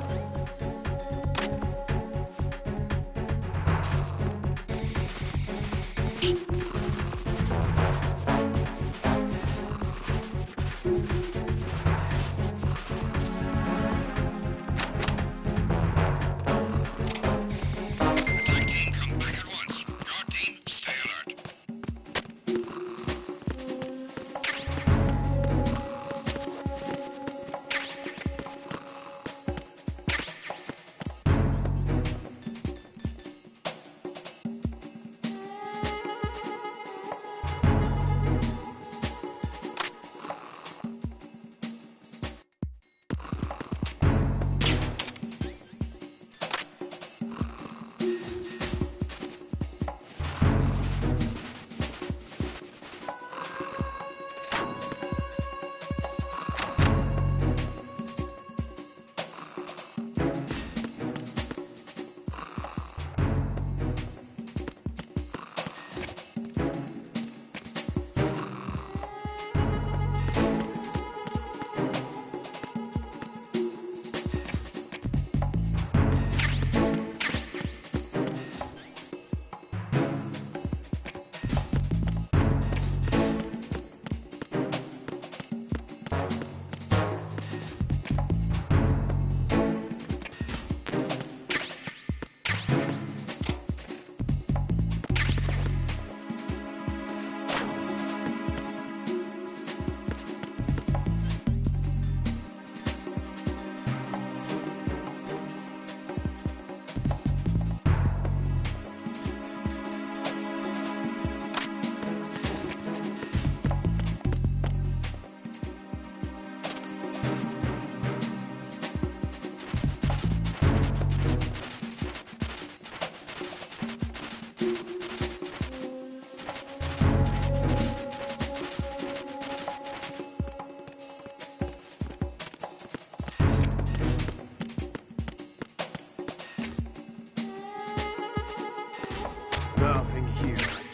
Nothing here.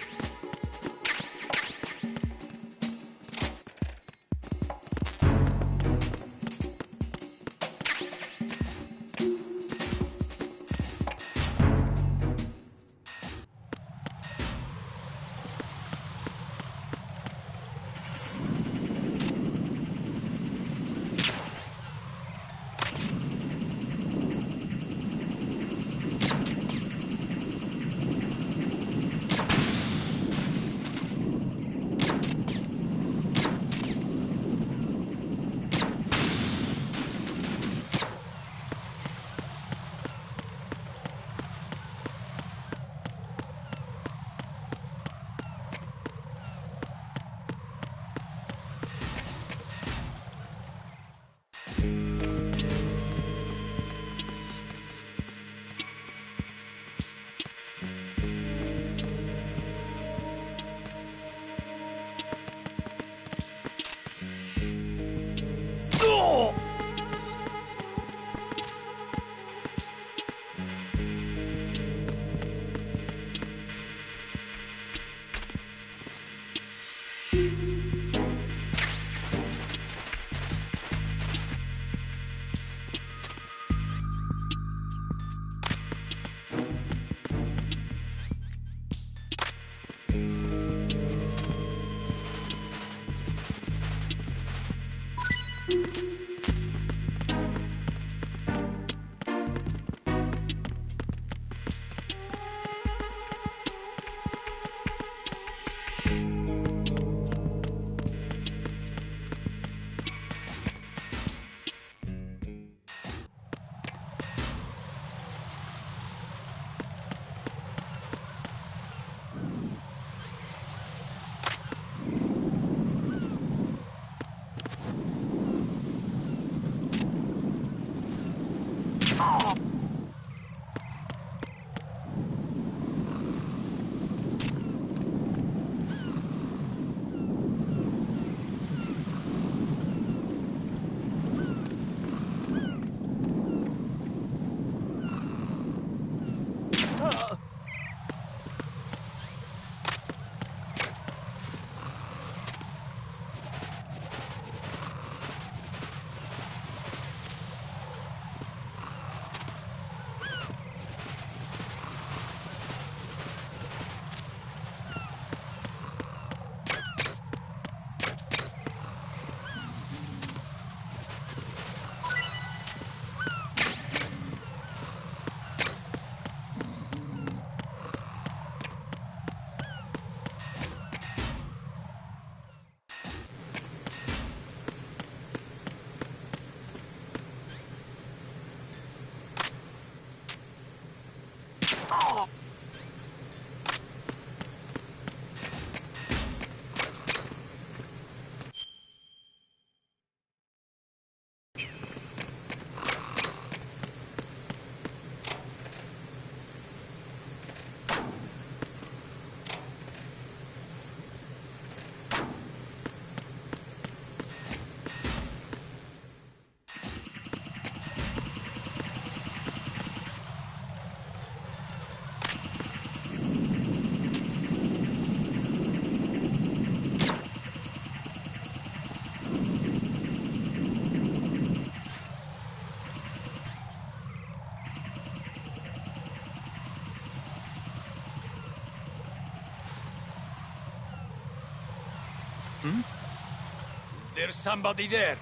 There's somebody there.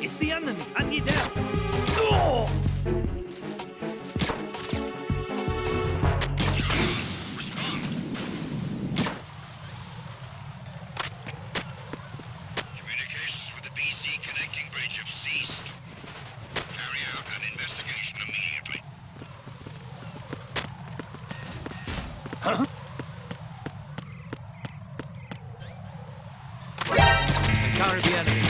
It's the enemy. I need help. Oh! Communications with the BC connecting bridge have ceased. Carry out an investigation immediately. Huh? Encounter the enemy.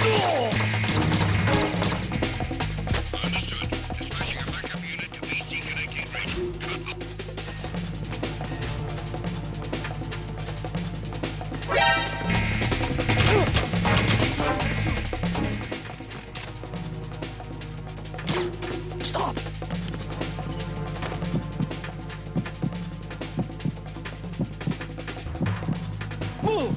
Understood. Dispatching a backup unit to BC connecting bridge. Stop! Move!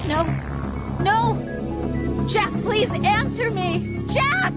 No! No! Jack, please answer me! Jack!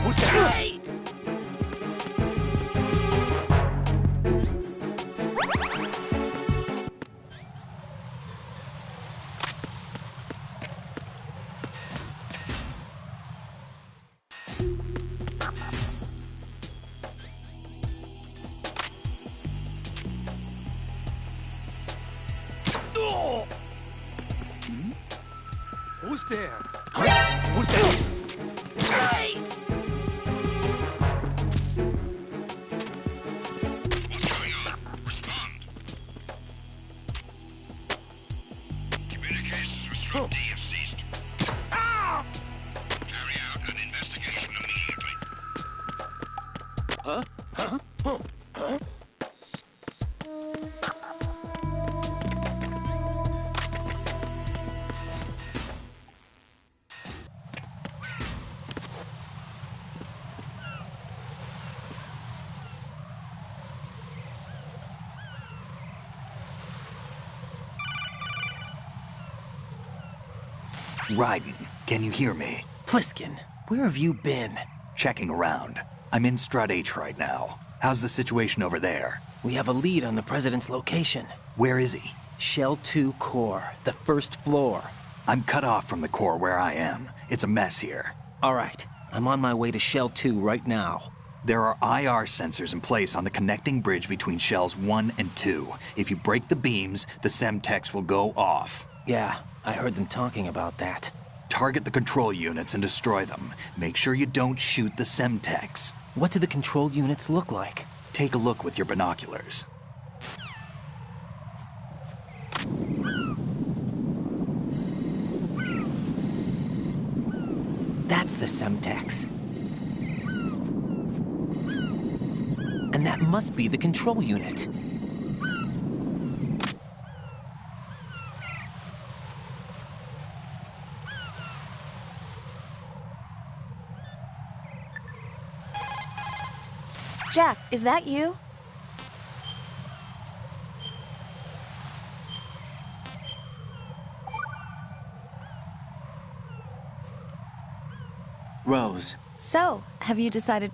Who's there? Who's there? Who's there? Hey! What's going on? Respond. Communications with Strut D have ceased. Carry out an investigation immediately. Huh? Huh? Huh? Raiden, can you hear me? Pliskin, where have you been? Checking around. I'm in Strut H right now. How's the situation over there? We have a lead on the President's location. Where is he? Shell 2 core, the first floor. I'm cut off from the core where I am. It's a mess here. All right, I'm on my way to Shell 2 right now. There are IR sensors in place on the connecting bridge between Shells 1 and 2. If you break the beams, the Semtex will go off. Yeah, I heard them talking about that. Target the control units and destroy them. Make sure you don't shoot the Semtex. What do the control units look like? Take a look with your binoculars. That's the Semtex. And that must be the control unit. Jack, is that you? Rose. So, have you decided...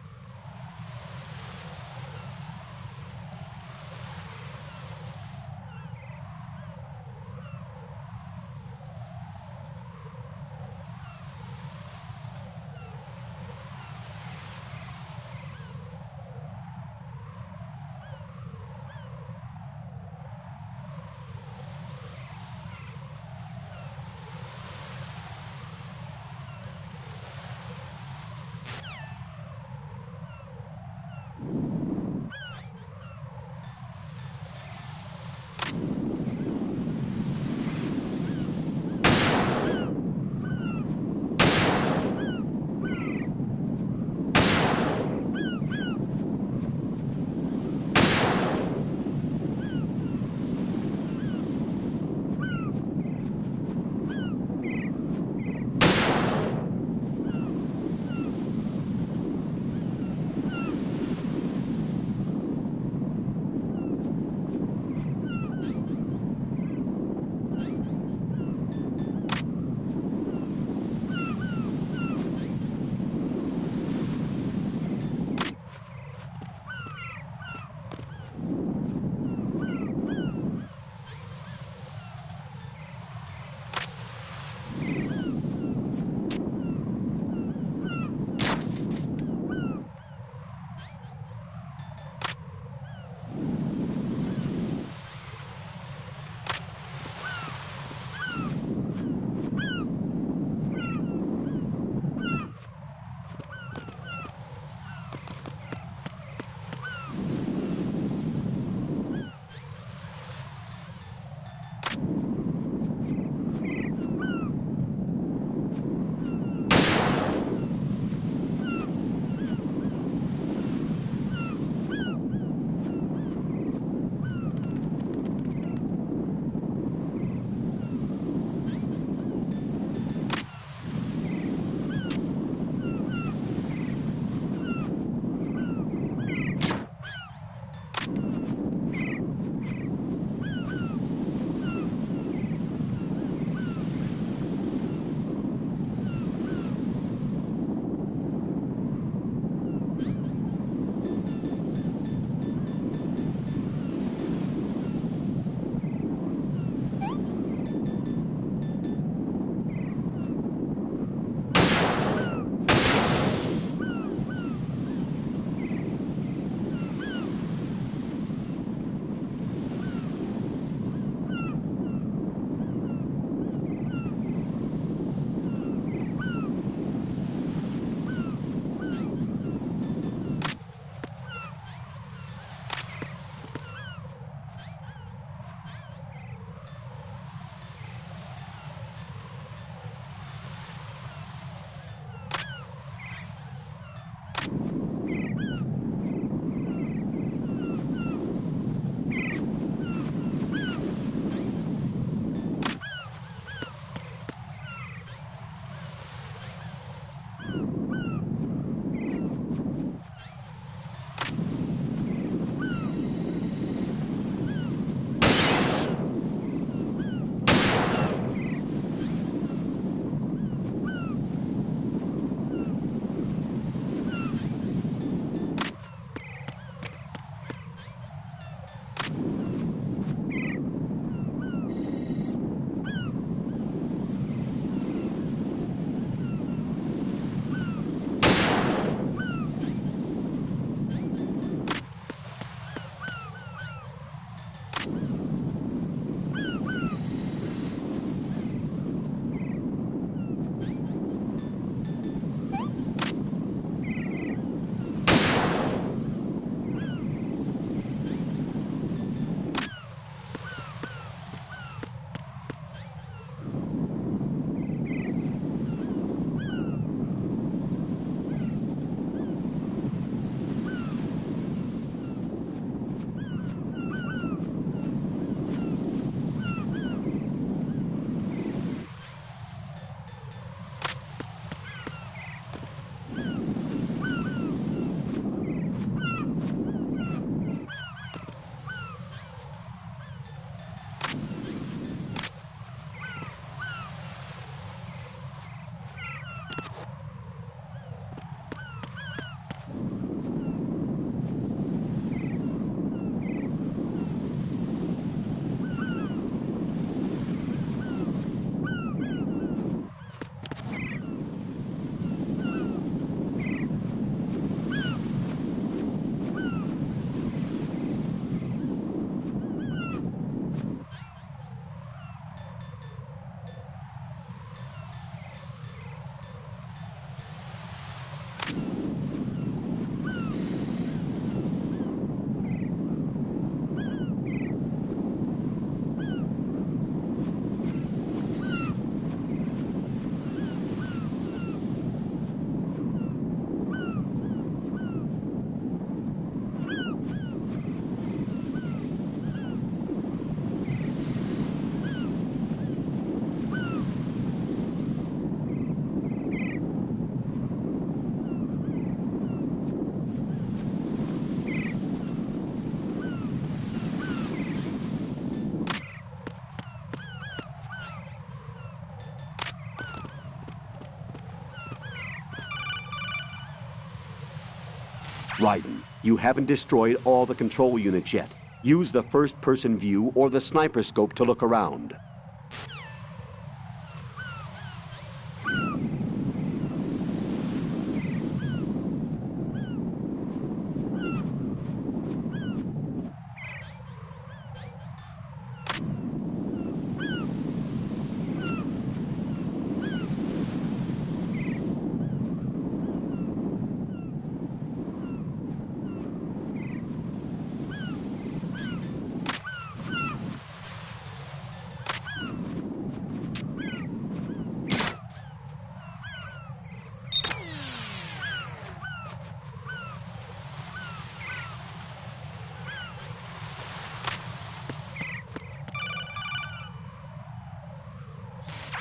Raiden, you haven't destroyed all the control units yet. Use the first-person view or the sniper scope to look around.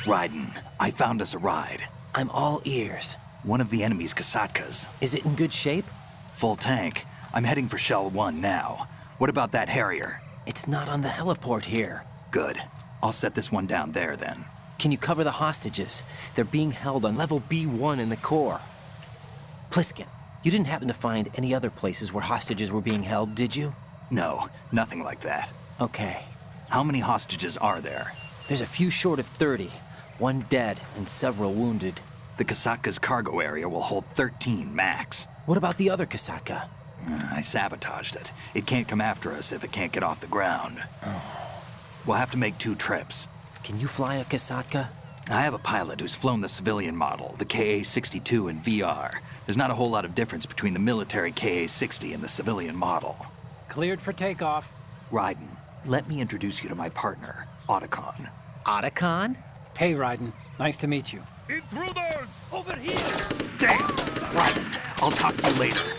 Raiden, I found us a ride. I'm all ears. One of the enemy's Kasatkas. Is it in good shape? Full tank. I'm heading for Shell 1 now. What about that Harrier? It's not on the heliport here. Good. I'll set this one down there then. Can you cover the hostages? They're being held on level B1 in the core. Pliskin, you didn't happen to find any other places where hostages were being held, did you? No, nothing like that. Okay. How many hostages are there? There's a few short of 30. One dead and several wounded. The Kasatka's cargo area will hold 13 max. What about the other Kasatka? I sabotaged it. It can't come after us if it can't get off the ground. We'll have to make 2 trips. Can you fly a Kasatka? I have a pilot who's flown the civilian model, the KA-62 in VR. There's not a whole lot of difference between the military KA-60 and the civilian model. Cleared for takeoff. Raiden, let me introduce you to my partner, Otacon. Otacon? Hey, Raiden. Nice to meet you. Intruders! Over here! Damn! Raiden, I'll talk to you later.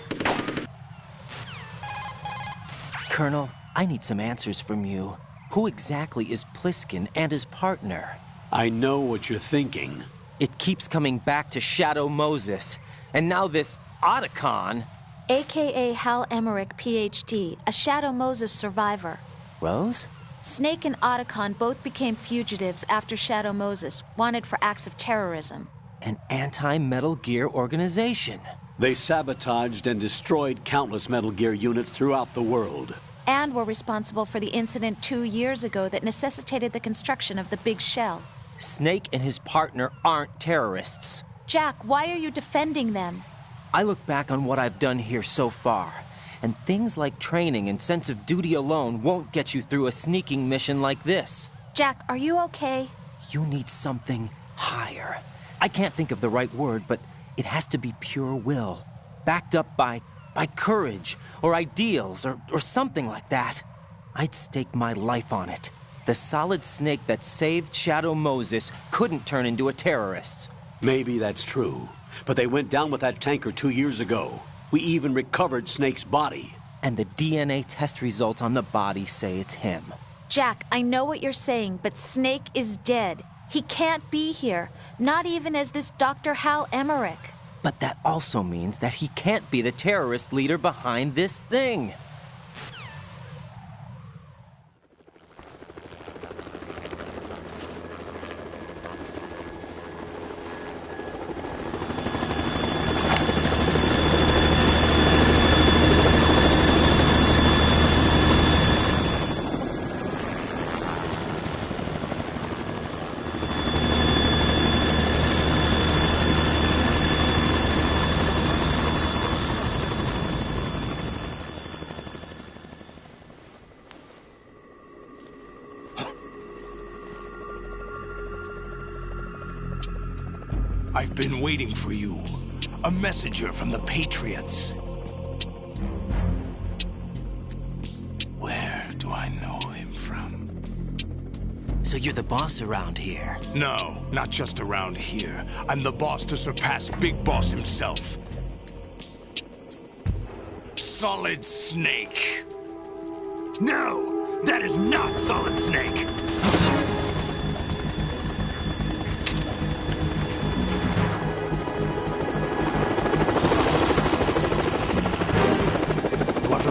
Colonel, I need some answers from you. Who exactly is Pliskin and his partner? I know what you're thinking. It keeps coming back to Shadow Moses. And now this Otacon... AKA Hal Emmerich, Ph.D., a Shadow Moses survivor. Rose? Snake and Otacon both became fugitives after Shadow Moses, wanted for acts of terrorism. An anti-Metal Gear organization. They sabotaged and destroyed countless Metal Gear units throughout the world. And were responsible for the incident 2 years ago that necessitated the construction of the Big Shell. Snake and his partner aren't terrorists. Jack, why are you defending them? I look back on what I've done here so far, and things like training and sense of duty alone won't get you through a sneaking mission like this. Jack, are you okay? You need something higher. I can't think of the right word, but it has to be pure will, backed up by courage, or ideals, or something like that. I'd stake my life on it. The solid Snake that saved Shadow Moses couldn't turn into a terrorist. Maybe that's true, but they went down with that tanker 2 years ago. We even recovered Snake's body. And the DNA test results on the body say it's him. Jack, I know what you're saying, but Snake is dead. He can't be here, not even as this Dr. Hal Emmerich. But that also means that he can't be the terrorist leader behind this thing. I've been waiting for you. A messenger from the Patriots. Where do I know him from? So you're the boss around here? No, not just around here. I'm the boss to surpass Big Boss himself. Solid Snake. No, that is not Solid Snake.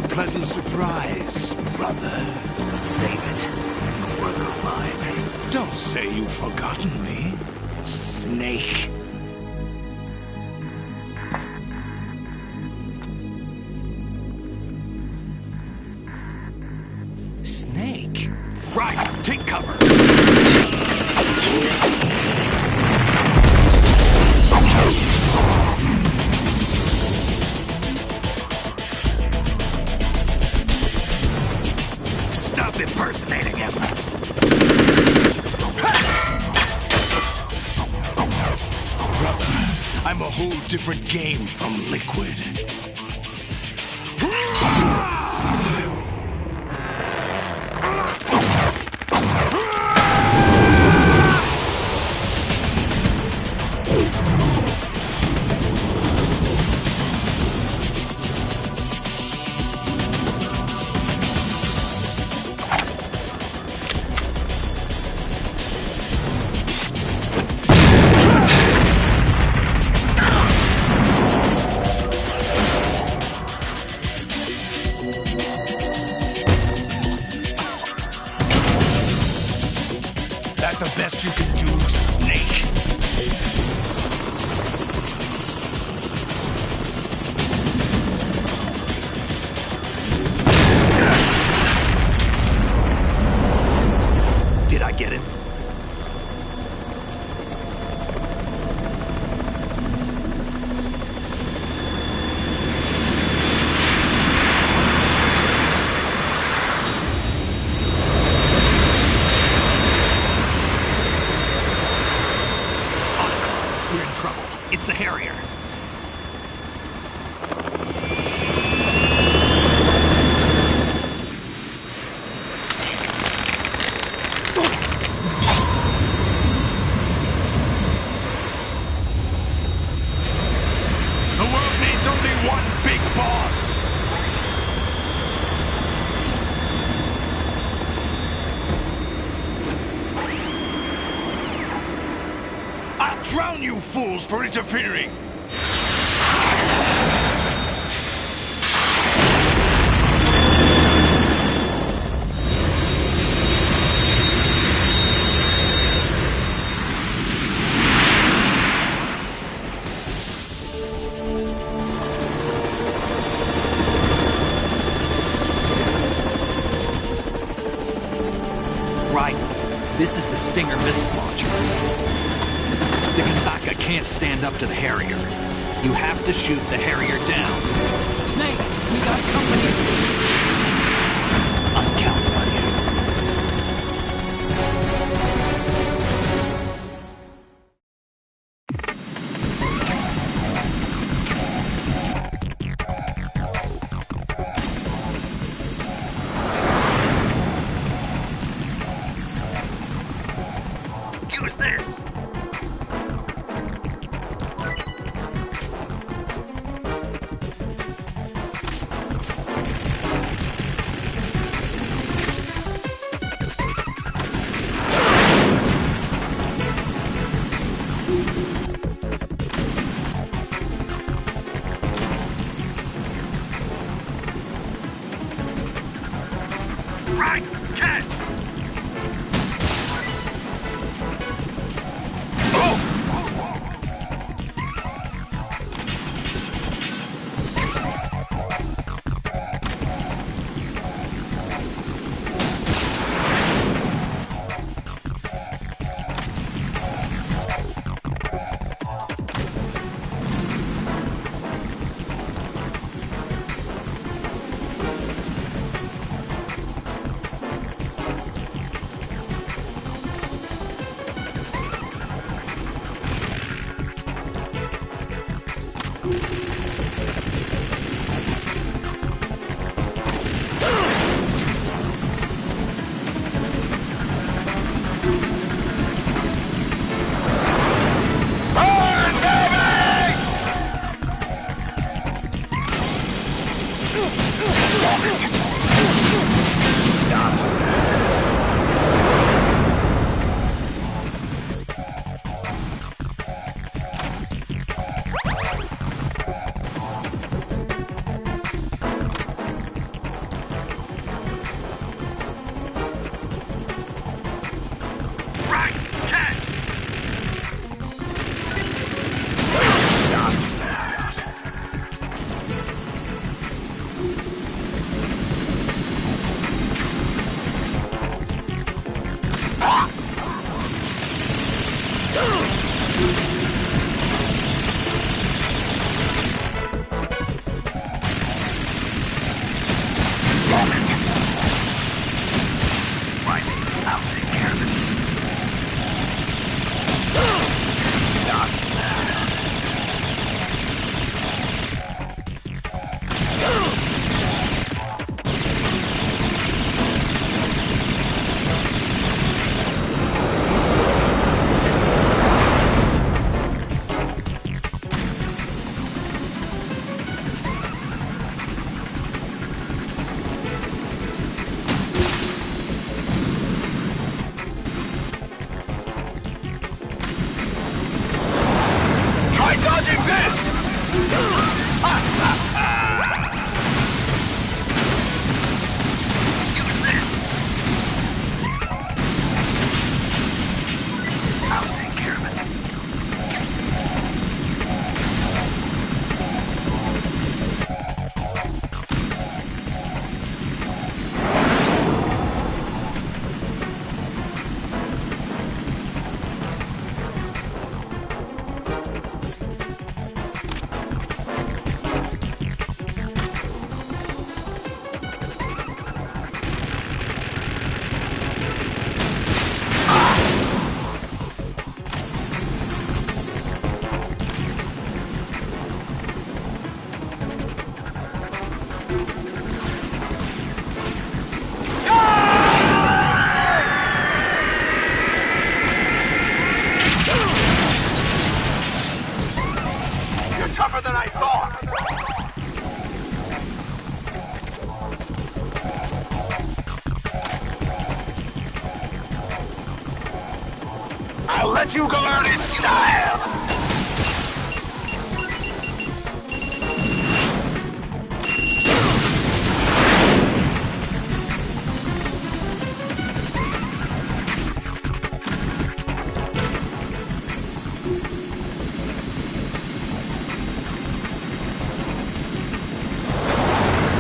Pleasant surprise, brother. Save it. No brother of mine. Don't say you've forgotten me, Snake. Right, take cover. Stop impersonating him. Brother, I'm a whole different game from Liquid. That the best you can do, Snake? Did I get it? We're in trouble. It's the Harrier. The world needs only one big boss. I'll drown you fools for interfering. Right. This is the Stinger missile launcher. The Kasaka can't stand up to the Harrier. You have to shoot the Harrier down. Snake, we got company. I'm counting on you. Use this! Right! Catch! let you go out in style!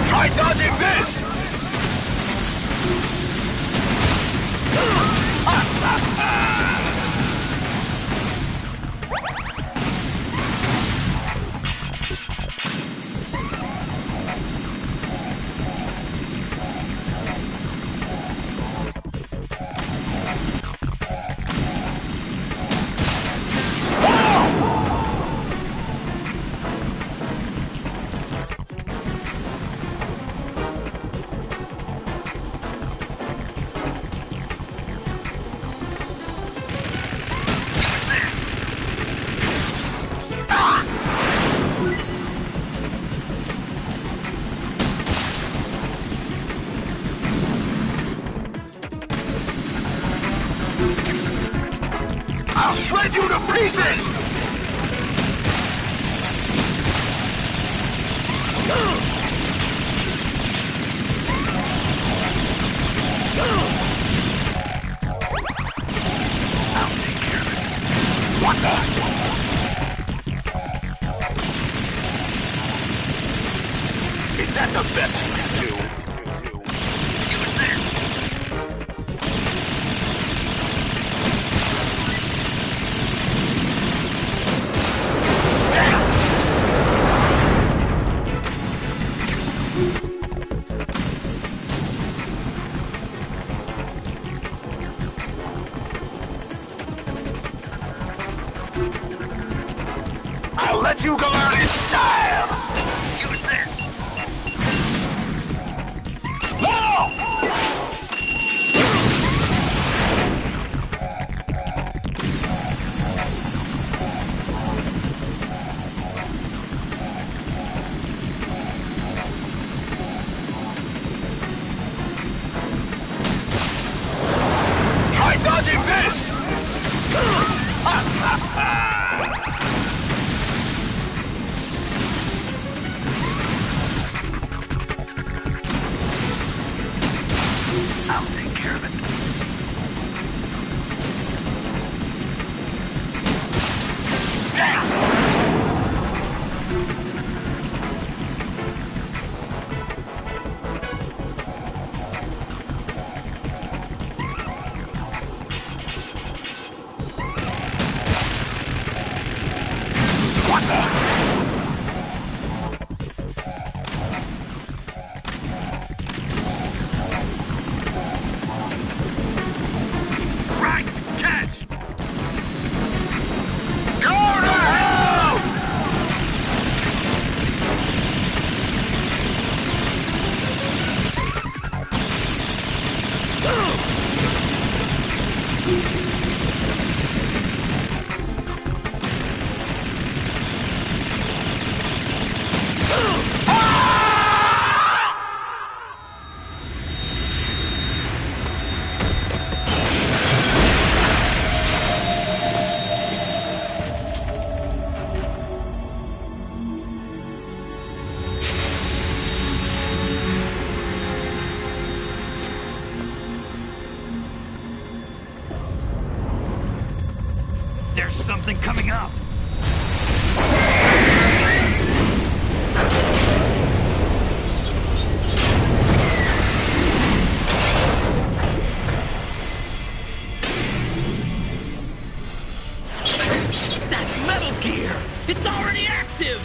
Try dodging this! I'll shred you to pieces! I'll take care of it. What the? Is that the best you can do? Use this! I'll let you go out in style! Use this! No! Try dodging this! I'll take care of it. Damn! What the? Right! Catch! Go to hell! There's something coming up! That's Metal Gear! It's already active!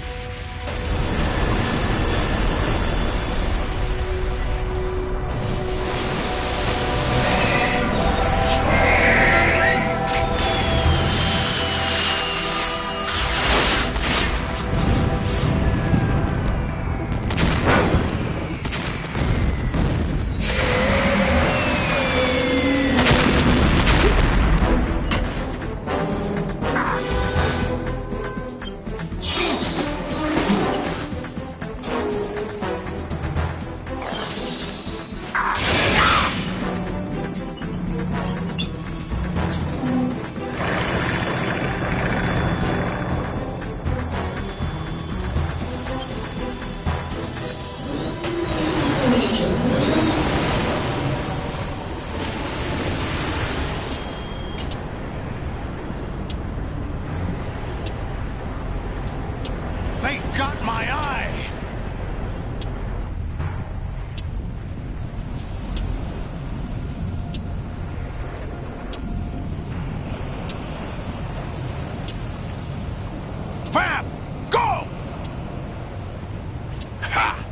Ha!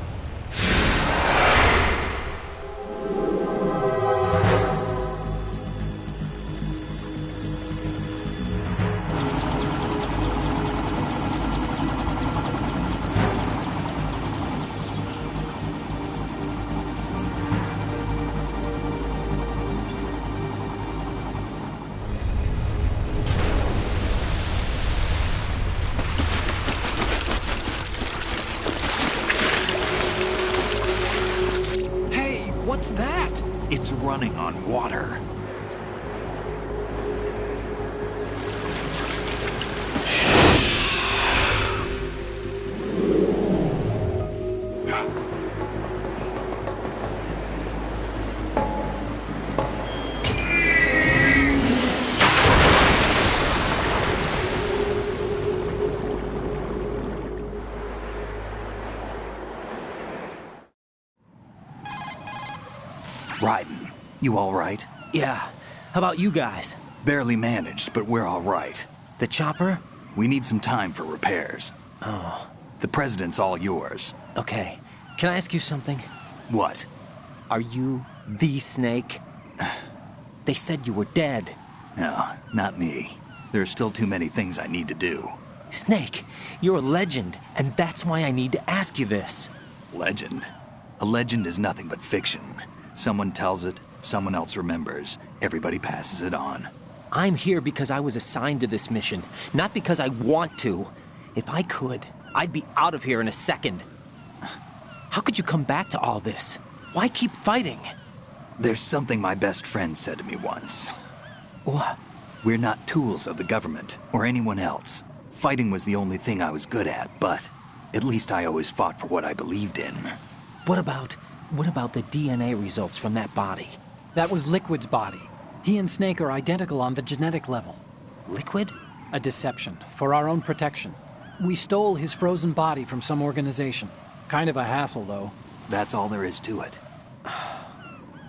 What's that? It's running on water. Raiden, you all right? Yeah. How about you guys? Barely managed, but we're all right. The chopper? We need some time for repairs. Oh. The president's all yours. Okay. Can I ask you something? What? Are you the Snake? They said you were dead. No, not me. There are still too many things I need to do. Snake, you're a legend, and that's why I need to ask you this. Legend? A legend is nothing but fiction. Someone tells it, someone else remembers. Everybody passes it on. I'm here because I was assigned to this mission, not because I want to. If I could, I'd be out of here in a second. How could you come back to all this? Why keep fighting? There's something my best friend said to me once. What? We're not tools of the government or anyone else. Fighting was the only thing I was good at, but at least I always fought for what I believed in. What about the DNA results from that body? That was Liquid's body. He and Snake are identical on the genetic level. Liquid? A deception, for our own protection. We stole his frozen body from some organization. Kind of a hassle, though. That's all there is to it.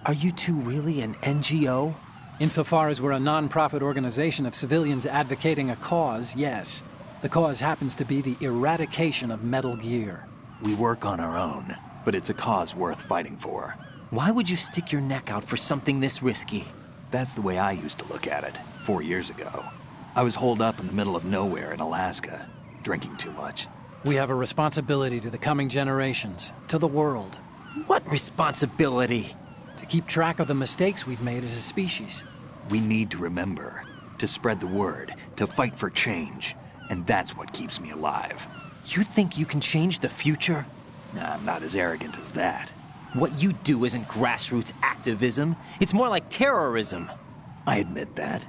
Are you two really an NGO? Insofar as we're a non-profit organization of civilians advocating a cause, yes. The cause happens to be the eradication of Metal Gear. We work on our own, but it's a cause worth fighting for. Why would you stick your neck out for something this risky? That's the way I used to look at it, 4 years ago. I was holed up in the middle of nowhere in Alaska, drinking too much. We have a responsibility to the coming generations, to the world. What responsibility? To keep track of the mistakes we've made as a species. We need to remember, to spread the word, to fight for change, and that's what keeps me alive. You think you can change the future? Nah, I'm not as arrogant as that. What you do isn't grassroots activism. It's more like terrorism. I admit that.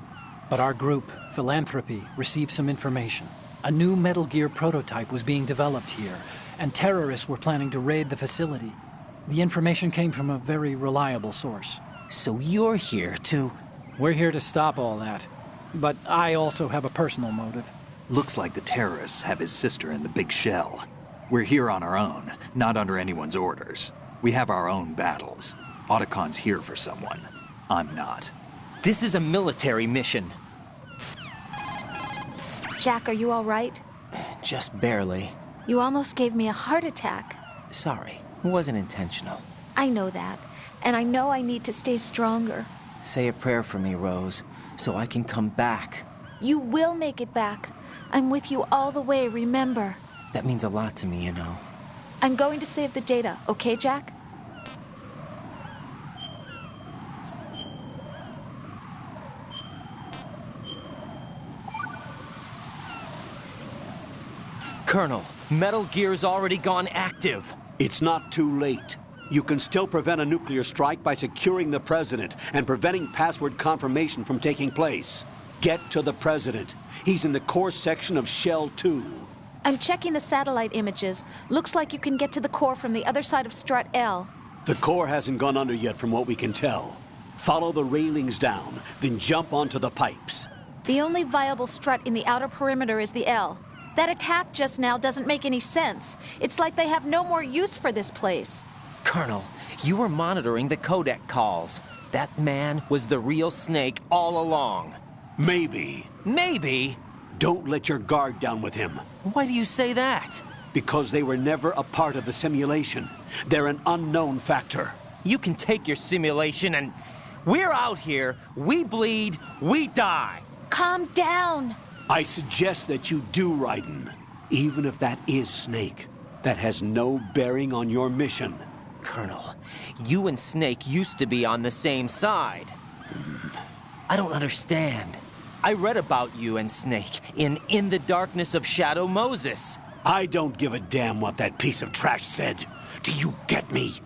But our group, Philanthropy, received some information. A new Metal Gear prototype was being developed here, and terrorists were planning to raid the facility. The information came from a very reliable source. So you're here to... We're here to stop all that. But I also have a personal motive. Looks like the terrorists have his sister in the big shell. We're here on our own, not under anyone's orders. We have our own battles. Otacon's here for someone. I'm not. This is a military mission. Jack, are you all right? Just barely. You almost gave me a heart attack. Sorry, it wasn't intentional. I know that, and I know I need to stay stronger. Say a prayer for me, Rose, so I can come back. You will make it back. I'm with you all the way, remember? That means a lot to me, you know. I'm going to save the data, okay, Jack? Colonel, Metal Gear's already gone active. It's not too late. You can still prevent a nuclear strike by securing the President and preventing password confirmation from taking place. Get to the President. He's in the core section of Shell 2. I'm checking the satellite images. Looks like you can get to the core from the other side of Strut L. The core hasn't gone under yet from what we can tell. Follow the railings down, then jump onto the pipes. The only viable strut in the outer perimeter is the L. That attack just now doesn't make any sense. It's like they have no more use for this place. Colonel, you were monitoring the codec calls. That man was the real Snake all along. Maybe. Maybe? Don't let your guard down with him. Why do you say that? Because they were never a part of the simulation. They're an unknown factor. You can take your simulation and... We're out here, we bleed, we die. Calm down. I suggest that you do, Raiden. Even if that is Snake. That has no bearing on your mission. Colonel, you and Snake used to be on the same side. I don't understand. I read about you and Snake in the Darkness of Shadow Moses. I don't give a damn what that piece of trash said. Do you get me?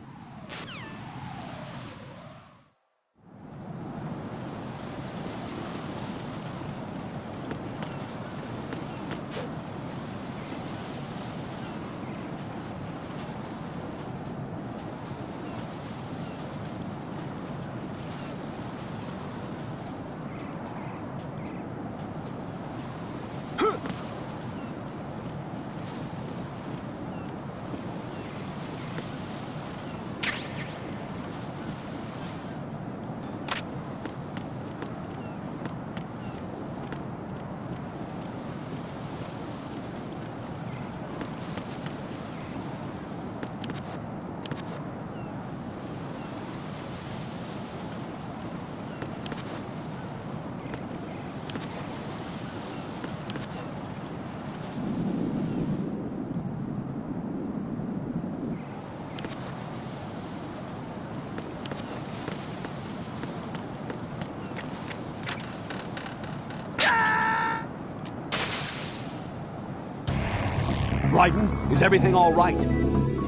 Raiden, is everything all right?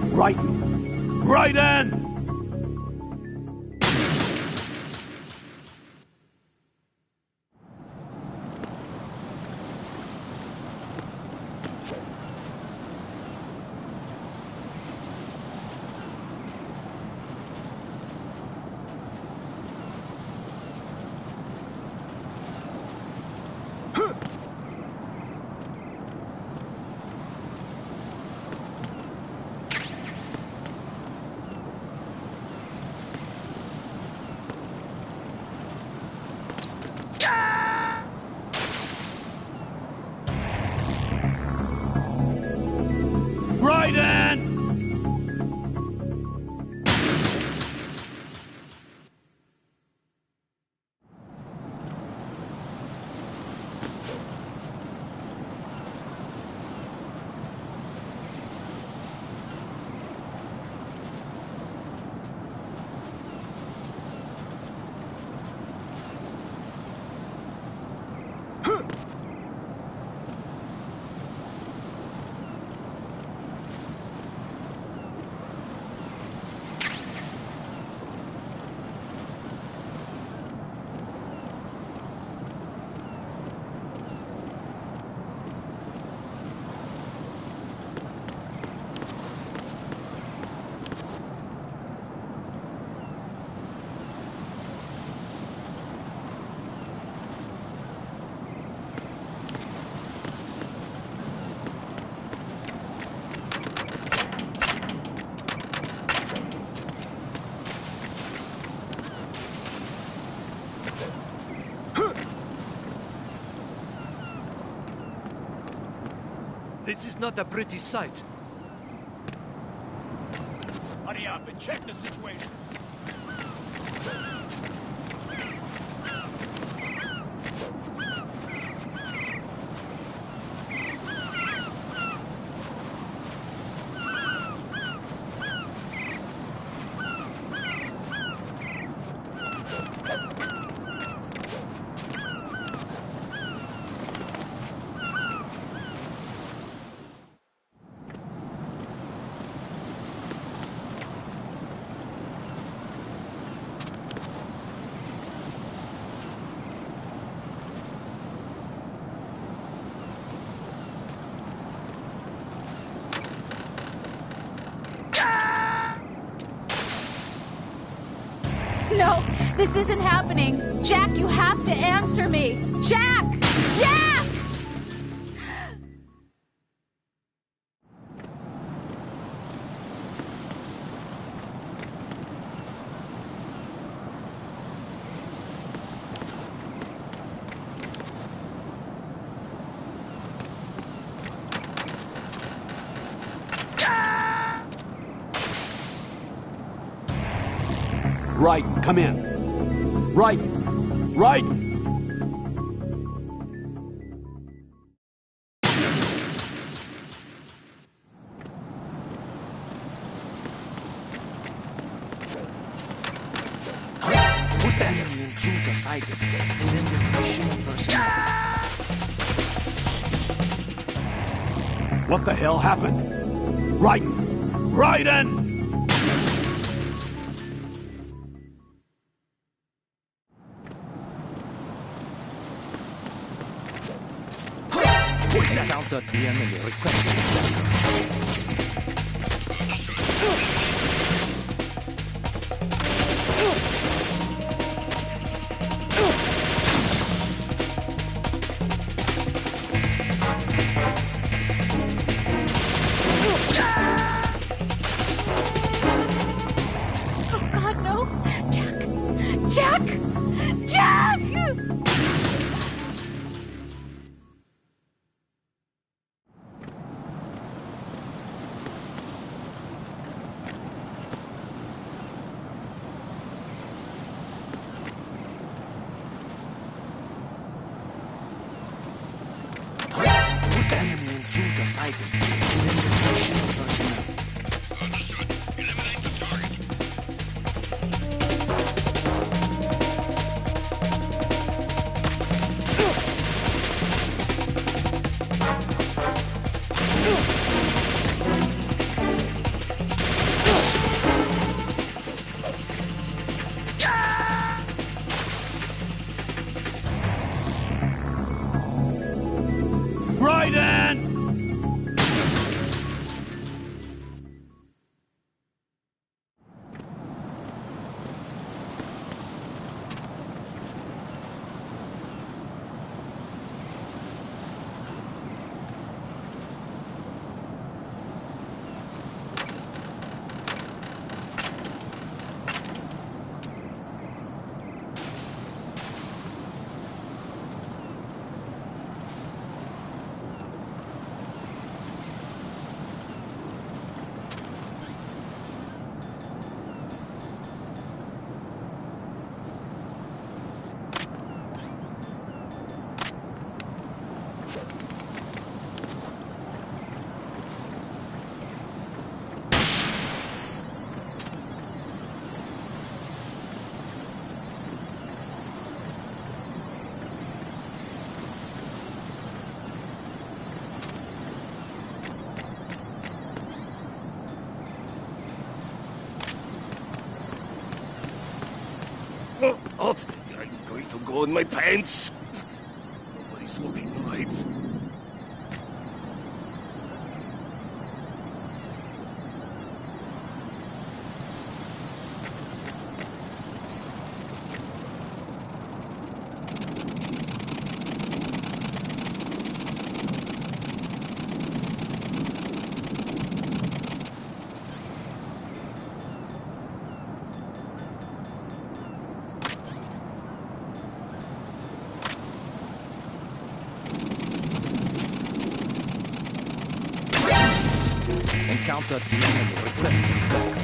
Raiden! Raiden! This is not a pretty sight. Hurry up and check the situation. No, this isn't happening. Jack, you have to answer me. Jack! Jack! Raiden, come in. Raiden! Raiden! Put that in the intruder side. Send information personnel. What the hell happened? Raiden! Raiden! Counter the enemy requesting. Oh, God, no. Jack! Jack! Jack! Oh, I'm going to go in my pants. Nobody's looking right. Encounter the enemy requesting backup.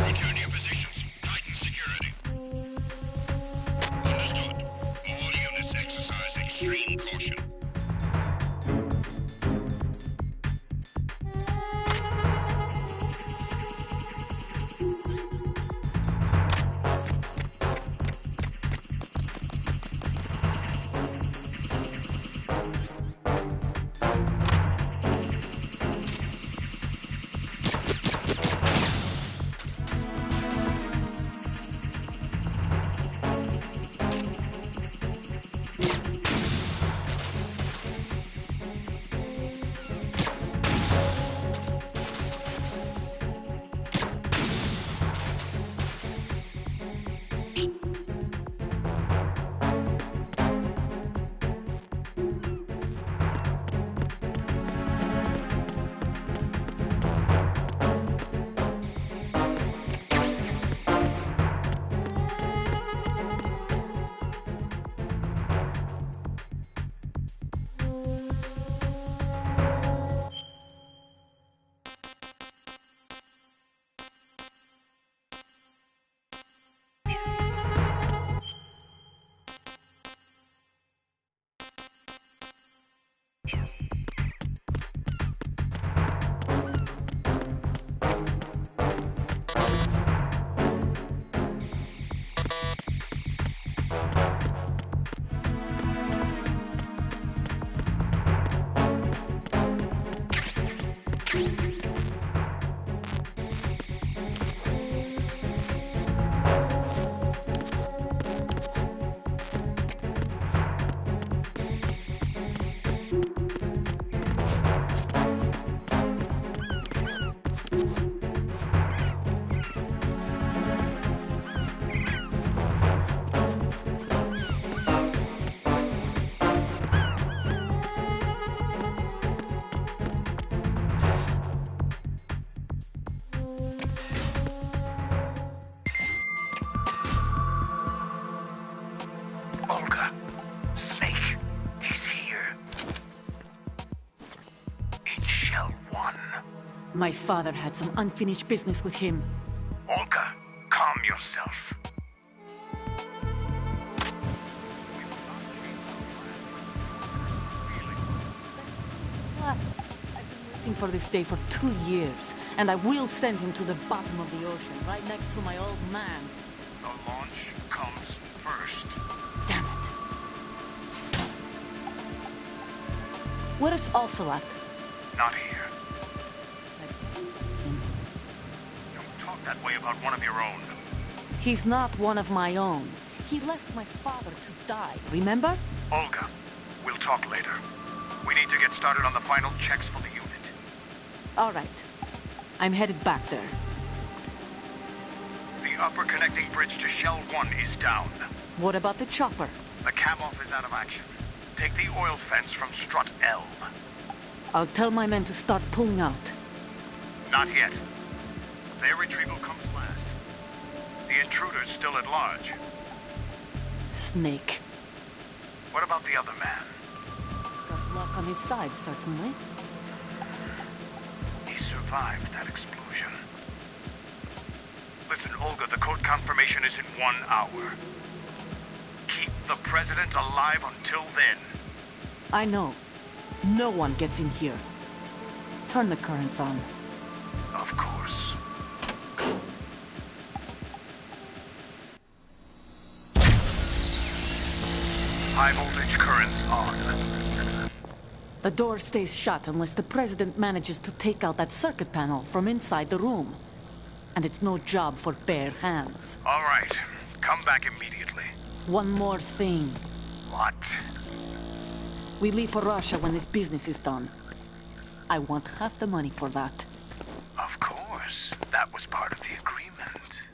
Return to your positions. Tighten security. Understood. All units exercise extreme caution. My father had some unfinished business with him. Olga, calm yourself. I've been waiting for this day for 2 years, and I will send him to the bottom of the ocean, right next to my old man. The launch comes first. Damn it. Where's Ocelot? Not here. Don't talk that way about one of your own. He's not one of my own. He left my father to die, remember? Olga, we'll talk later. We need to get started on the final checks for the unit. All right. I'm headed back there. The upper connecting bridge to Shell 1 is down. What about the chopper? The cam-off is out of action. Take the oil fence from strut L. I'll tell my men to start pulling out. Not yet. Their retrieval comes last. The intruder's still at large. Snake. What about the other man? He's got luck on his side, certainly. He survived that explosion. Listen, Olga, the code confirmation is in 1 hour. Keep the president alive until then. I know. No one gets in here. Turn the currents on. Of course. High voltage currents on. The door stays shut unless the president manages to take out that circuit panel from inside the room. And it's no job for bare hands. All right. Come back immediately. One more thing. What? We leave for Russia when this business is done. I want half the money for that. Of course. That was part of the agreement.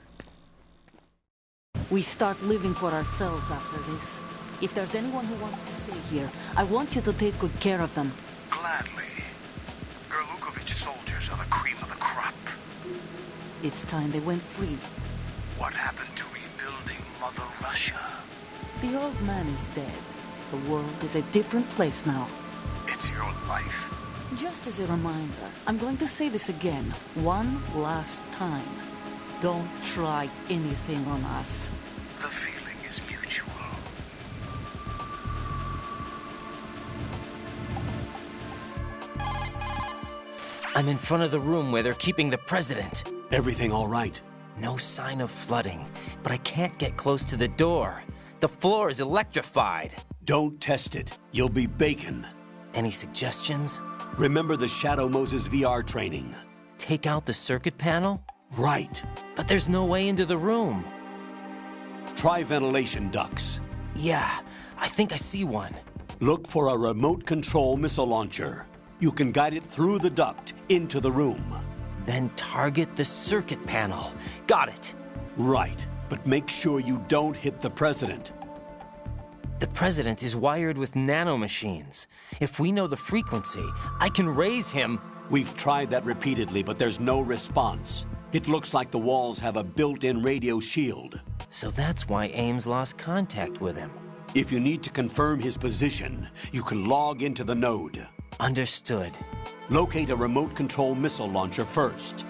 We start living for ourselves after this. If there's anyone who wants to stay here, I want you to take good care of them. Gladly. Gerlukovich soldiers are the cream of the crop. It's time they went free. What happened to rebuilding Mother Russia? The old man is dead. The world is a different place now. It's your life. Just as a reminder, I'm going to say this again, one last time. Don't try anything on us. The feeling is mutual. I'm in front of the room where they're keeping the president. Everything all right? No sign of flooding, but I can't get close to the door. The floor is electrified. Don't test it. You'll be bacon. Any suggestions? Remember the Shadow Moses VR training. Take out the circuit panel? Right. But there's no way into the room. Try ventilation ducts. Yeah, I think I see one. Look for a remote control missile launcher. You can guide it through the duct into the room. Then target the circuit panel. Got it. Right, but make sure you don't hit the president. The president is wired with nanomachines. If we know the frequency, I can raise him. We've tried that repeatedly, but there's no response. It looks like the walls have a built-in radio shield. So that's why Ames lost contact with him. If you need to confirm his position, you can log into the node. Understood. Locate a remote control missile launcher first.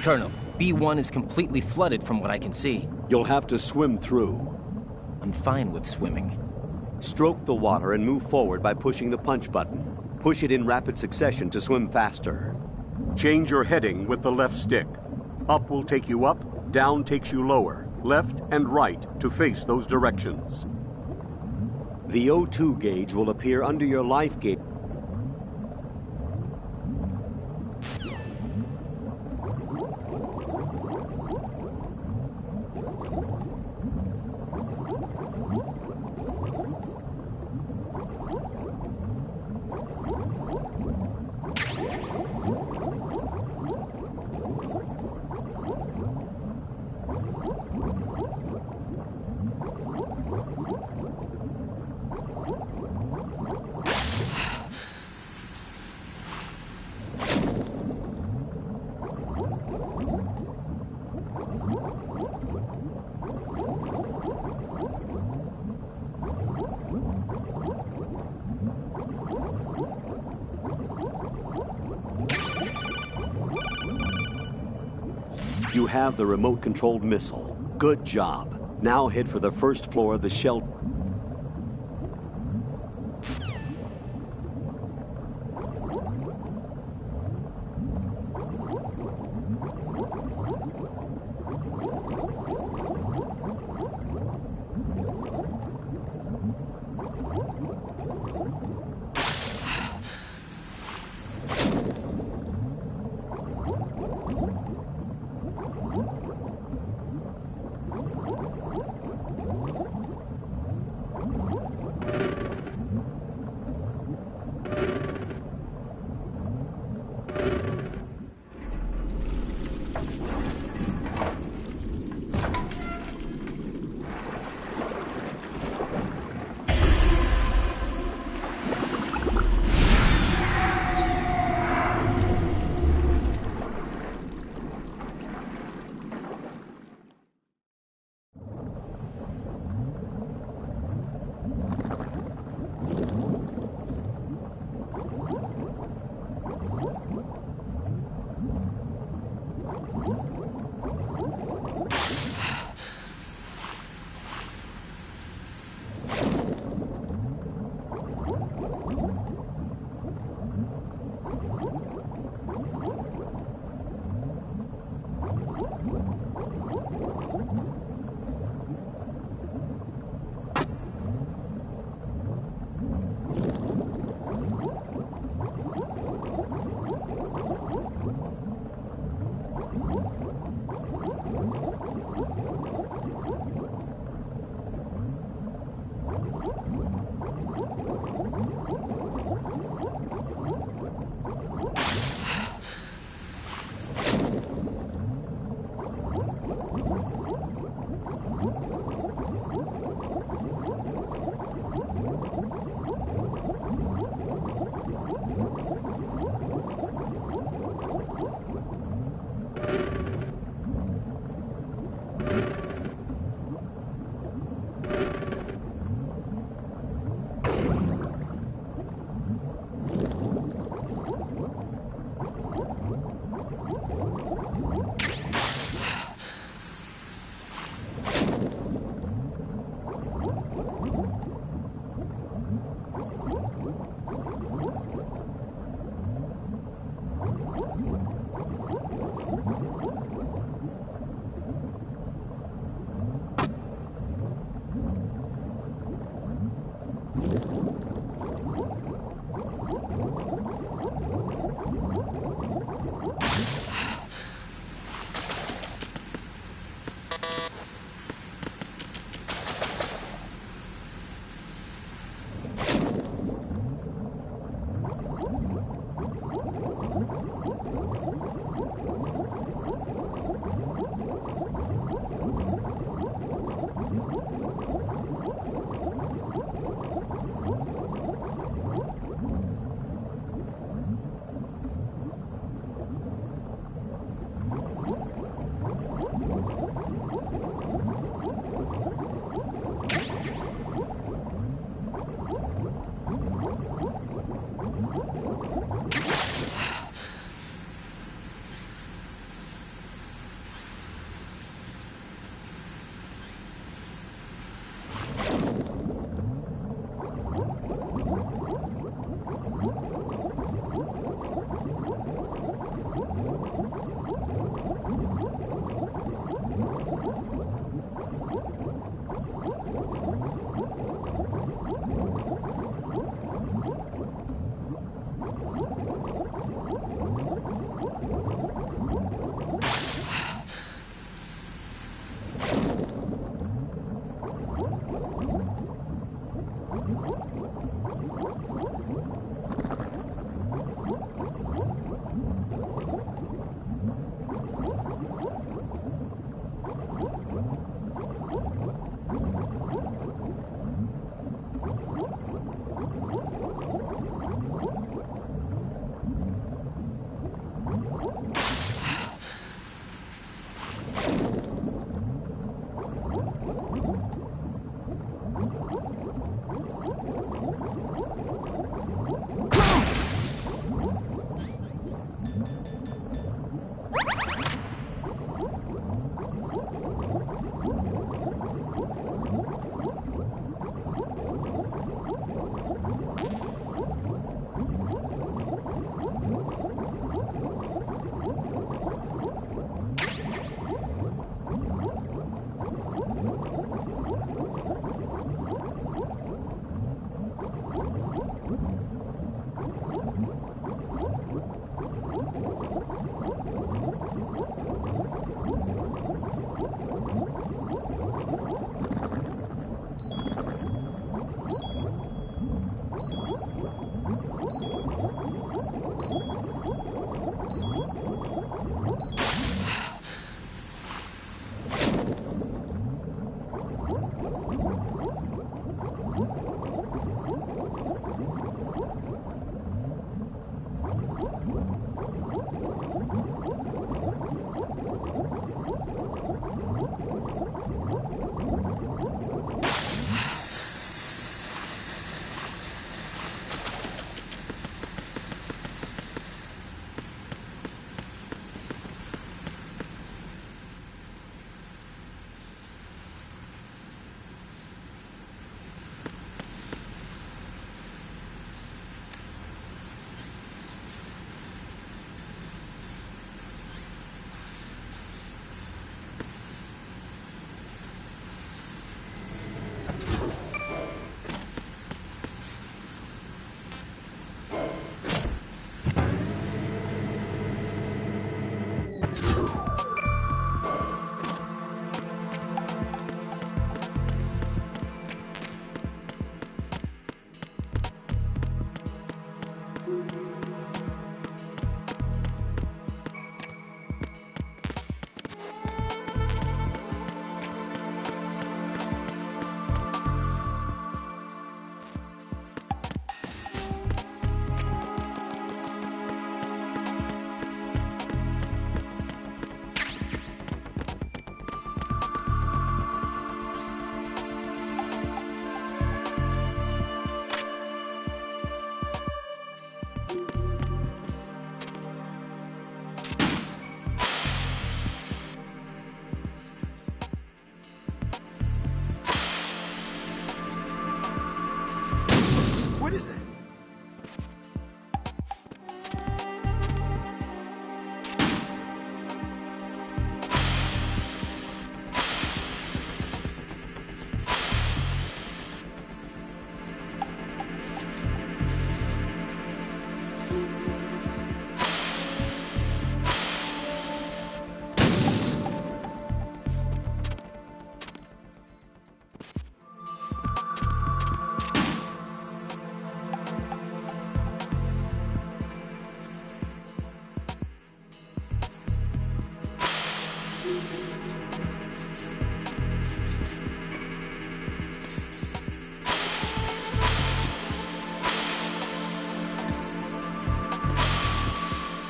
Colonel, B1 is completely flooded from what I can see. You'll have to swim through. I'm fine with swimming. Stroke the water and move forward by pushing the punch button. Push it in rapid succession to swim faster. Change your heading with the left stick. Up will take you up, down takes you lower, left and right to face those directions. The O2 gauge will appear under your life gauge. You have the remote-controlled missile. Good job. Now head for the first floor of the shelter.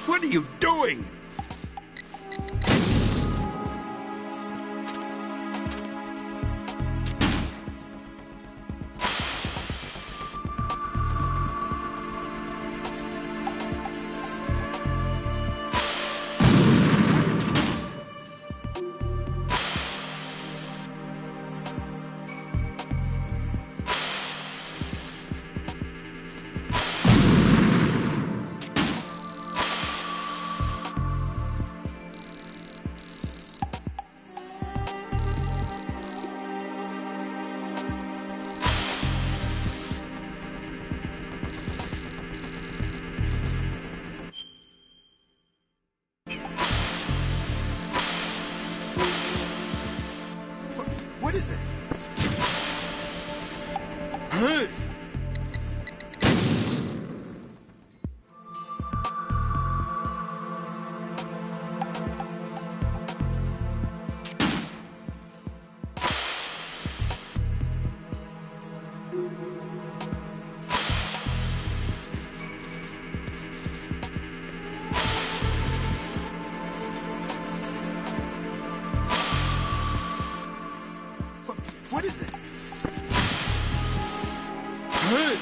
What are you doing? What is that? Hey! What is that? Hey!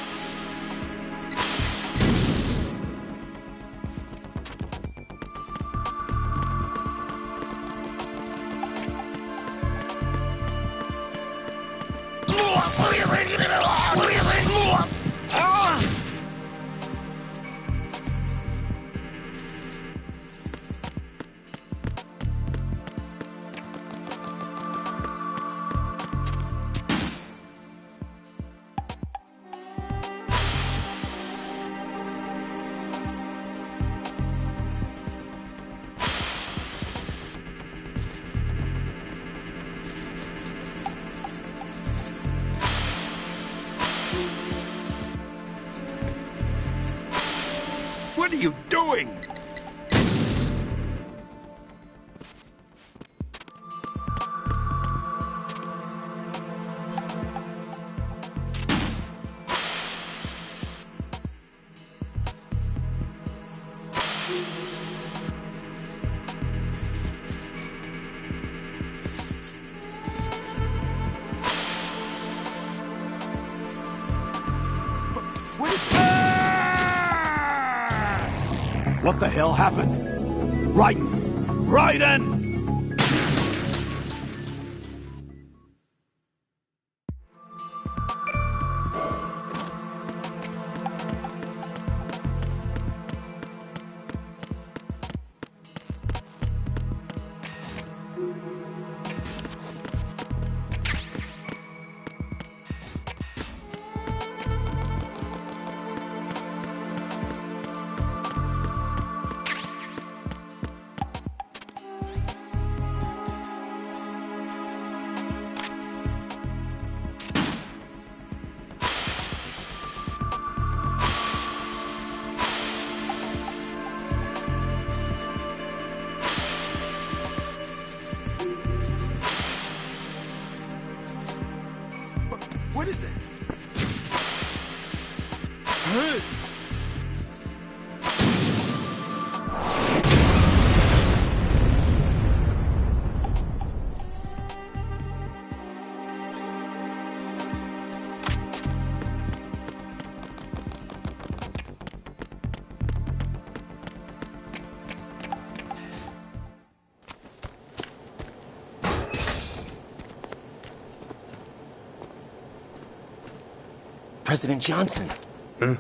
What are you doing? What is that? What the hell happened? Raiden! What is that? Hey! President Johnson. Huh?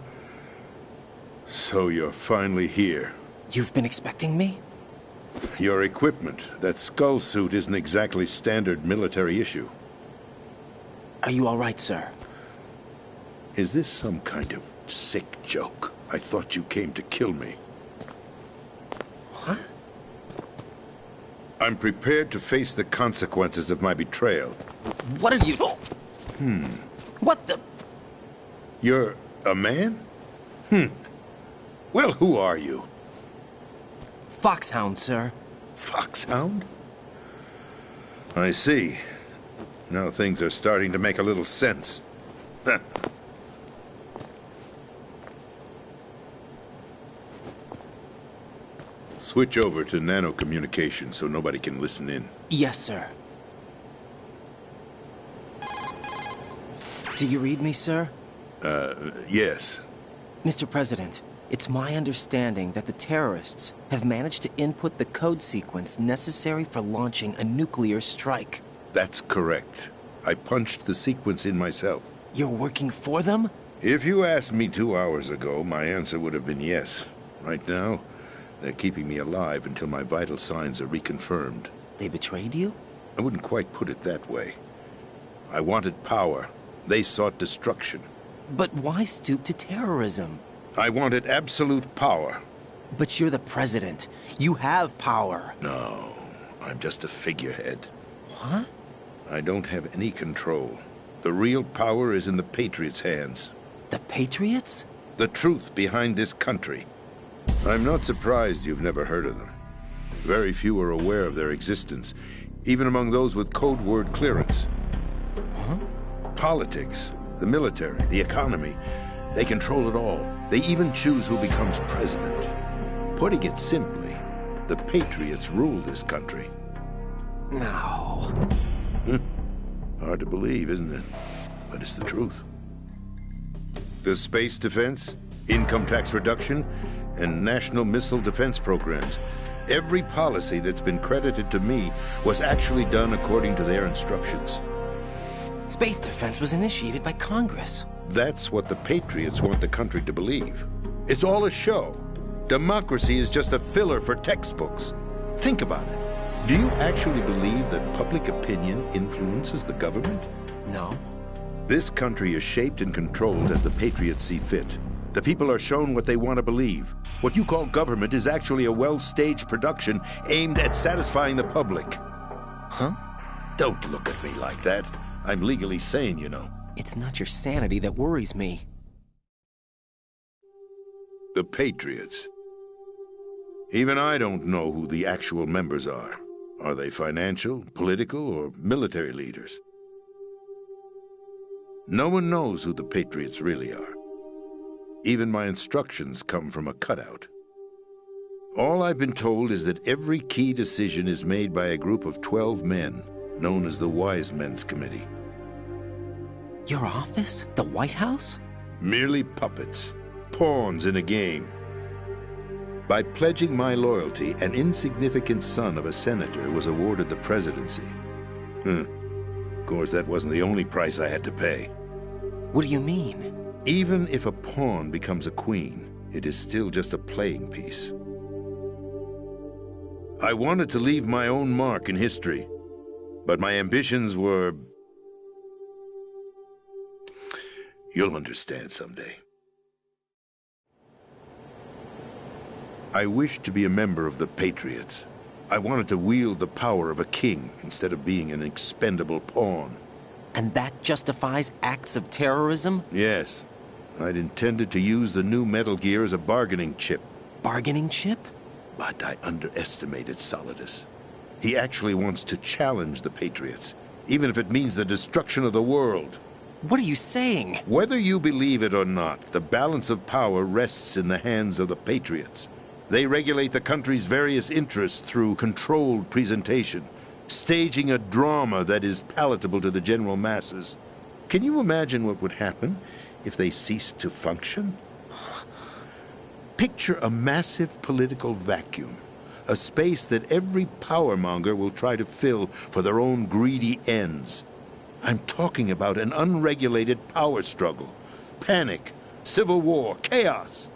So you're finally here. You've been expecting me? Your equipment, that skull suit, isn't exactly standard military issue. Are you all right, sir? Is this some kind of sick joke? I thought you came to kill me. What? I'm prepared to face the consequences of my betrayal. What are you... What the... You're a man? Well, who are you? Foxhound, sir. Foxhound? I see. Now things are starting to make a little sense. Switch over to nano-communication so nobody can listen in. Yes, sir. Do you read me, sir? Yes. Mr. President, it's my understanding that the terrorists have managed to input the code sequence necessary for launching a nuclear strike. That's correct. I punched the sequence in myself. You're working for them? If you asked me 2 hours ago, my answer would have been yes. Right now, they're keeping me alive until my vital signs are reconfirmed. They betrayed you? I wouldn't quite put it that way. I wanted power. They sought destruction. But why stoop to terrorism? I wanted absolute power. But you're the president. You have power. No, I'm just a figurehead. What? I don't have any control. The real power is in the Patriots' hands. The Patriots? The truth behind this country. I'm not surprised you've never heard of them. Very few are aware of their existence, even among those with code word clearance. Huh? Politics, the military, the economy, they control it all. They even choose who becomes president. Putting it simply, the Patriots rule this country. No. Hard to believe, isn't it? But it's the truth. The space defense, income tax reduction, and national missile defense programs. Every policy that's been credited to me was actually done according to their instructions. Space defense was initiated by Congress. That's what the Patriots want the country to believe. It's all a show. Democracy is just a filler for textbooks. Think about it. Do you actually believe that public opinion influences the government? No. This country is shaped and controlled as the Patriots see fit. The people are shown what they want to believe. What you call government is actually a well-staged production aimed at satisfying the public. Huh? Don't look at me like that. I'm legally sane, you know. It's not your sanity that worries me. The Patriots. Even I don't know who the actual members are. Are they financial, political, or military leaders? No one knows who the Patriots really are. Even my instructions come from a cutout. All I've been told is that every key decision is made by a group of 12 men, known as the Wise Men's Committee. Your office? The White House? Merely puppets, pawns in a game. By pledging my loyalty, an insignificant son of a senator was awarded the presidency. Of course, that wasn't the only price I had to pay. What do you mean? Even if a pawn becomes a queen, it is still just a playing piece. I wanted to leave my own mark in history, but my ambitions were... You'll understand someday. I wished to be a member of the Patriots. I wanted to wield the power of a king instead of being an expendable pawn. And that justifies acts of terrorism? Yes. I'd intended to use the new Metal Gear as a bargaining chip. Bargaining chip? But I underestimated Solidus. He actually wants to challenge the Patriots, even if it means the destruction of the world. What are you saying? Whether you believe it or not, the balance of power rests in the hands of the Patriots. They regulate the country's various interests through controlled presentation, staging a drama that is palatable to the general masses. Can you imagine what would happen if they ceased to function? Picture a massive political vacuum, a space that every powermonger will try to fill for their own greedy ends. I'm talking about an unregulated power struggle, panic, civil war, chaos.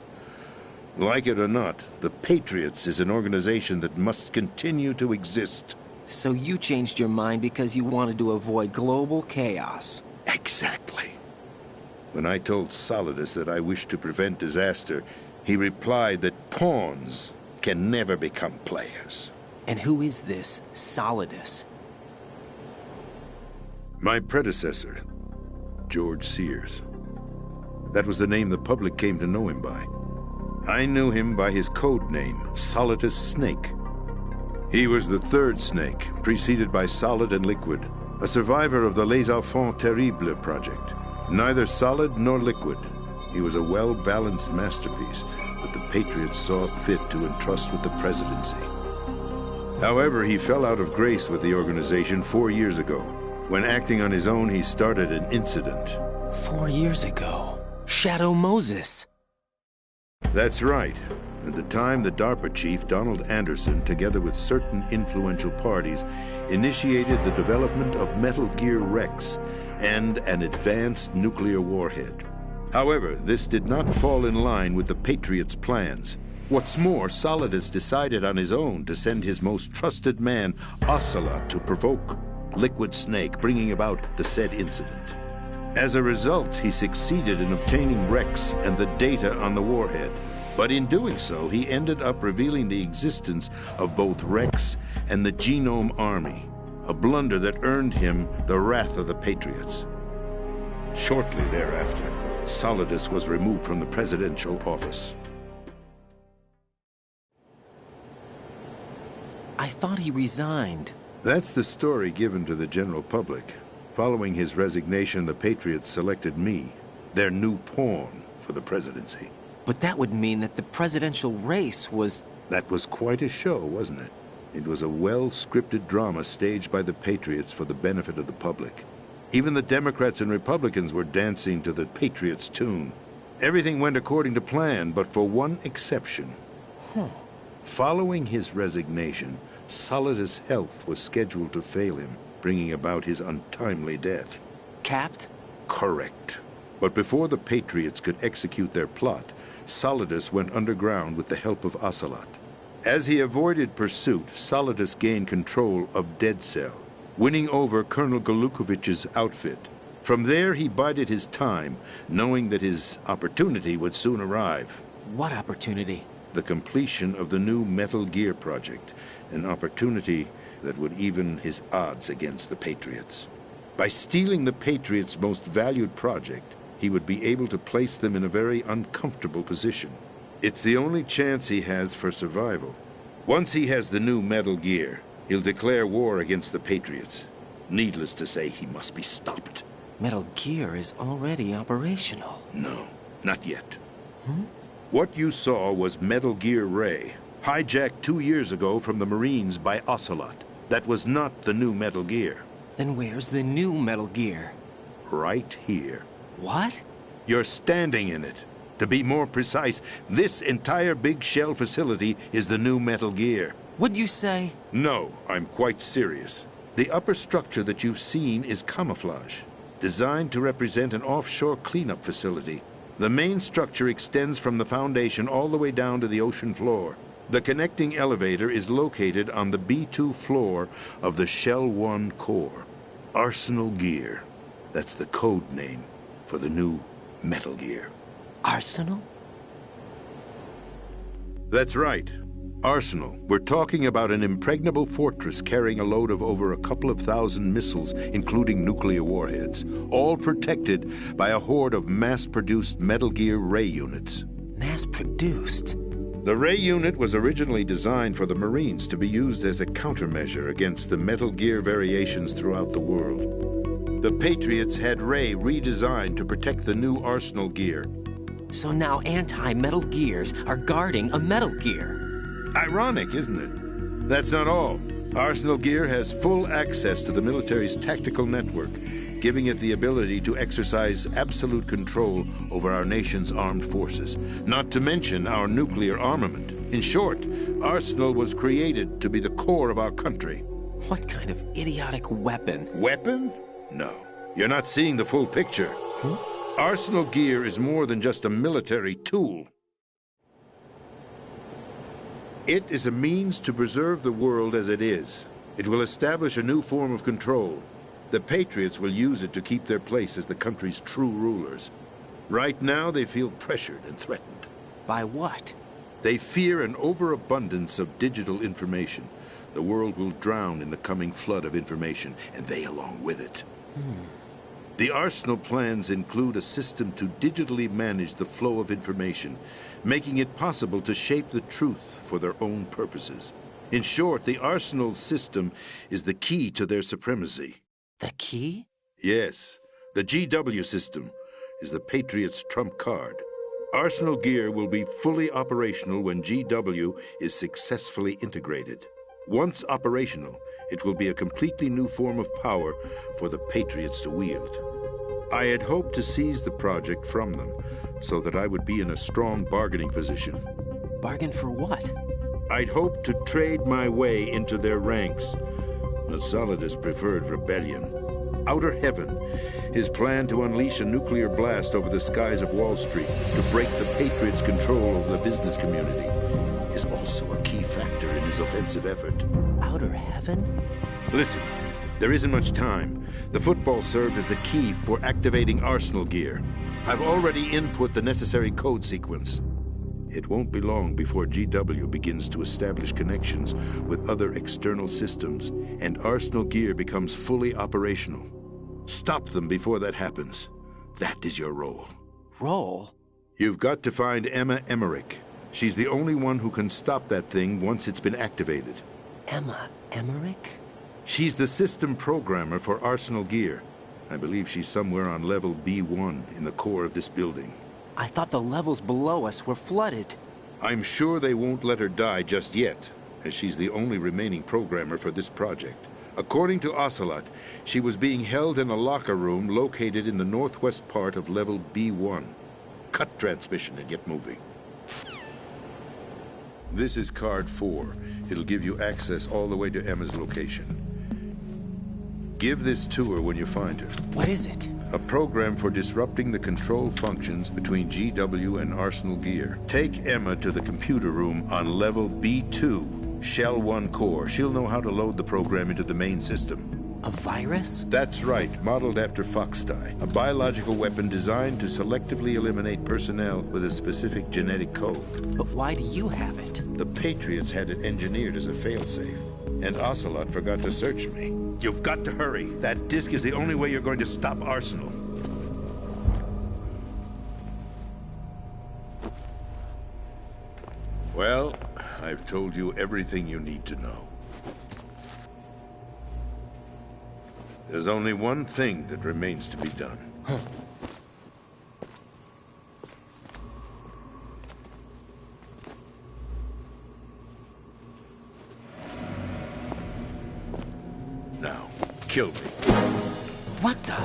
Like it or not, the Patriots is an organization that must continue to exist. So you changed your mind because you wanted to avoid global chaos. Exactly. When I told Solidus that I wished to prevent disaster, he replied that pawns can never become players. And who is this Solidus? My predecessor, George Sears. That was the name the public came to know him by. I knew him by his code name, Solidus Snake. He was the third snake, preceded by Solid and Liquid, a survivor of the Les Enfants Terribles project. Neither Solid nor Liquid. He was a well-balanced masterpiece that the Patriots saw fit to entrust with the presidency. However, he fell out of grace with the organization 4 years ago. When acting on his own, he started an incident. 4 years ago? Shadow Moses. That's right. At the time, the DARPA chief, Donald Anderson, together with certain influential parties, initiated the development of Metal Gear Rex and an advanced nuclear warhead. However, this did not fall in line with the Patriots' plans. What's more, Solid has decided on his own to send his most trusted man, Ocelot, to provoke Liquid Snake, bringing about the said incident. As a result, he succeeded in obtaining Rex and the data on the warhead. But in doing so, he ended up revealing the existence of both Rex and the Genome Army, a blunder that earned him the wrath of the Patriots. Shortly thereafter, Solidus was removed from the presidential office. I thought he resigned. That's the story given to the general public. Following his resignation, the Patriots selected me, their new pawn, for the presidency. But that would mean that the presidential race was... That was quite a show, wasn't it? It was a well-scripted drama staged by the Patriots for the benefit of the public. Even the Democrats and Republicans were dancing to the Patriots' tune. Everything went according to plan, but for one exception. Following his resignation, Solidus' health was scheduled to fail him, bringing about his untimely death. Capped? Correct. But before the Patriots could execute their plot, Solidus went underground with the help of Ocelot. As he avoided pursuit, Solidus gained control of Dead Cell, winning over Colonel Golukovich's outfit. From there, he bided his time, knowing that his opportunity would soon arrive. What opportunity? The completion of the new Metal Gear project, an opportunity that would even his odds against the Patriots. By stealing the Patriots' most valued project, he would be able to place them in a very uncomfortable position. It's the only chance he has for survival. Once he has the new Metal Gear, he'll declare war against the Patriots. Needless to say, he must be stopped. Metal Gear is already operational. No, not yet. What you saw was Metal Gear Ray, hijacked 2 years ago from the Marines by Ocelot. That was not the new Metal Gear. Then where's the new Metal Gear? Right here. What? You're standing in it. To be more precise, this entire big shell facility is the new Metal Gear. What'd you say? No, I'm quite serious. The upper structure that you've seen is camouflage, designed to represent an offshore cleanup facility. The main structure extends from the foundation all the way down to the ocean floor. The connecting elevator is located on the B2 floor of the Shell 1 core. Arsenal Gear. That's the code name for the new Metal Gear. Arsenal? That's right. Arsenal. We're talking about an impregnable fortress carrying a load of over a couple of thousand missiles, including nuclear warheads, all protected by a horde of mass-produced Metal Gear Ray units. Mass-produced? The Ray unit was originally designed for the Marines to be used as a countermeasure against the Metal Gear variations throughout the world. The Patriots had Ray redesigned to protect the new Arsenal Gear. So now anti-Metal Gears are guarding a Metal Gear. Ironic, isn't it? That's not all. Arsenal Gear has full access to the military's tactical network, giving it the ability to exercise absolute control over our nation's armed forces, not to mention our nuclear armament. In short, Arsenal was created to be the core of our country. What kind of idiotic weapon? Weapon? No. You're not seeing the full picture. Arsenal Gear is more than just a military tool. It is a means to preserve the world as it is. It will establish a new form of control. The Patriots will use it to keep their place as the country's true rulers. Right now, they feel pressured and threatened. By what? They fear an overabundance of digital information. The world will drown in the coming flood of information, and they along with it. The Arsenal plans include a system to digitally manage the flow of information, making it possible to shape the truth for their own purposes. In short, the Arsenal system is the key to their supremacy. The key? Yes. The GW system is the Patriots' trump card. Arsenal gear will be fully operational when GW is successfully integrated. Once operational, it will be a completely new form of power for the Patriots to wield. I had hoped to seize the project from them so that I would be in a strong bargaining position. Bargain for what? I'd hoped to trade my way into their ranks. The Solidus preferred rebellion. Outer Heaven, his plan to unleash a nuclear blast over the skies of Wall Street to break the Patriots' control over the business community, is also a key factor in his offensive effort. Outer Heaven? Listen, there isn't much time. The football served as the key for activating Arsenal gear. I've already input the necessary code sequence. It won't be long before GW begins to establish connections with other external systems, and Arsenal gear becomes fully operational. Stop them before that happens. That is your role. Role? You've got to find Emma Emmerich. She's the only one who can stop that thing once it's been activated. Emma Emmerich? She's the system programmer for Arsenal gear. I believe she's somewhere on level B1 in the core of this building. I thought the levels below us were flooded. I'm sure they won't let her die just yet, as she's the only remaining programmer for this project. According to Ocelot, she was being held in a locker room located in the northwest part of level B1. Cut transmission and get moving. This is card 4. It'll give you access all the way to Emma's location. Give this to her when you find her. What is it? A program for disrupting the control functions between GW and Arsenal gear. Take Emma to the computer room on level B2, Shell 1 core. She'll know how to load the program into the main system. A virus? That's right, modeled after Foxdie. A biological weapon designed to selectively eliminate personnel with a specific genetic code. But why do you have it? The Patriots had it engineered as a failsafe. And Ocelot forgot to search me. You've got to hurry. That disk is the only way you're going to stop Arsenal. Well, I've told you everything you need to know. There's only one thing that remains to be done. Now, kill me. What the?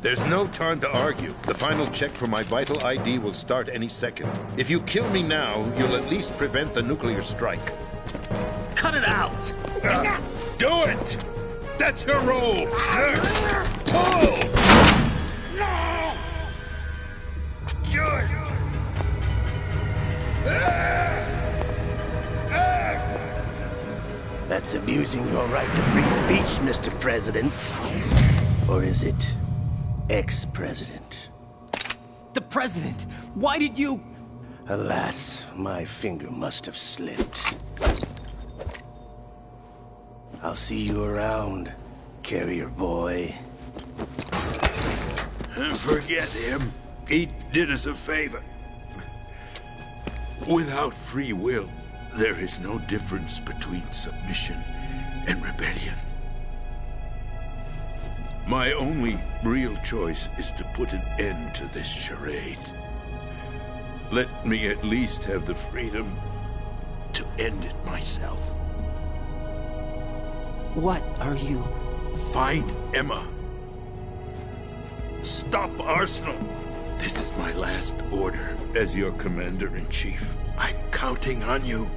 There's no time to argue. The final check for my vital ID will start any second. If you kill me now, you'll at least prevent the nuclear strike. Cut it out! Do it! That's your role! Pull! No! Do it! That's abusing your right to free speech, Mr. President. Or is it ex-president? The president! Why did you... Alas, my finger must have slipped. I'll see you around, carrier boy. Forget him. He did us a favor. Without free will, there is no difference between submission and rebellion. My only real choice is to put an end to this charade. Let me at least have the freedom to end it myself. What are you... Find Emma. Stop Arsenal. This is my last order as your commander-in-chief. I'm counting on you.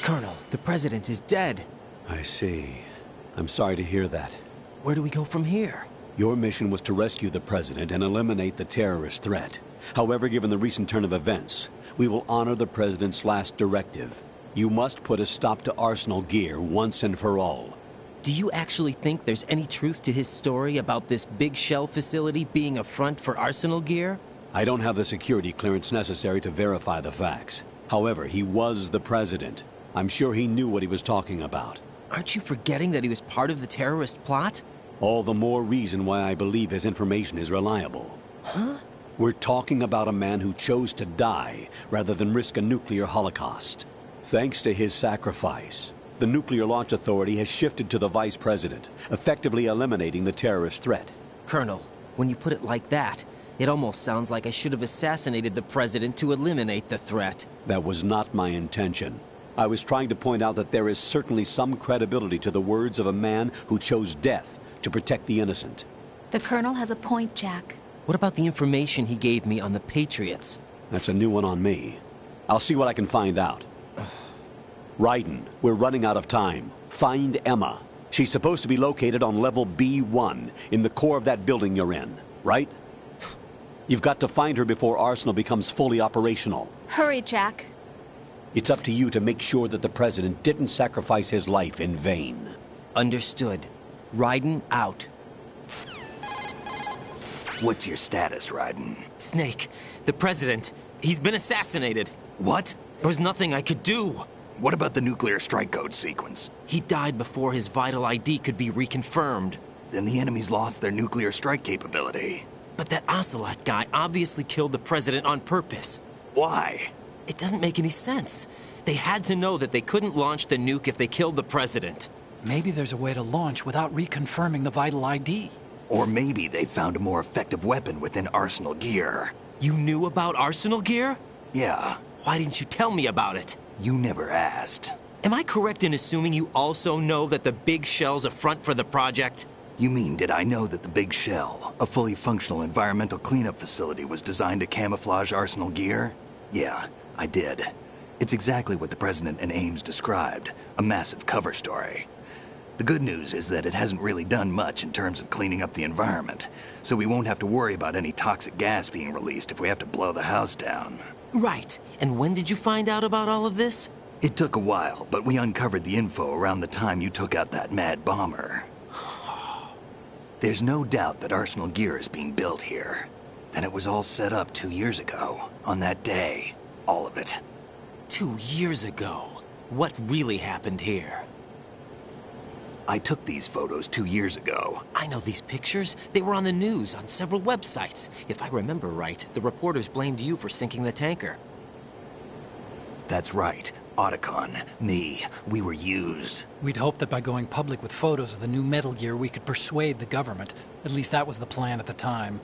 Colonel, the president is dead. I see. I'm sorry to hear that. Where do we go from here? Your mission was to rescue the president and eliminate the terrorist threat. However, given the recent turn of events, we will honor the president's last directive. You must put a stop to Arsenal Gear once and for all. Do you actually think there's any truth to his story about this big shell facility being a front for Arsenal Gear? I don't have the security clearance necessary to verify the facts. However, he was the president. I'm sure he knew what he was talking about. Aren't you forgetting that he was part of the terrorist plot? All the more reason why I believe his information is reliable. Huh? We're talking about a man who chose to die rather than risk a nuclear holocaust. Thanks to his sacrifice, the Nuclear Launch Authority has shifted to the vice president, effectively eliminating the terrorist threat. Colonel, when you put it like that, it almost sounds like I should have assassinated the president to eliminate the threat. That was not my intention. I was trying to point out that there is certainly some credibility to the words of a man who chose death to protect the innocent. The Colonel has a point, Jack. What about the information he gave me on the Patriots? That's a new one on me. I'll see what I can find out. Raiden, we're running out of time. Find Emma. She's supposed to be located on level B1, in the core of that building you're in, right? You've got to find her before Arsenal becomes fully operational. Hurry, Jack. It's up to you to make sure that the president didn't sacrifice his life in vain. Understood. Raiden out. What's your status, Raiden? Snake, the president, he's been assassinated. What? There was nothing I could do. What about the nuclear strike code sequence? He died before his vital ID could be reconfirmed. Then the enemy's lost their nuclear strike capability. But that Ocelot guy obviously killed the president on purpose. Why? It doesn't make any sense. They had to know that they couldn't launch the nuke if they killed the president. Maybe there's a way to launch without reconfirming the vital ID. Or maybe they found a more effective weapon within Arsenal Gear. You knew about Arsenal Gear? Yeah. Why didn't you tell me about it? You never asked. Am I correct in assuming you also know that the big shell's a front for the project? You mean, did I know that the Big Shell, a fully functional environmental cleanup facility, was designed to camouflage Arsenal Gear? Yeah, I did. It's exactly what the President and Ames described, a massive cover story. The good news is that it hasn't really done much in terms of cleaning up the environment, so we won't have to worry about any toxic gas being released if we have to blow the house down. Right. And when did you find out about all of this? It took a while, but we uncovered the info around the time you took out that mad bomber. There's no doubt that Arsenal Gear is being built here. Then it was all set up 2 years ago, on that day. All of it. 2 years ago? What really happened here? I took these photos 2 years ago. I know these pictures. They were on the news, on several websites. If I remember right, the reporters blamed you for sinking the tanker. That's right. Otacon, me, we were used. We'd hoped that by going public with photos of the new Metal Gear, we could persuade the government. At least that was the plan at the time.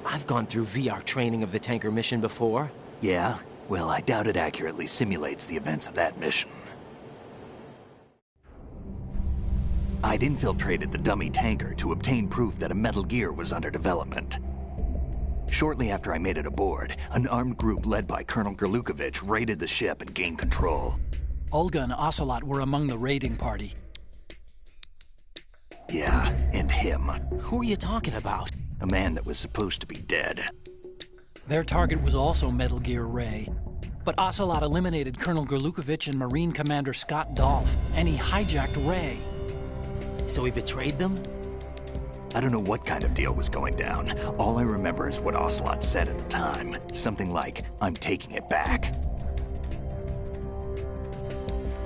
I've gone through VR training of the tanker mission before. Yeah? Well, I doubt it accurately simulates the events of that mission. I'd infiltrated the dummy tanker to obtain proof that a Metal Gear was under development. Shortly after I made it aboard, an armed group led by Colonel Gerlukovich raided the ship and gained control. Olga and Ocelot were among the raiding party. Yeah, and him. Who are you talking about? A man that was supposed to be dead. Their target was also Metal Gear Ray. But Ocelot eliminated Colonel Gerlukovich and Marine Commander Scott Dolph, and he hijacked Ray. So he betrayed them? I don't know what kind of deal was going down. All I remember is what Ocelot said at the time. Something like, "I'm taking it back."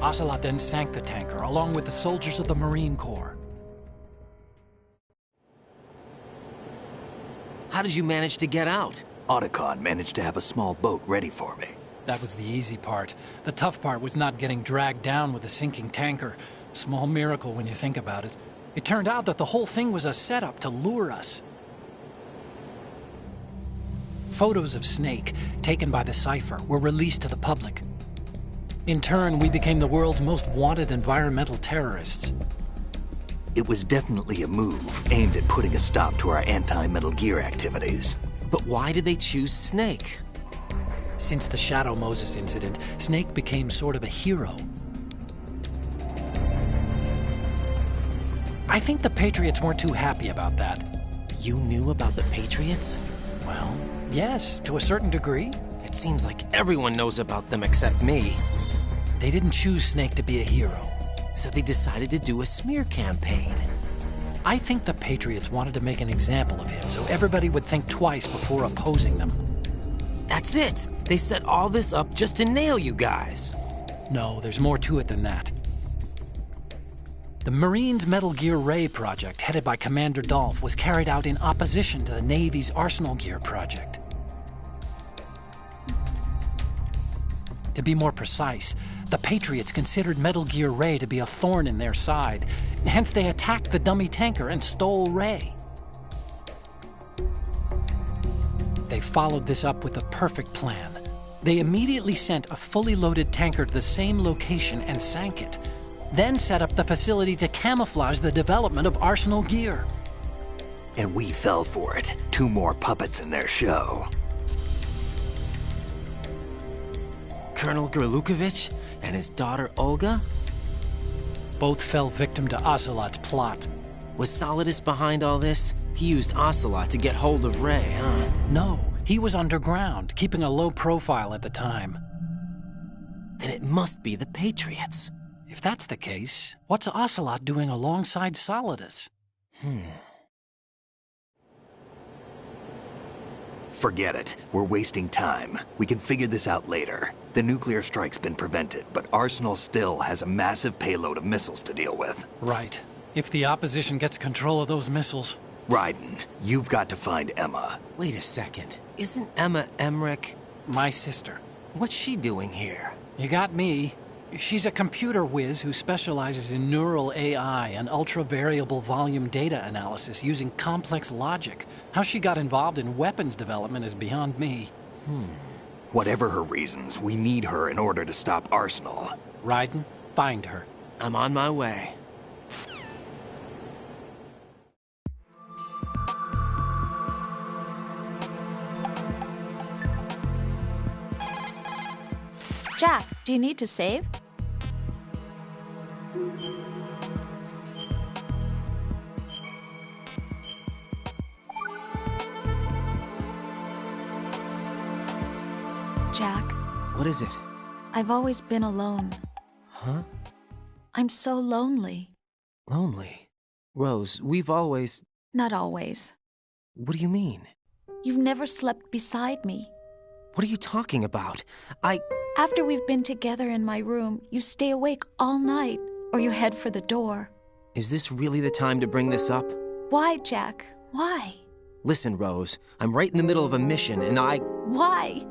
Ocelot then sank the tanker, along with the soldiers of the Marine Corps. How did you manage to get out? Otacon managed to have a small boat ready for me. That was the easy part. The tough part was not getting dragged down with a sinking tanker. A small miracle when you think about it. It turned out that the whole thing was a setup to lure us. Photos of Snake, taken by the Cypher, were released to the public. In turn, we became the world's most wanted environmental terrorists. It was definitely a move aimed at putting a stop to our anti-Metal Gear activities. But why did they choose Snake? Since the Shadow Moses incident, Snake became sort of a hero. I think the Patriots weren't too happy about that. You knew about the Patriots? Well, yes, to a certain degree. It seems like everyone knows about them except me. They didn't choose Snake to be a hero. So they decided to do a smear campaign. I think the Patriots wanted to make an example of him so everybody would think twice before opposing them. That's it! They set all this up just to nail you guys. No, there's more to it than that. The Marines' Metal Gear Ray project, headed by Commander Dolph, was carried out in opposition to the Navy's Arsenal Gear project. To be more precise, the Patriots considered Metal Gear Ray to be a thorn in their side. Hence, they attacked the dummy tanker and stole Ray. They followed this up with a perfect plan. They immediately sent a fully loaded tanker to the same location and sank it. Then set up the facility to camouflage the development of Arsenal Gear. And we fell for it. 2 more puppets in their show. Colonel Gerlukovich and his daughter Olga? Both fell victim to Ocelot's plot. Was Solidus behind all this? He used Ocelot to get hold of Ray, huh? No, he was underground, keeping a low profile at the time. Then it must be the Patriots. If that's the case, what's Ocelot doing alongside Solidus? Forget it. We're wasting time. We can figure this out later. The nuclear strike's been prevented, but Arsenal still has a massive payload of missiles to deal with. Right. If the opposition gets control of those missiles... Raiden, you've got to find Emma. Wait a second. Isn't Emma Emmerich... my sister? What's she doing here? You got me. She's a computer whiz who specializes in neural AI and ultra-variable volume data analysis using complex logic. How she got involved in weapons development is beyond me. Whatever her reasons, we need her in order to stop Arsenal. Raiden, find her. I'm on my way. Jack, do you need to save? Jack. What is it? I've always been alone. Huh? I'm so lonely. Lonely? Rose, we've always... Not always. What do you mean? You've never slept beside me. What are you talking about? After we've been together in my room, you stay awake all night, or you head for the door. Is this really the time to bring this up? Why, Jack? Why? Listen, Rose, I'm right in the middle of a mission, and Why?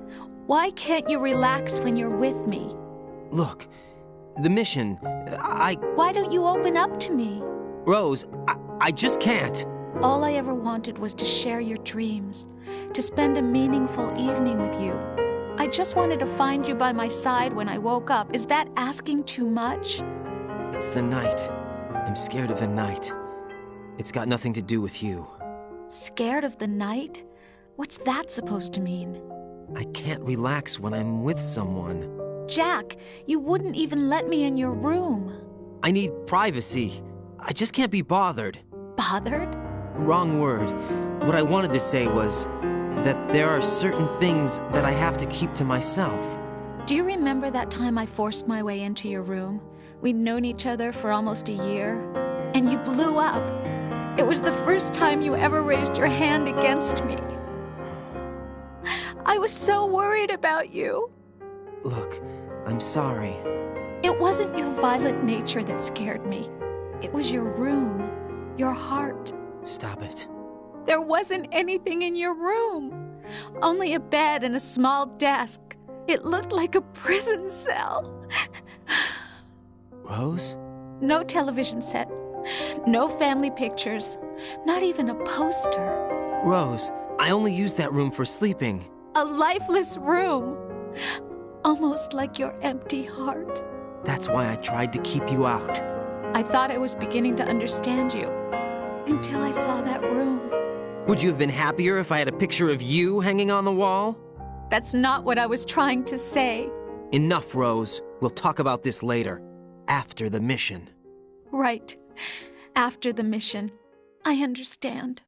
Why can't you relax when you're with me? Look, the mission, Why don't you open up to me? Rose, I just can't. All I ever wanted was to share your dreams, to spend a meaningful evening with you. I just wanted to find you by my side when I woke up. Is that asking too much? It's the night. I'm scared of the night. It's got nothing to do with you. Scared of the night? What's that supposed to mean? I can't relax when I'm with someone. Jack, you wouldn't even let me in your room. I need privacy. I just can't be bothered. Bothered? Wrong word. What I wanted to say was that there are certain things that I have to keep to myself. Do you remember that time I forced my way into your room? We'd known each other for almost a year, and you blew up. It was the first time you ever raised your hand against me. I was so worried about you. Look, I'm sorry. It wasn't your violent nature that scared me. It was your room, your heart. Stop it. There wasn't anything in your room. Only a bed and a small desk. It looked like a prison cell. Rose? No television set. No family pictures. Not even a poster. Rose, I only use that room for sleeping. A lifeless room. Almost like your empty heart. That's why I tried to keep you out. I thought I was beginning to understand you. Until I saw that room. Would you have been happier if I had a picture of you hanging on the wall? That's not what I was trying to say. Enough, Rose. We'll talk about this later. After the mission. Right. After the mission. I understand.